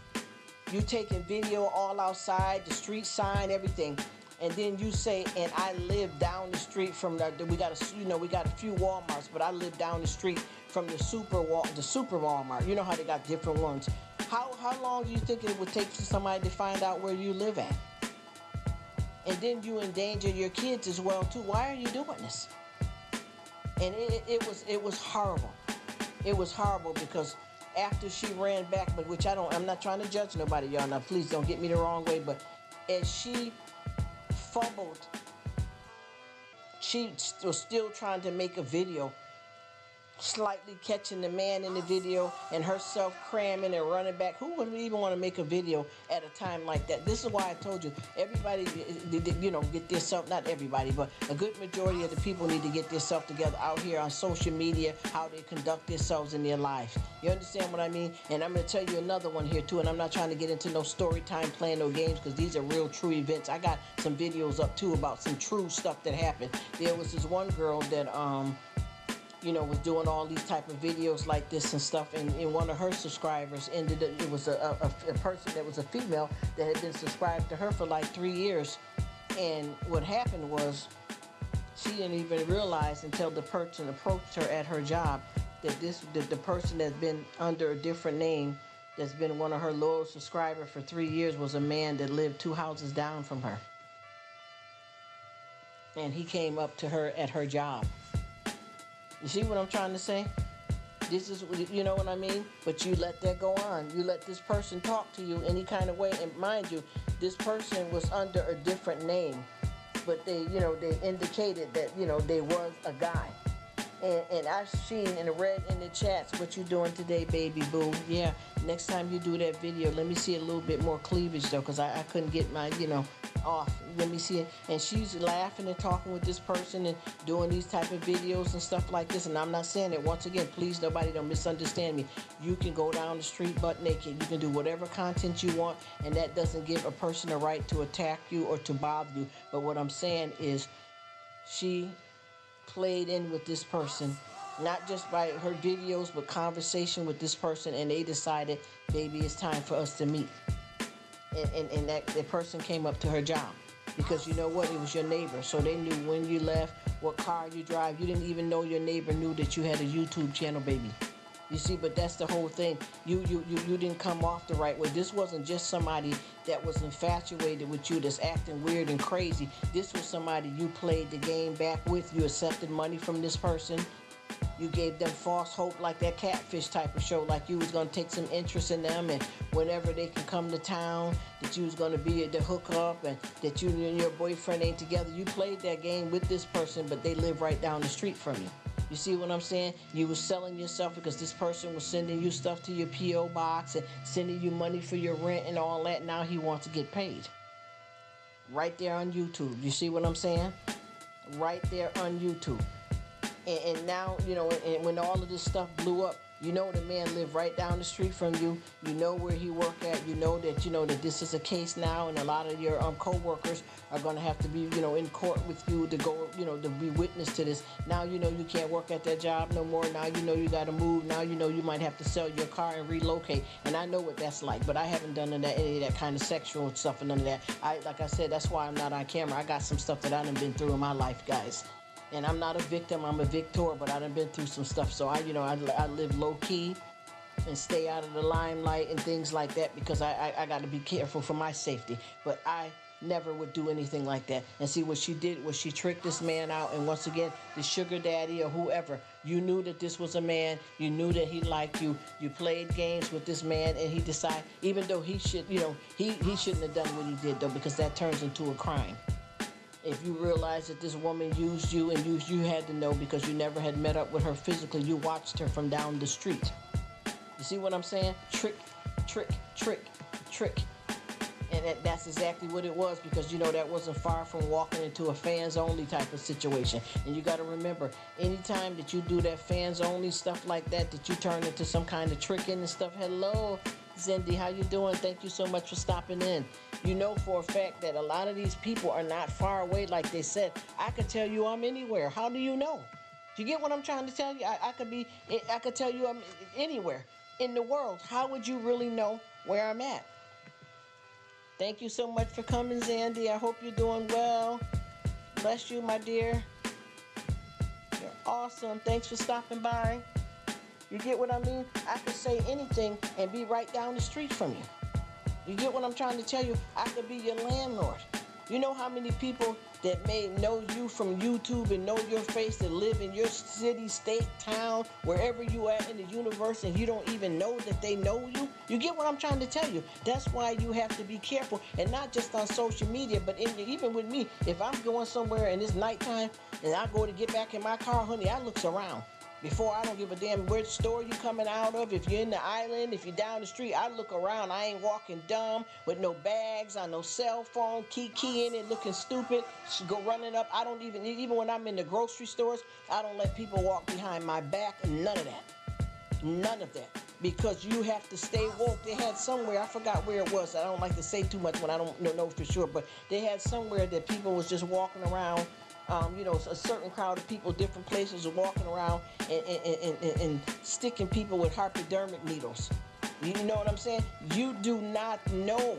you taking video all outside, the street sign, everything, and then you say, and I live down the street from we got a few Walmarts, but I live down the street from the super Walmart. You know how they got different ones. How long do you think it would take for somebody to find out where you live at? And then you endanger your kids as well too. Why are you doing this? And it was horrible. It was horrible because after she ran back, but I'm not trying to judge nobody, y'all. Now, please don't get me the wrong way, but as she fumbled, she was still trying to make a video, slightly catching the man in the video and herself cramming and running back. Who would even want to make a video at a time like that? This is why I told you, everybody, get themselves, not everybody, but a good majority of the people need to get themselves together out here on social media, how they conduct themselves in their lives. You understand what I mean? And I'm going to tell you another one here too, and I'm not trying to get into no story time, playing no games, because these are real true events. I got some videos up too about some true stuff that happened. There was this one girl that, was doing all these type of videos like this and stuff, and one of her subscribers it was a person that was a female that had been subscribed to her for like 3 years. And what happened was, she didn't even realize until the person approached her at her job that the person that's been under a different name, that's been one of her loyal subscribers for 3 years, was a man that lived 2 houses down from her. And he came up to her at her job. You see what I'm trying to say? This is, you know what I mean? But you let that go on. You let this person talk to you any kind of way. And mind you, this person was under a different name. But they indicated that, they was a guy. And I've seen and read in the chats what you doing today, baby boo. Yeah, next time you do that video, let me see a little bit more cleavage though, because I couldn't get my, off. Let me see it. And she's laughing and talking with this person and doing these type of videos and stuff like this. And I'm not saying it, once again, please, nobody don't misunderstand me. You can go down the street butt naked. You can do whatever content you want, and that doesn't give a person a right to attack you or to bother you. But what I'm saying is she played in with this person, not just by her videos, but conversation with this person, and they decided, baby, it's time for us to meet. And that the person came up to her job because you know what, it was your neighbor, so they knew when you left, what car you drive. You didn't even know your neighbor knew that you had a YouTube channel, baby. You see, but that's the whole thing. You didn't come off the right way. This wasn't just somebody that was infatuated with you, that's acting weird and crazy. This was somebody you played the game back with. You accepted money from this person. You gave them false hope, like that Catfish type of show, like you was going to take some interest in them, and whenever they can come to town, that you was going to be the hookup, and that you and your boyfriend ain't together. You played that game with this person, but they live right down the street from you. You see what I'm saying? You was selling yourself because this person was sending you stuff to your P.O. box and sending you money for your rent and all that. Now he wants to get paid. Right there on YouTube. You see what I'm saying? Right there on YouTube. And now, and when all of this stuff blew up, the man lived right down the street from you. You know where he worked at. You know that this is a case now, and a lot of your co-workers are going to have to be, in court with you to go, to be witness to this. Now, you can't work at that job no more. Now, you got to move. Now, you might have to sell your car and relocate. And I know what that's like, but I haven't done any of that kind of sexual stuff and none of that. Like I said, that's why I'm not on camera. I got some stuff that I done been through in my life, guys. And I'm not a victim, I'm a victor, but I done been through some stuff. So I live low key and stay out of the limelight and things like that, because I got to be careful for my safety. But I never would do anything like that. And see, what she did was she tricked this man out. And once again, the sugar daddy or whoever, you knew that this was a man. You knew that he liked you. You played games with this man, and he decided, even though he should, he shouldn't have done what he did, though, because that turns into a crime. If you realize that this woman used you, and you had to know because you never had met up with her physically. You watched her from down the street. You see what I'm saying? Trick, trick, trick, trick. And that's exactly what it was, because that wasn't far from walking into a fans only type of situation. And you got to remember, anytime that you do that fans only stuff like that, that you turn into some kind of tricking and stuff. Hello, Zindy, how you doing? Thank you so much for stopping in. You know for a fact that a lot of these people are not far away, like they said. I could tell you I'm anywhere. How do you know? Do you get what I'm trying to tell you? I could tell you I'm anywhere in the world. How would you really know where I'm at? Thank you so much for coming, Zandy. I hope you're doing well. Bless you, my dear. You're awesome. Thanks for stopping by. You get what I mean? I could say anything and be right down the street from you. You get what I'm trying to tell you? I could be your landlord. You know how many people that may know you from YouTube and know your face, that live in your city, state, town, wherever you are in the universe, and you don't even know that they know you? You get what I'm trying to tell you? That's why you have to be careful, and not just on social media, but even with me. If I'm going somewhere and it's nighttime and I go to get back in my car, honey, I looks around. Before, I don't give a damn which store you coming out of. If you're in the island, if you're down the street, I look around. I ain't walking dumb with no bags on no cell phone, key in it, looking stupid, go running up. I don't even when I'm in the grocery stores, I don't let people walk behind my back. None of that. None of that. Because you have to stay woke. They had somewhere, I forgot where it was. I don't like to say too much when I don't know for sure, but they had somewhere that people was just walking around. A certain crowd of people, different places, are walking around and sticking people with hypodermic needles. You know what I'm saying? You do not know.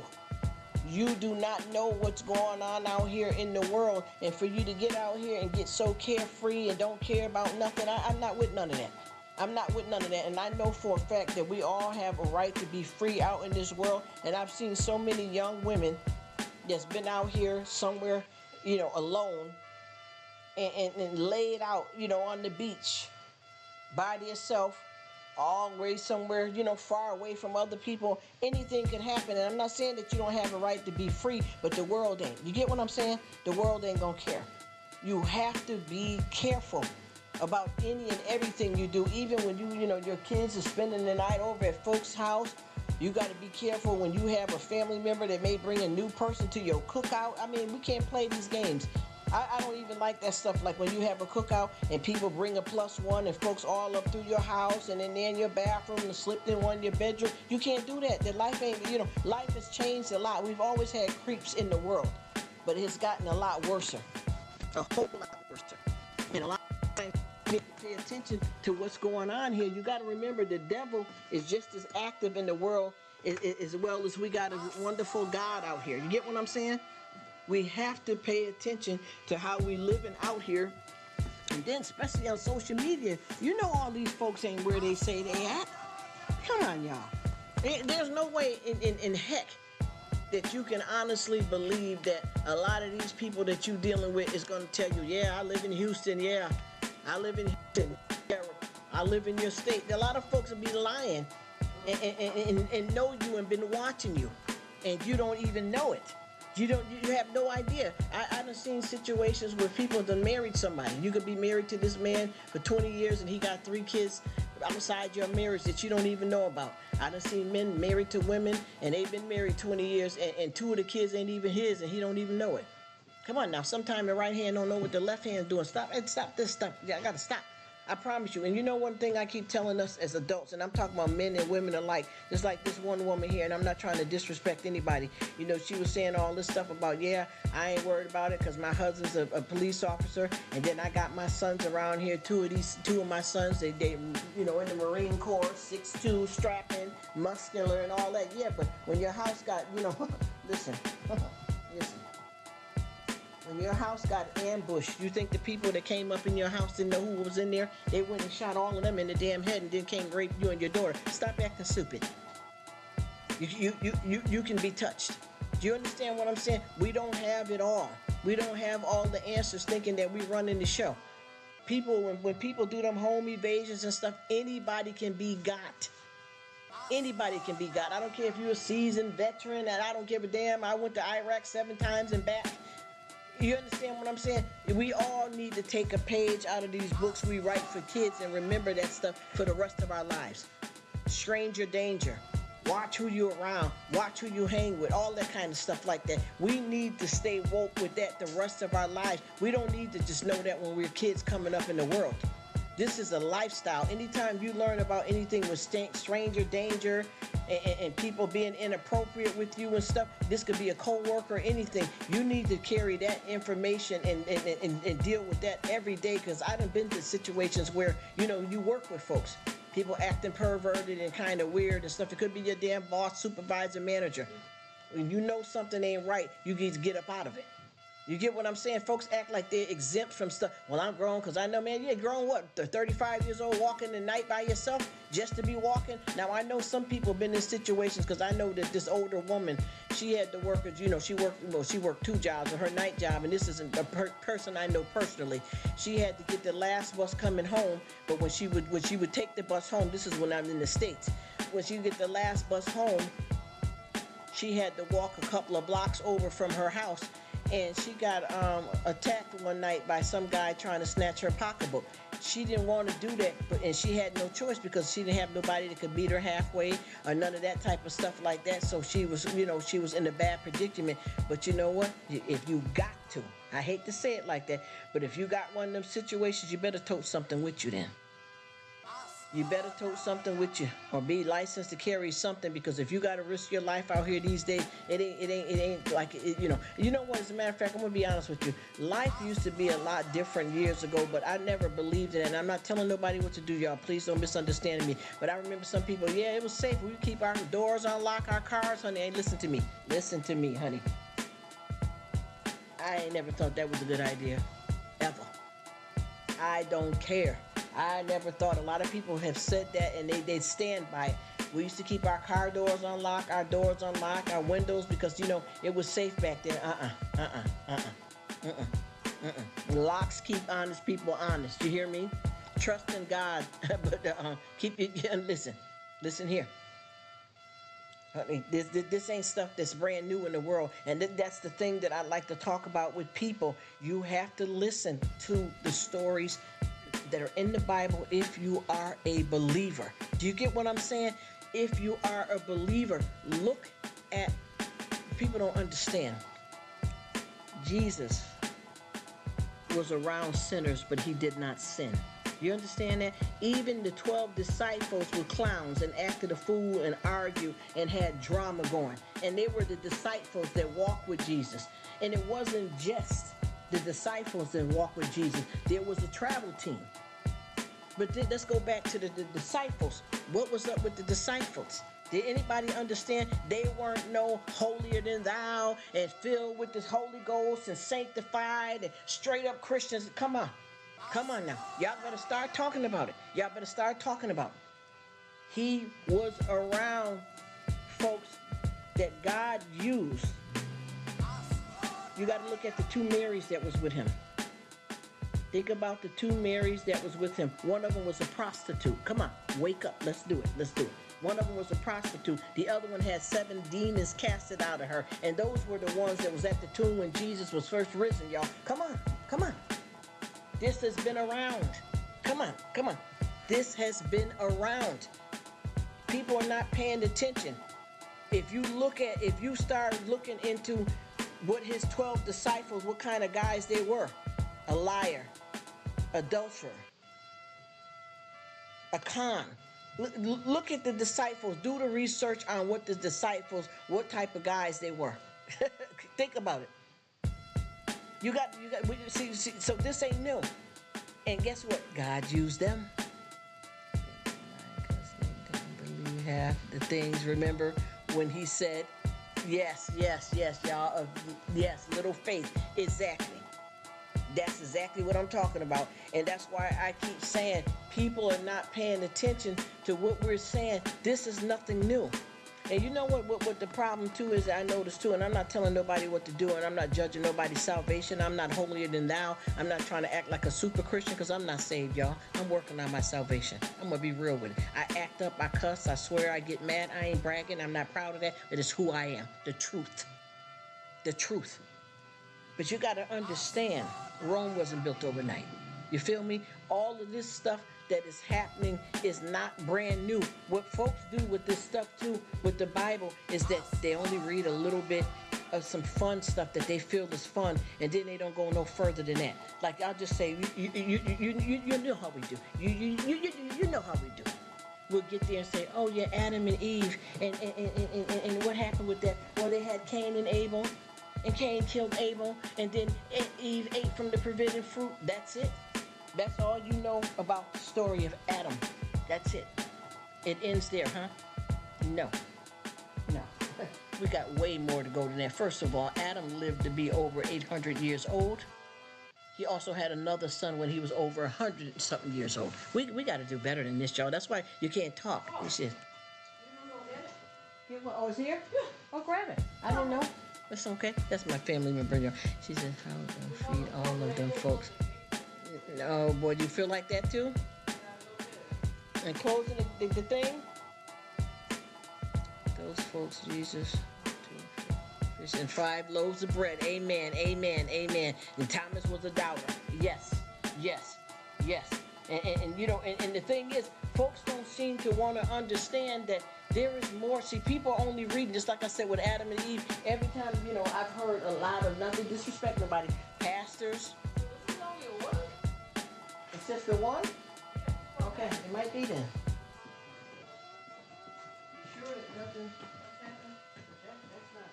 You do not know what's going on out here in the world. And for you to get out here and get so carefree and don't care about nothing, I'm not with none of that. I'm not with none of that. And I know for a fact that we all have a right to be free out in this world. And I've seen so many young women that's been out here somewhere, alone, and laid out, on the beach by themselves, always somewhere, far away from other people. Anything can happen. And I'm not saying that you don't have a right to be free, but the world ain't. You get what I'm saying? The world ain't gonna care. You have to be careful about any and everything you do, even when your kids are spending the night over at folks' house. You got to be careful when you have a family member that may bring a new person to your cookout. I mean, we can't play these games. I don't even like that stuff. Like when you have a cookout and people bring a +1 and folks all up through your house and then they're in your bathroom and slipped in one of your bedroom. You can't do that. That life ain't, life has changed a lot. We've always had creeps in the world, but it's gotten a lot worse. A whole lot worse. And a lot of times you need to pay attention to what's going on here. You got to remember the devil is just as active in the world as well as we got a wonderful God out here. You get what I'm saying? We have to pay attention to how we living out here. And then especially on social media, all these folks ain't where they say they at. Come on, y'all. There's no way in heck that you can honestly believe that a lot of these people that you dealing with is going to tell you, yeah, I live in Houston, yeah, I live in Houston, yeah, I live in your state. A lot of folks will be lying and know you and been watching you, and you don't even know it. You have no idea. I've seen situations where people have done married somebody. You could be married to this man for 20 years and he got 3 kids outside your marriage that you don't even know about. I've seen men married to women and they've been married 20 years and 2 of the kids ain't even his and he don't even know it. Come on now, sometimes the right hand don't know what the left hand's doing. Stop this stuff. Yeah, I gotta stop. I promise you. And one thing I keep telling us as adults, and I'm talking about men and women alike, just like this one woman here, and I'm not trying to disrespect anybody. She was saying all this stuff about, yeah, I ain't worried about it because my husband's a police officer, and then I got my sons around here. 2 of my sons, they in the Marine Corps, 6'2", strapping, muscular, and all that. Yeah, but when your house got, listen. When your house got ambushed, you think the people that came up in your house didn't know who was in there? They went and shot all of them in the damn head and then came rape you and your daughter. Stop acting stupid. You can be touched. Do you understand what I'm saying? We don't have it all. We don't have all the answers thinking that we running the show. People, when people do them home evasions and stuff, anybody can be got. Anybody can be got. I don't care if you're a seasoned veteran, and I don't give a damn. I went to Iraq 7 times and back. You understand what I'm saying? We all need to take a page out of these books we write for kids and remember that stuff for the rest of our lives. Stranger danger. Watch who you're around. Watch who you hang with. All that kind of stuff like that. We need to stay woke with that the rest of our lives. We don't need to just know that when we're kids coming up in the world. This is a lifestyle. Anytime you learn about anything with stranger danger and people being inappropriate with you and stuff, this could be a co-worker or anything. You need to carry that information and deal with that every day, because I done been to situations where, you work with folks. People acting perverted and kind of weird and stuff. It could be your damn boss, supervisor, manager. When you know something ain't right, you need to get up out of it. You get what I'm saying? Folks act like they're exempt from stuff. Well, I'm grown because I know, man, you're grown what? 35 years old walking the night by yourself just to be walking? Now, I know some people have been in situations, because I know that this older woman, she had to work, she worked 2 jobs, or her night job, and this isn't a person I know personally. She had to get the last bus coming home, but when she would take the bus home, this is when I'm in the States, when she would get the last bus home, she had to walk a couple of blocks over from her house. And she got attacked one night by some guy trying to snatch her pocketbook. She didn't want to do that, and she had no choice because she didn't have nobody that could meet her halfway or none of that type of stuff like that. So she was, she was in a bad predicament. But you know what? If you got to, I hate to say it like that, but if you got one of them situations, you better tote something with you then. You better tote something with you, or be licensed to carry something, because if you got to risk your life out here these days, it ain't like it, You know what? As a matter of fact, I'm gonna be honest with you. Life used to be a lot different years ago, but I never believed in it. And I'm not telling nobody what to do, y'all. Please don't misunderstand me. But I remember some people, yeah, it was safe. We keep our doors unlocked, our cars, honey. Hey, listen to me. Listen to me, honey. I ain't never thought that was a good idea, ever. I don't care. I never thought. A lot of people have said that, and they stand by it. We used to keep our car doors unlocked, our doors unlocked, our windows, because, it was safe back then. Locks keep honest people honest. You hear me? Trust in God, but keep it. Listen here. This ain't stuff that's brand new in the world, and that's the thing that I like to talk about with people. You have to listen to the stories that are in the Bible if you are a believer. Do you get what I'm saying? If you are a believer, look at, people don't understand. Jesus was around sinners, but he did not sin. You understand that? Even the 12 disciples were clowns and acted a fool and argued and had drama going. And they were the disciples that walked with Jesus. And it wasn't just the disciples that walked with Jesus. There was a travel team. But let's go back to the disciples. What was up with the disciples? Did anybody understand? They weren't no holier than thou and filled with this Holy Ghost and sanctified and straight up Christians. Come on. Come on now. Y'all better start talking about it. Y'all better start talking about it. He was around folks that God used. You got to look at the two Marys that was with him. Think about the two Marys that was with him. One of them was a prostitute. Come on, wake up. Let's do it. Let's do it. One of them was a prostitute. The other one had 7 demons casted out of her. And those were the ones that was at the tomb when Jesus was first risen, y'all. Come on. Come on. This has been around. Come on. Come on. This has been around. People are not paying attention. If you start looking into what his 12 disciples, what kind of guys they were. A liar, adulterer, a con. Look at the disciples. Do the research on what the disciples, what type of guys they were. Think about it. You got. See, so this ain't new. And guess what? God used them. Because they didn't believe half the things. Remember when he said, yes, y'all. Yes, little faith. Exactly. That's exactly what I'm talking about. And that's why I keep saying people are not paying attention to what we're saying. This is nothing new. And you know what the problem too is, I noticed too, and I'm not telling nobody what to do, and I'm not judging nobody's salvation. I'm not holier than thou. I'm not trying to act like a super Christian because I'm not saved, y'all. I'm working on my salvation. I'm going to be real with it. I act up, I cuss, I swear, I get mad. I ain't bragging. I'm not proud of that. It is who I am. The truth. The truth. But you got to understand, Rome wasn't built overnight. You feel me? All of this stuff that is happening is not brand new. What folks do with this stuff too, with the Bible, is that they only read a little bit of some fun stuff that they feel is fun, and then they don't go no further than that. Like I'll just say, you know how we do. You know how we do. We'll get there and say, oh yeah, Adam and Eve, and what happened with that? Well, they had Cain and Abel. And Cain killed Abel, and then Eve ate from the forbidden fruit. That's it. That's all you know about the story of Adam. That's it. It ends there, huh? No. We got way more to go than that. First of all, Adam lived to be over 800 years old. He also had another son when he was over 100-something years old. We got to do better than this, y'all. That's why you can't talk. You should. Oh, it's here? Yeah. Oh, grab it. I didn't know. That's okay. That's my family member. She said, how to feed all of them folks. Oh, boy, do you feel like that too? And closing the thing? Those folks, Jesus, 2 fish and 5 loaves of bread. Amen, amen, amen. And Thomas was a doubter. Yes. And you know, and the thing is, folks don't seem to want to understand that there is more. See, people are only reading, just like I said with Adam and Eve. Every time, you know, I've heard a lot of, nothing disrespect nobody, pastors. This is only a one? It's just the one? Okay, it might be then. You sure that nothing happened? That's not.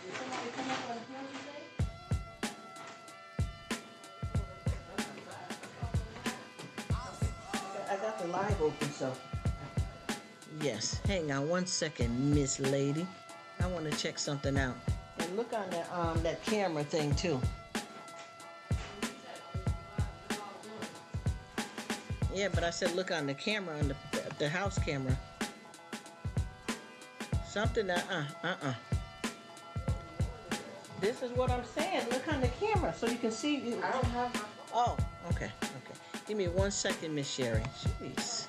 Did somebody come up on the phone today? I got the live open, so. Yes. Hang on one second, Miss Lady. I want to check something out. And look on that camera thing too. Yeah, but I said look on the camera, on the house camera. Something that This is what I'm saying. Look on the camera so you can see. I don't have my phone. Oh, okay. Give me 1 second, Miss Sherry. Jeez.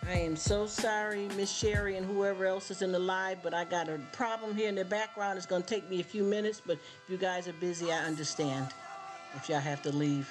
I am so sorry, Miss Sherry and whoever else is in the live, but I got a problem here in the background. It's going to take me a few minutes, but if you guys are busy, I understand if y'all have to leave.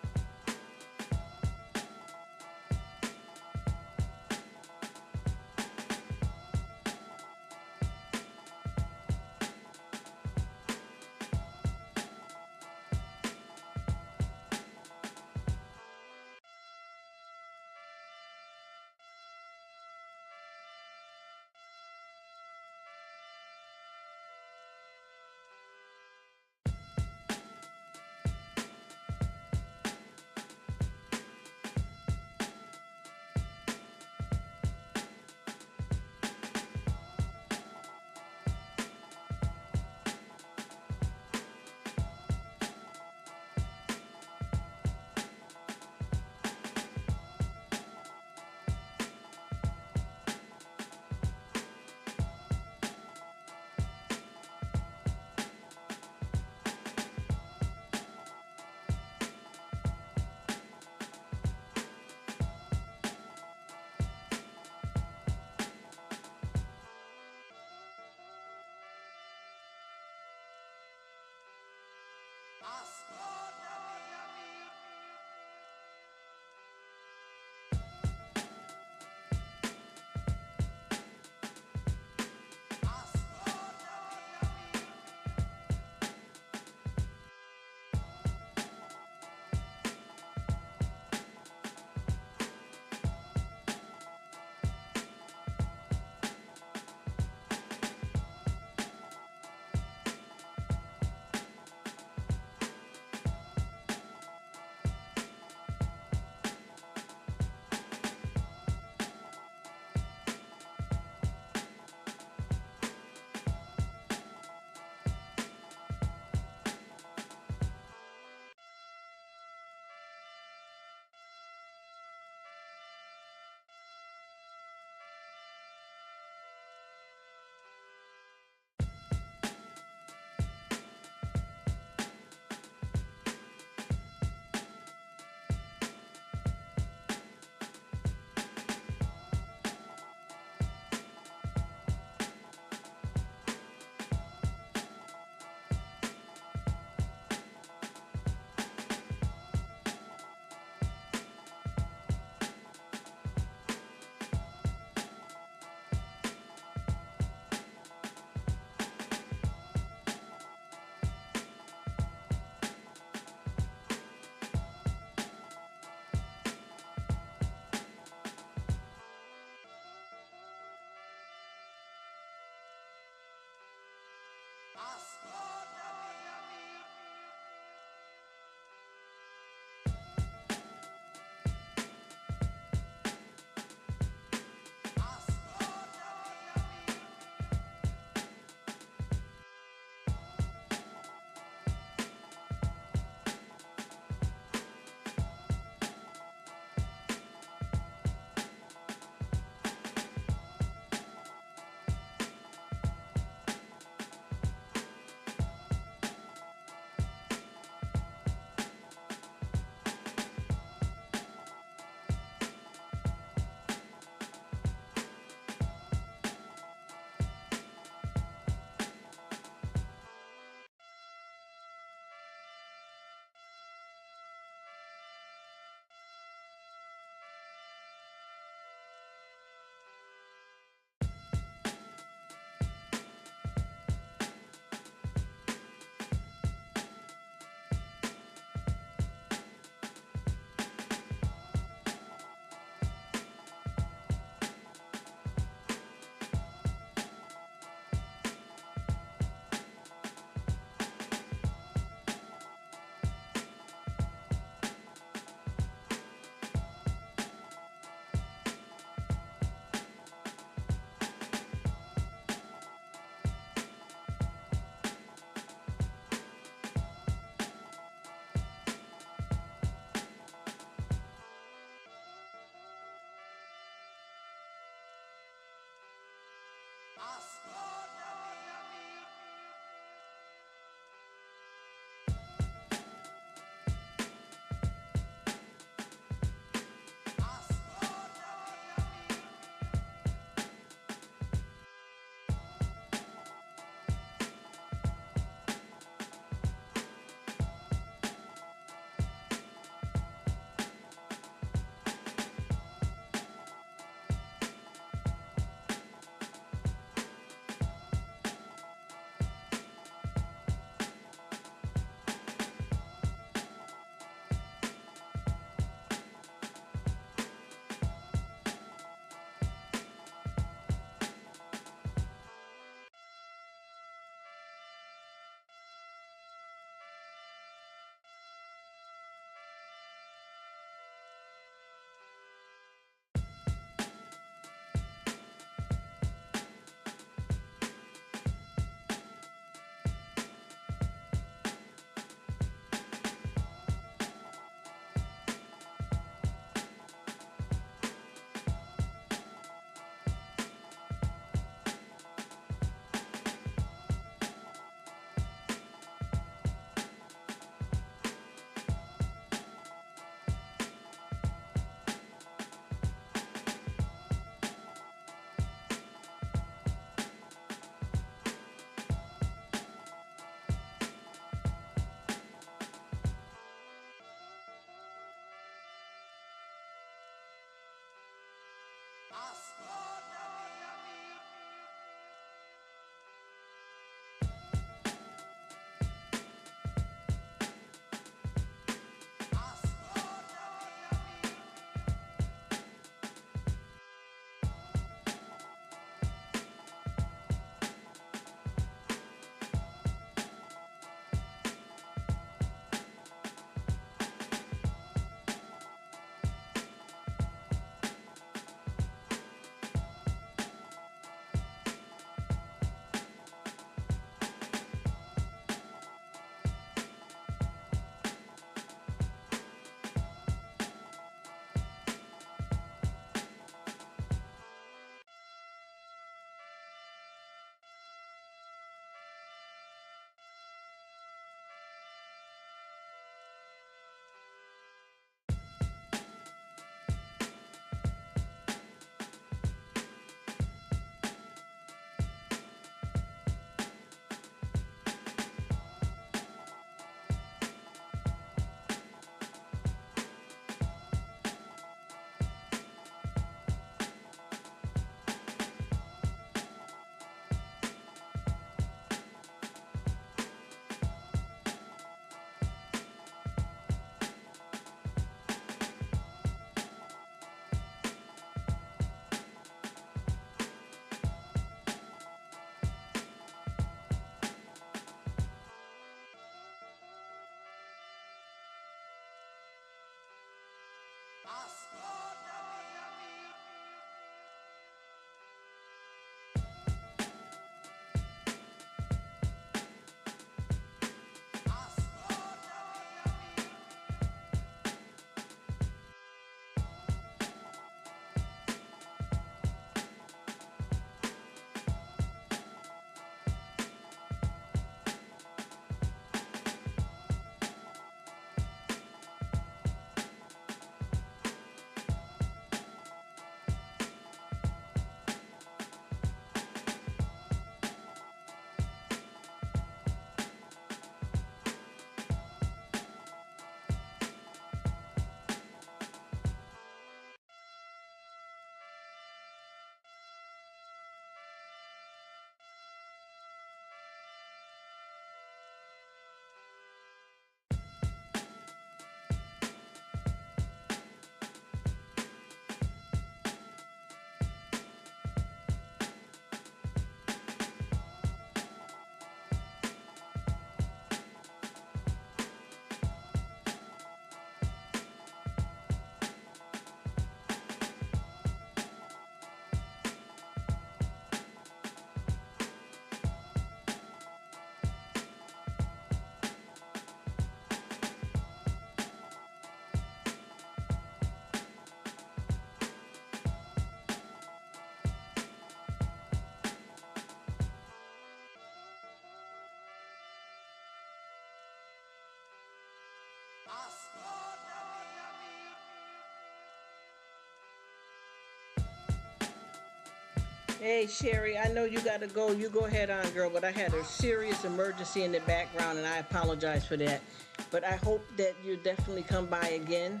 Hey Sherry, I know you gotta go. You go ahead on, girl. But I had a serious emergency in the background, and I apologize for that. But I hope that you definitely come by again.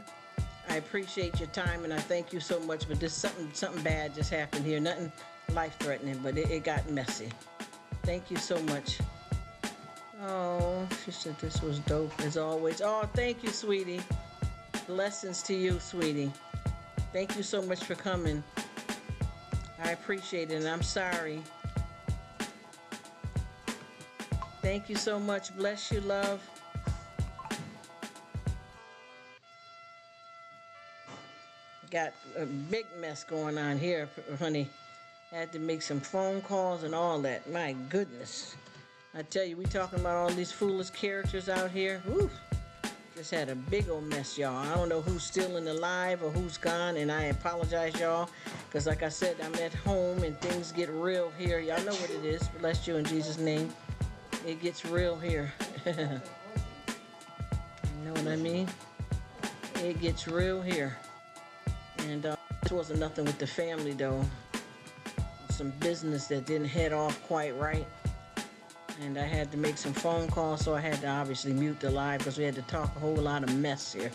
I appreciate your time, and I thank you so much. But this something bad just happened here. Nothing life threatening, but it got messy. Thank you so much. Oh, she said this was dope as always. Oh, thank you, sweetie. Blessings to you, sweetie. Thank you so much for coming. I appreciate it, and I'm sorry. Thank you so much. Bless you, love. Got a big mess going on here, honey. Had to make some phone calls and all that. My goodness. I tell you, we talking about all these foolish characters out here. Whew. Just had a big old mess, y'all. I don't know who's still in the live or who's gone, and I apologize, y'all, because like I said, I'm at home and things get real here. Y'all know what it is. Bless you in Jesus' name. It gets real here. You know what I mean? It gets real here. And this wasn't nothing with the family, though. Some business that didn't head off quite right. And I had to make some phone calls, so I had to obviously mute the live because we had to talk a whole lot of mess here.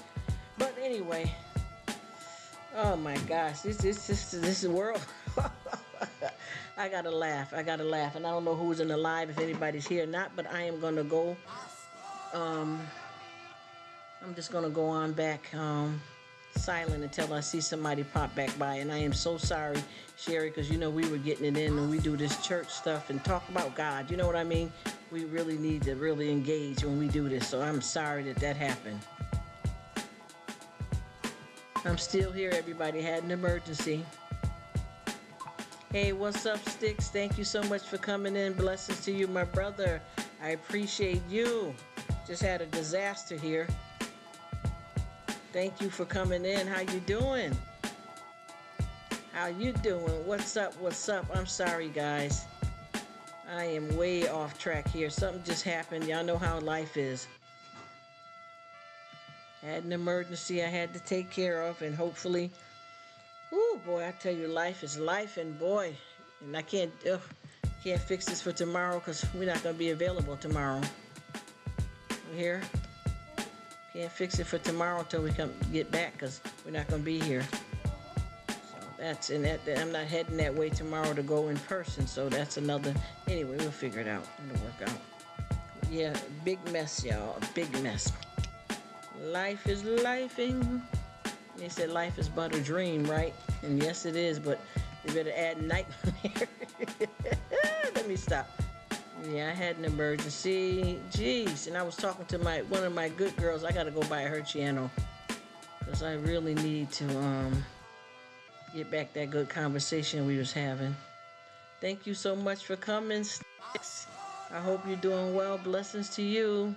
But anyway, oh my gosh, this world. I gotta laugh, and I don't know who's in the live, if anybody's here or not, but I am gonna go. I'm just gonna go on back silent until I see somebody pop back by, and I am so sorry, Sherry, because you know we were getting it in and we do this church stuff and talk about God. You know what I mean? We really need to really engage when we do this, so I'm sorry that happened. I'm still here, everybody. Had an emergency. Hey, what's up, Sticks? Thank you so much for coming in. Blessings to you, my brother. I appreciate you. Just had a disaster here. Thank you for coming in. How you doing? How you doing? What's up? What's up? I'm sorry, guys. I am way off track here. Something just happened. Y'all know how life is. Had an emergency I had to take care of, and hopefully, whoo, boy, I tell you, life is life, and boy, and I can't fix this for tomorrow because we're not going to be available tomorrow. You hear? Can't fix it for tomorrow until we get back because we're not going to be here. So I'm not heading that way tomorrow to go in person. So that's another. Anyway, we'll figure it out. It'll work out. Yeah, big mess, y'all. A big mess. Life is lifing. They said life is but a dream, right? And yes, it is. But you better add nightmare. Let me stop. Yeah, I had an emergency. Jeez, and I was talking to one of my good girls. I gotta go buy her channel because I really need to get back that good conversation we was having. Thank you so much for coming, Sticks. I hope you're doing well. Blessings to you.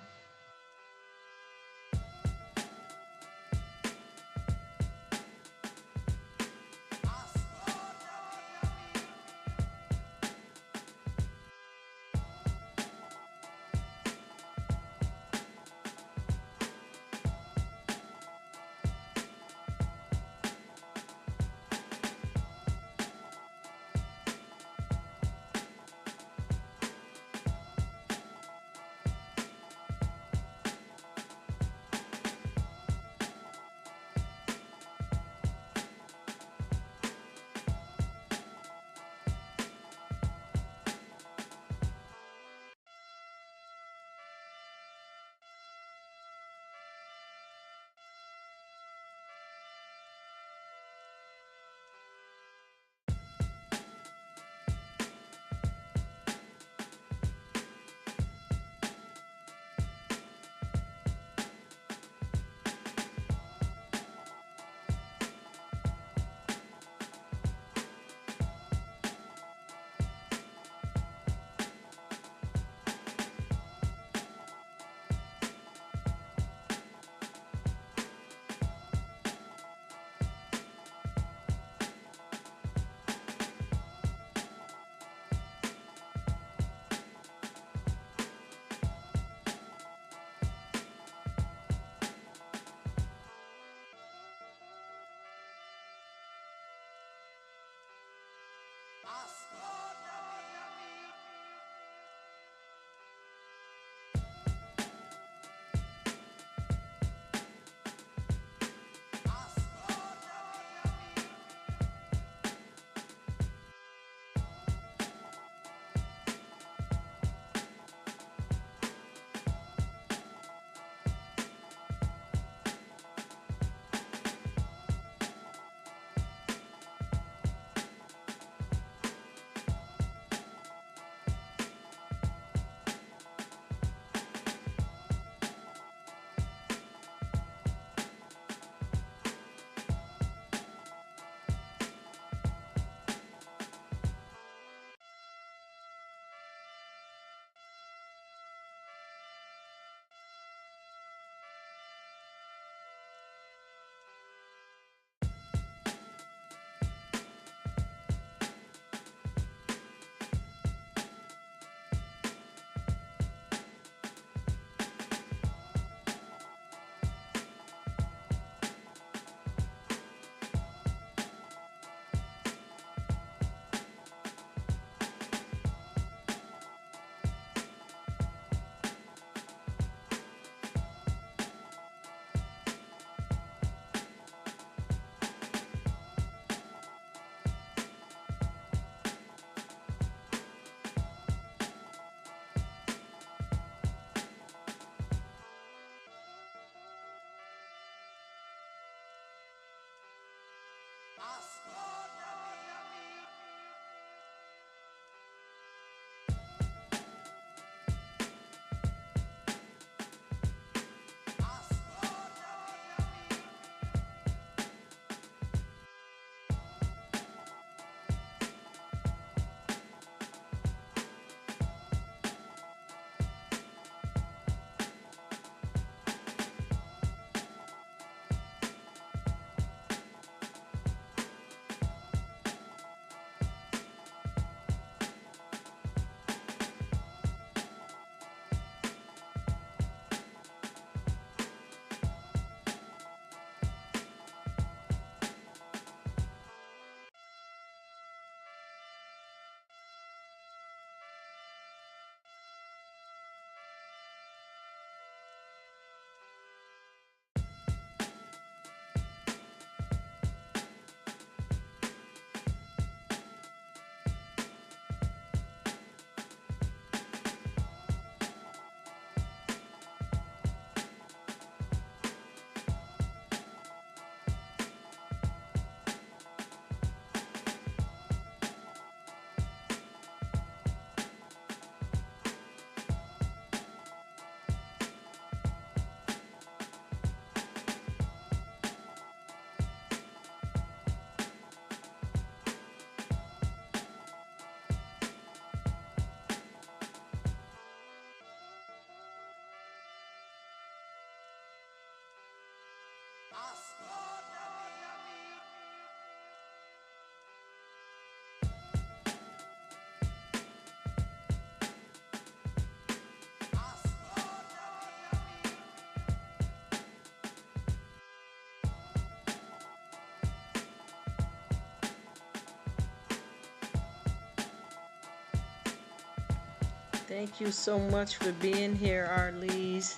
Thank you so much for being here, Arlise.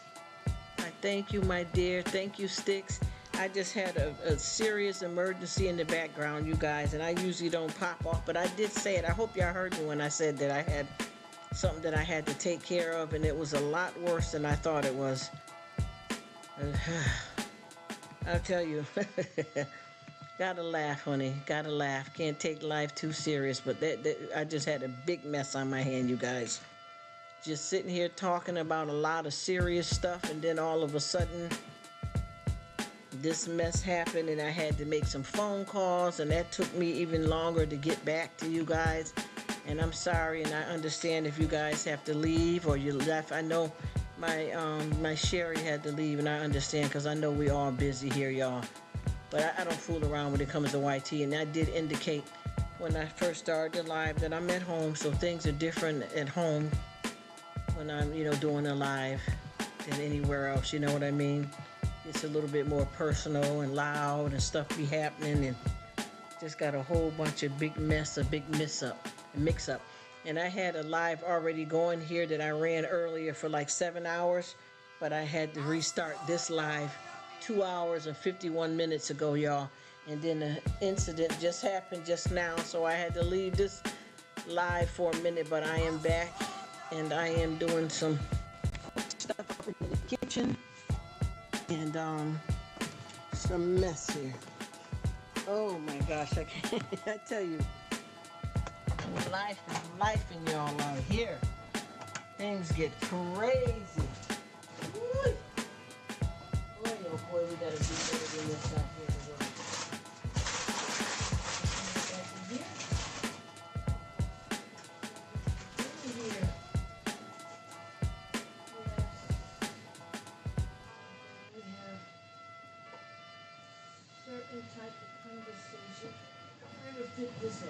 I thank you, my dear. Thank you, Sticks. I just had a serious emergency in the background, you guys, and I usually don't pop off, but I did say it. I hope y'all heard me when I said that I had something that I had to take care of, and it was a lot worse than I thought it was. I'll tell you. Gotta laugh, honey. Gotta laugh. Can't take life too serious, but I just had a big mess on my hand, you guys. Just sitting here talking about a lot of serious stuff, and then all of a sudden, this mess happened, and I had to make some phone calls, and that took me even longer to get back to you guys. And I'm sorry, and I understand if you guys have to leave or you left. I know my Sherry had to leave, and I understand because I know we all busy here, y'all. But I don't fool around when it comes to YT, and I did indicate when I first started the live that I'm at home, so things are different at home when I'm, doing a live than anywhere else. You know what I mean? It's a little bit more personal and loud and stuff be happening, and just got a whole bunch of big mess, a big mix-up. And I had a live already going here that I ran earlier for like 7 hours, but I had to restart this live 2 hours and 51 minutes ago, y'all. And then the incident just happened just now, so I had to leave this live for a minute, but I am back, and I am doing some stuff up in the kitchen, and some mess here. Oh my gosh, I can't, I tell you, life is life in y'all out here. Things get crazy. Woo. Boy, oh boy, we gotta do better than this out here. Certain type of conversation. Where to fit this at?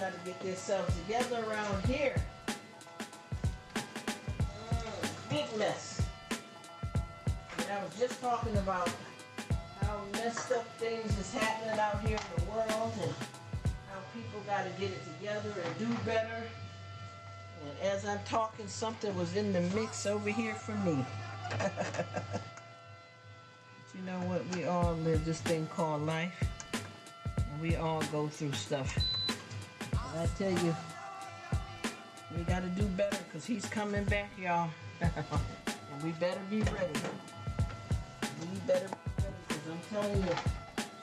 Gotta get themselves together around here. Big mess. And I was just talking about how messed up things is happening out here in the world, and how people gotta get it together and do better. And as I'm talking, something was in the mix over here for me. But you know what? We all live this thing called life, and we all go through stuff. I tell you, we gotta do better, because he's coming back, y'all. And we better be ready. We better be ready, because I'm telling you,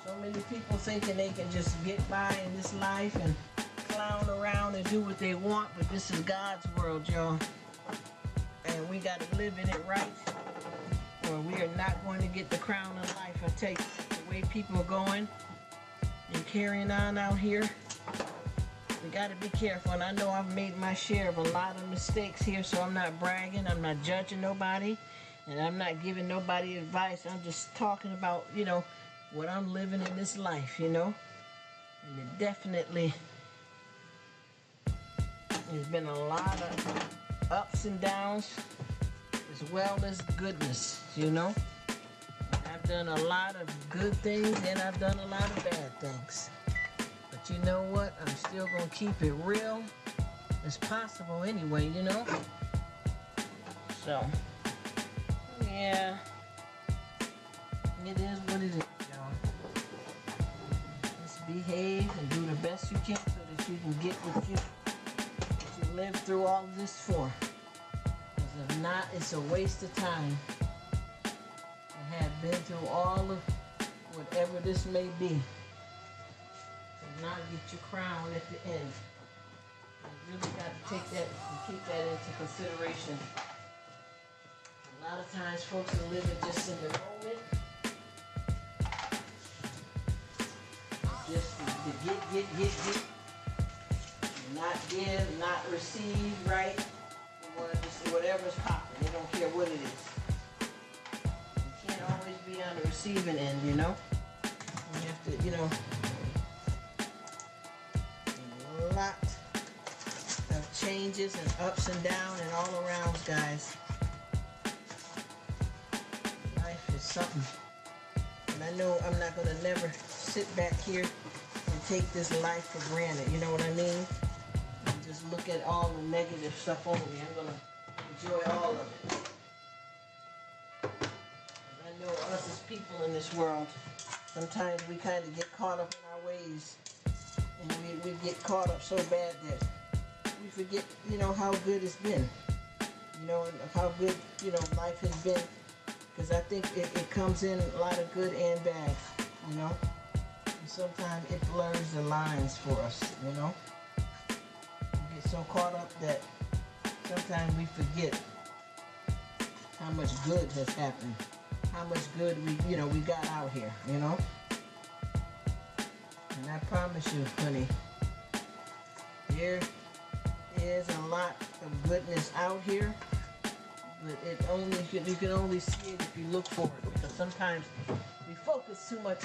so many people thinking they can just get by in this life and clown around and do what they want, but this is God's world, y'all. And we gotta live in it right, or we are not going to get the crown of life. I tell you, the way people are going and carrying on out here, we gotta be careful, and I know I've made my share of a lot of mistakes here, so I'm not bragging, I'm not judging nobody, and I'm not giving nobody advice. I'm just talking about, what I'm living in this life, And it definitely has been a lot of ups and downs, as well as goodness, I've done a lot of good things, and I've done a lot of bad things. But you know what? I'm still going to keep it real as possible anyway, So, yeah. It is what it is, y'all. Just behave and do the best you can so that you can get what you lived through all of this for. Because if not, it's a waste of time. I have been through all of whatever this may be. Not get your crown at the end. You really got to take that and keep that into consideration. A lot of times folks are living just in the moment. Just to get. Not give, not receive, right? You want to just receiving end, you know. We have to, you know, a lot of changes and ups and downs and all around, guys. Life is something. And I know I'm not going to never sit back here and take this life for granted, you know what I mean? And just look at all the negative stuff on me. I'm going to enjoy all of it. I know us as people in this world, sometimes we kind of get caught up in our ways. And we get caught up so bad that we forget, you know, how good it's been. You know, and how good, you know, life has been. Because I think it comes in a lot of good and bad, you know. And sometimes it blurs the lines for us, you know. We get so caught up that sometimes we forget how much good has happened. How much good we got out here, you know. And I promise you, honey, there is a lot of goodness out here, but you can only see it if you look for it, because sometimes we focus too much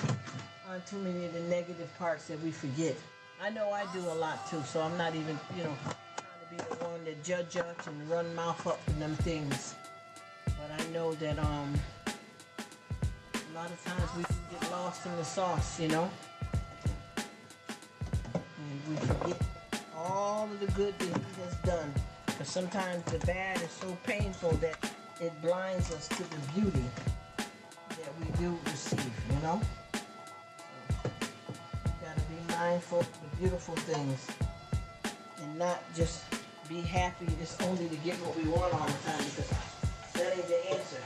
on too many of the negative parts that we forget. I know I do a lot too, so I'm not even, you know, trying to be the one that judge us and run mouth up in them things. But I know that a lot of times we can get lost in the sauce, you know, and we forget all of the good that he has done. Because sometimes the bad is so painful that it blinds us to the beauty that we do receive, you know? So, we gotta be mindful of the beautiful things and not just be happy just only to get what we want all the time, because that ain't the answer.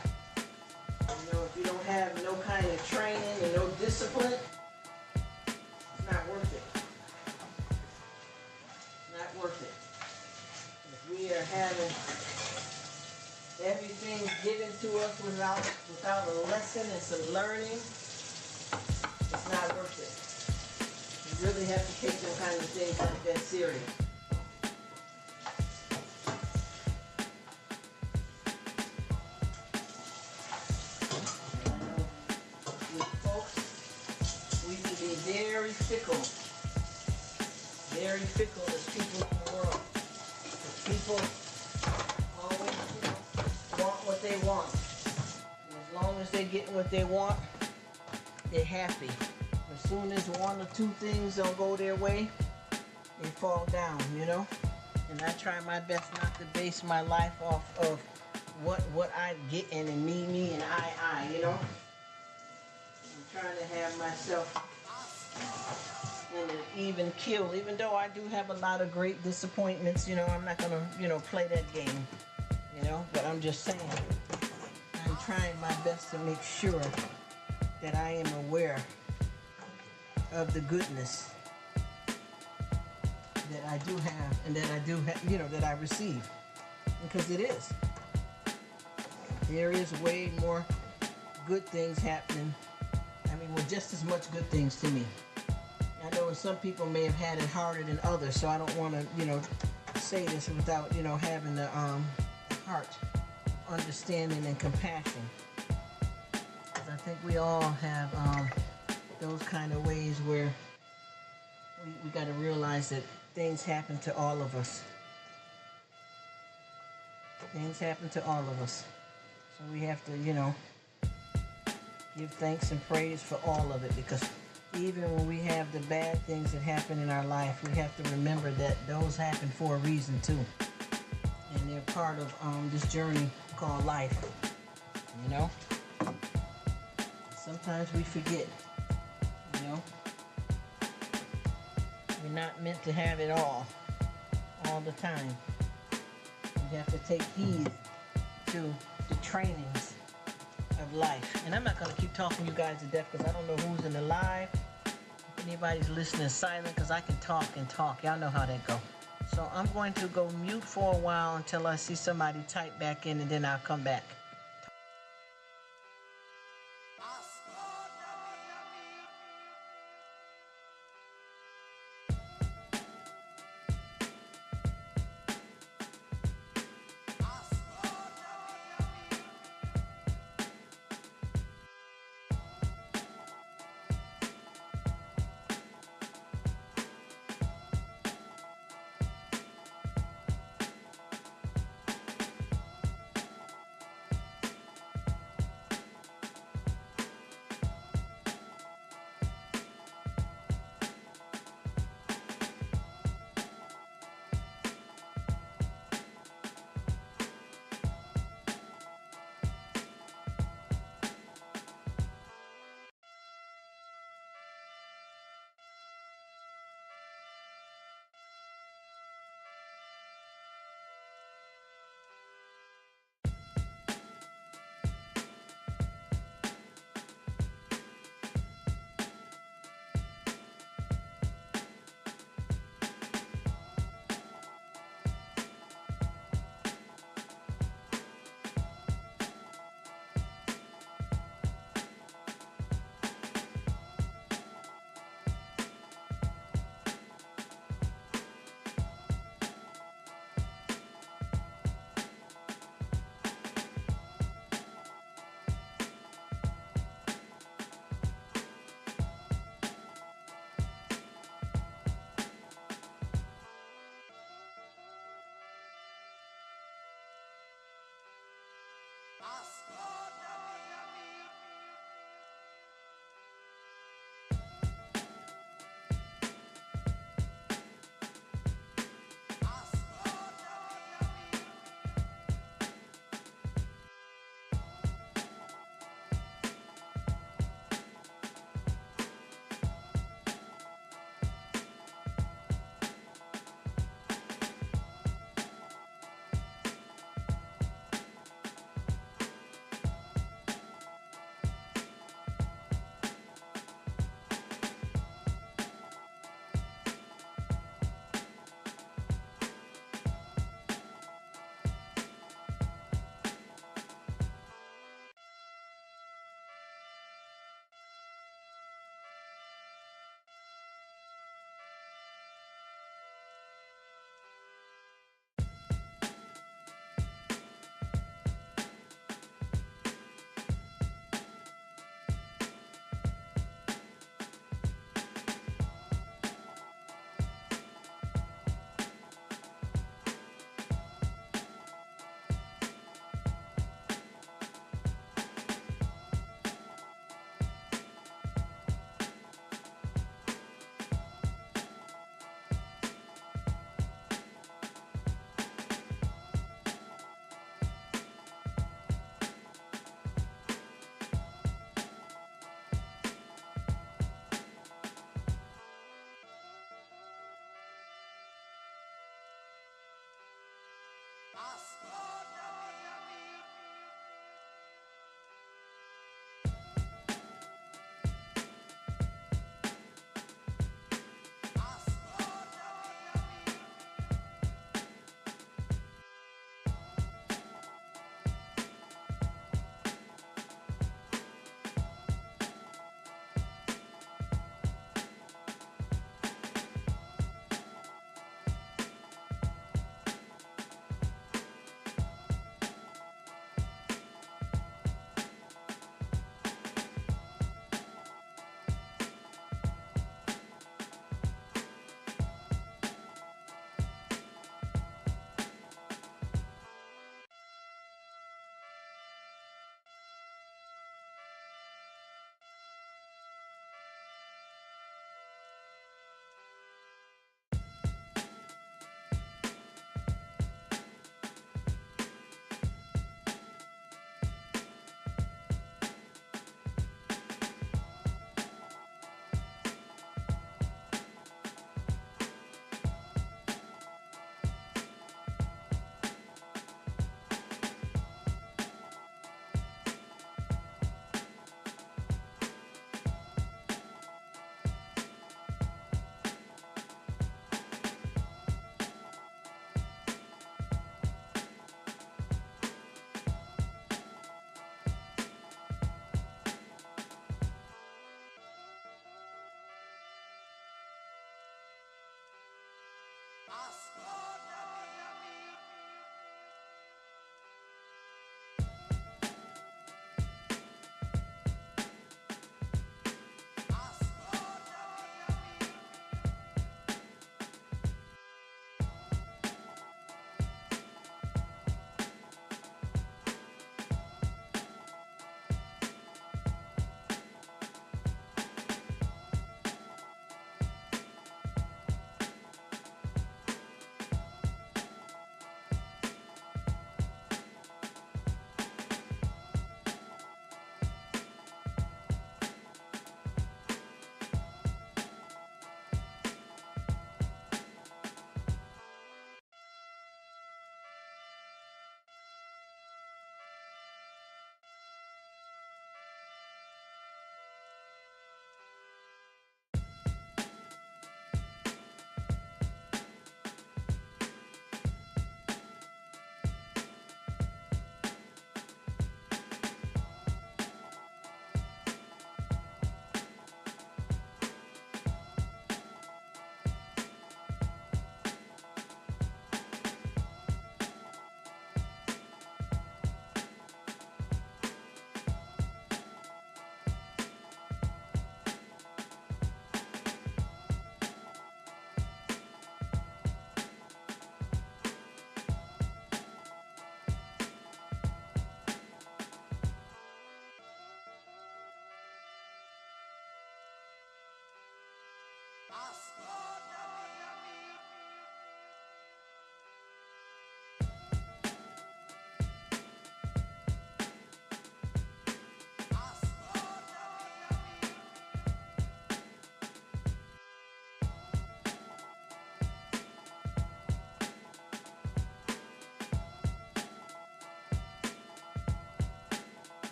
You know, if you don't have no kind of training and no discipline, it's not worth it. It's not worth it. If we are having everything given to us without a lesson and some learning, it's not worth it. You really have to take some kind of things like that serious. Very fickle as people in the world. People always, you know, want what they want. And as long as they get what they want, they're happy. As soon as one or two things don't go their way, they fall down, you know? And I try my best not to base my life off of what I get in and me and I, you know? I'm trying to have myself in an even kill, even though I do have a lot of great disappointments, you know. I'm not gonna, you know, play that game, you know, but I'm just saying, I'm trying my best to make sure that I am aware of the goodness that I do have and that I do have, you know, that I receive, because it is. There is way more good things happening. I mean, well, just as much good things to me. I know some people may have had it harder than others, so I don't want to, you know, say this without, you know, having the heart, understanding, and compassion. Because I think we all have those kind of ways where we got to realize that things happen to all of us. Things happen to all of us. So we have to, you know, give thanks and praise for all of it, because even when we have the bad things that happen in our life, we have to remember that those happen for a reason too. And they're part of this journey called life, you know? Sometimes we forget, you know? We're not meant to have it all the time. We have to take heed to the trainings of life. And I'm not going to keep talking you guys to death, because I don't know who's in the live. If anybody's listening silent, because I can talk and talk. Y'all know how that go. So I'm going to go mute for a while until I see somebody type back in, and then I'll come back.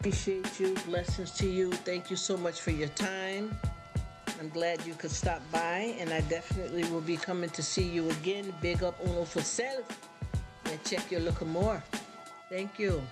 Appreciate you. Blessings to you. Thank you so much for your time. I'm glad you could stop by, and I definitely will be coming to see you again. Big up uno for self, and check your look more. Thank you.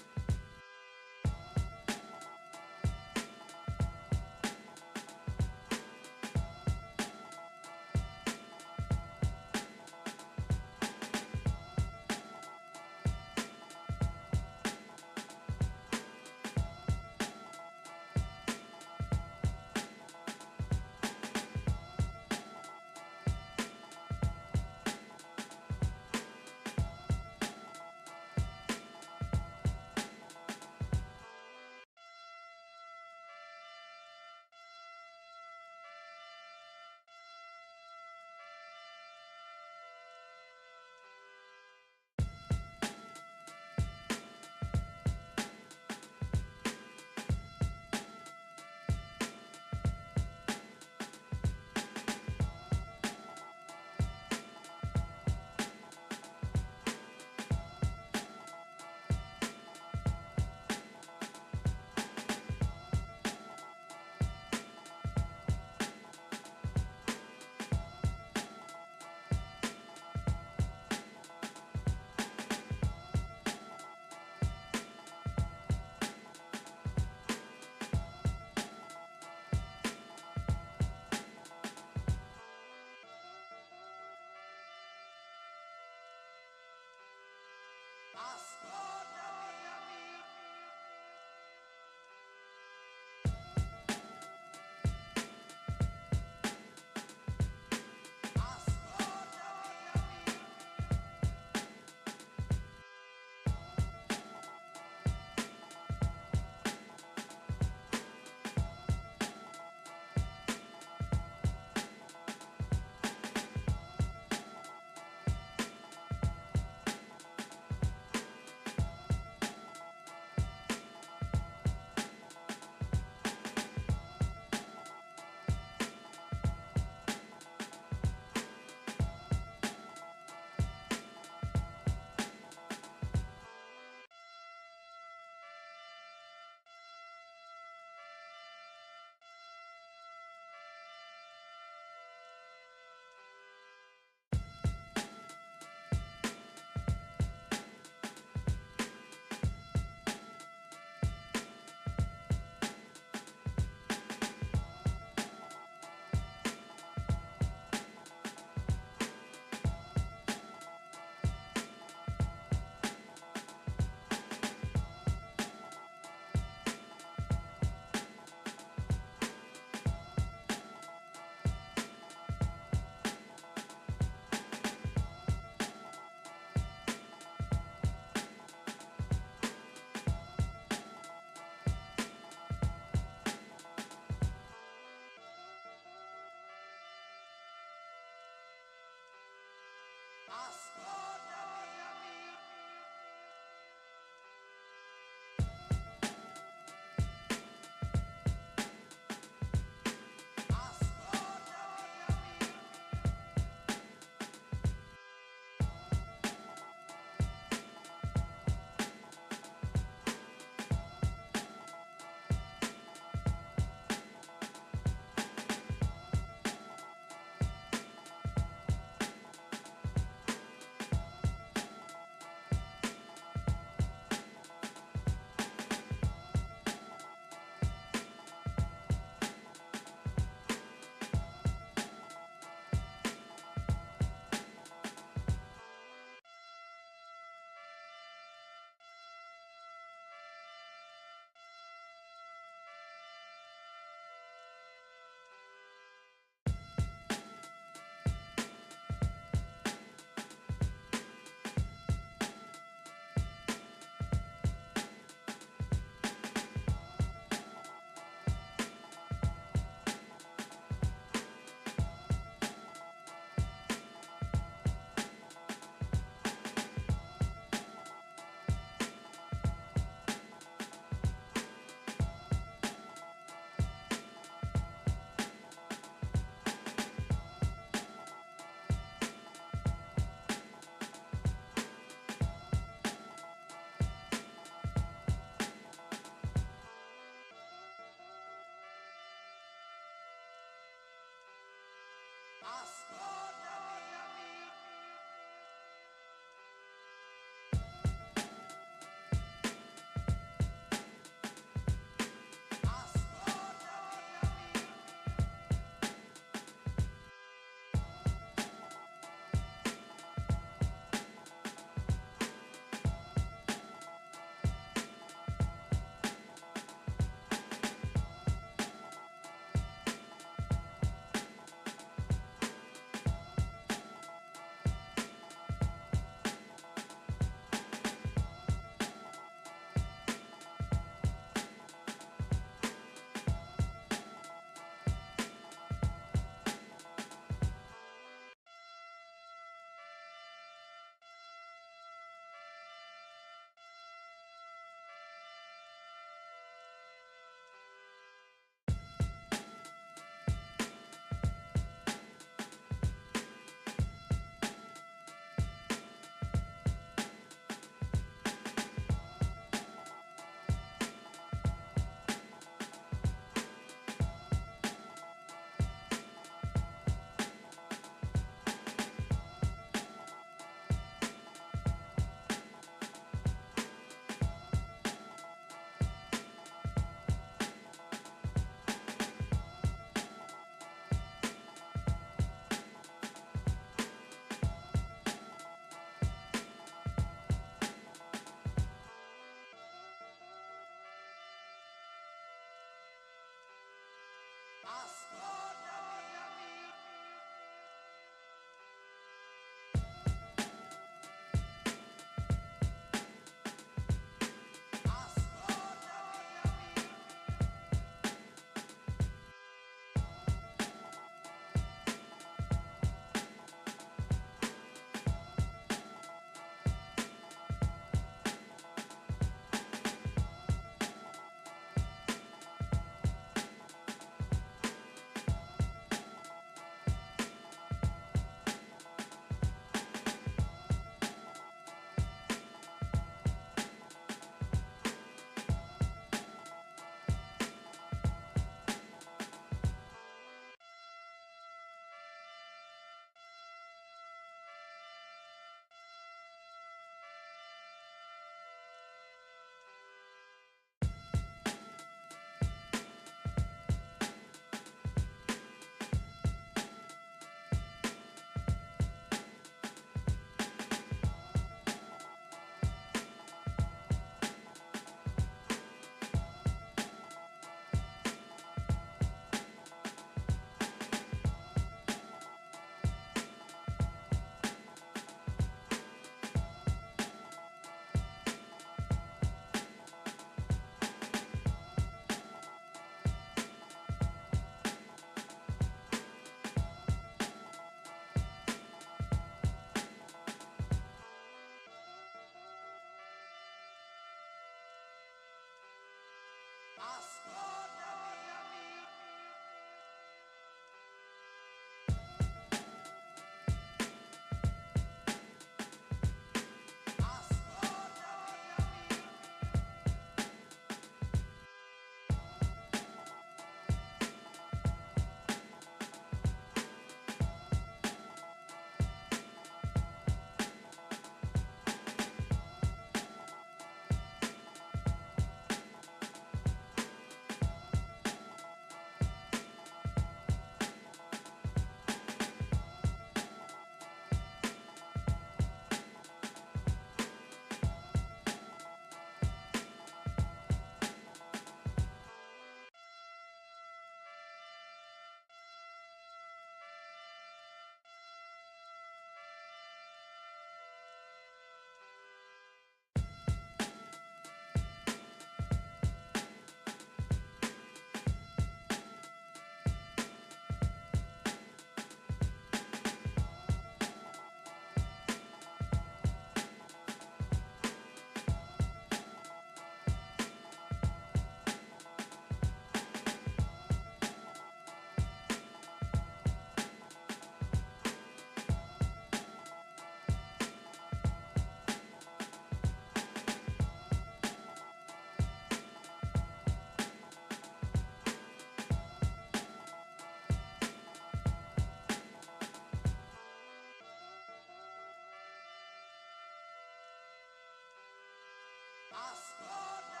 I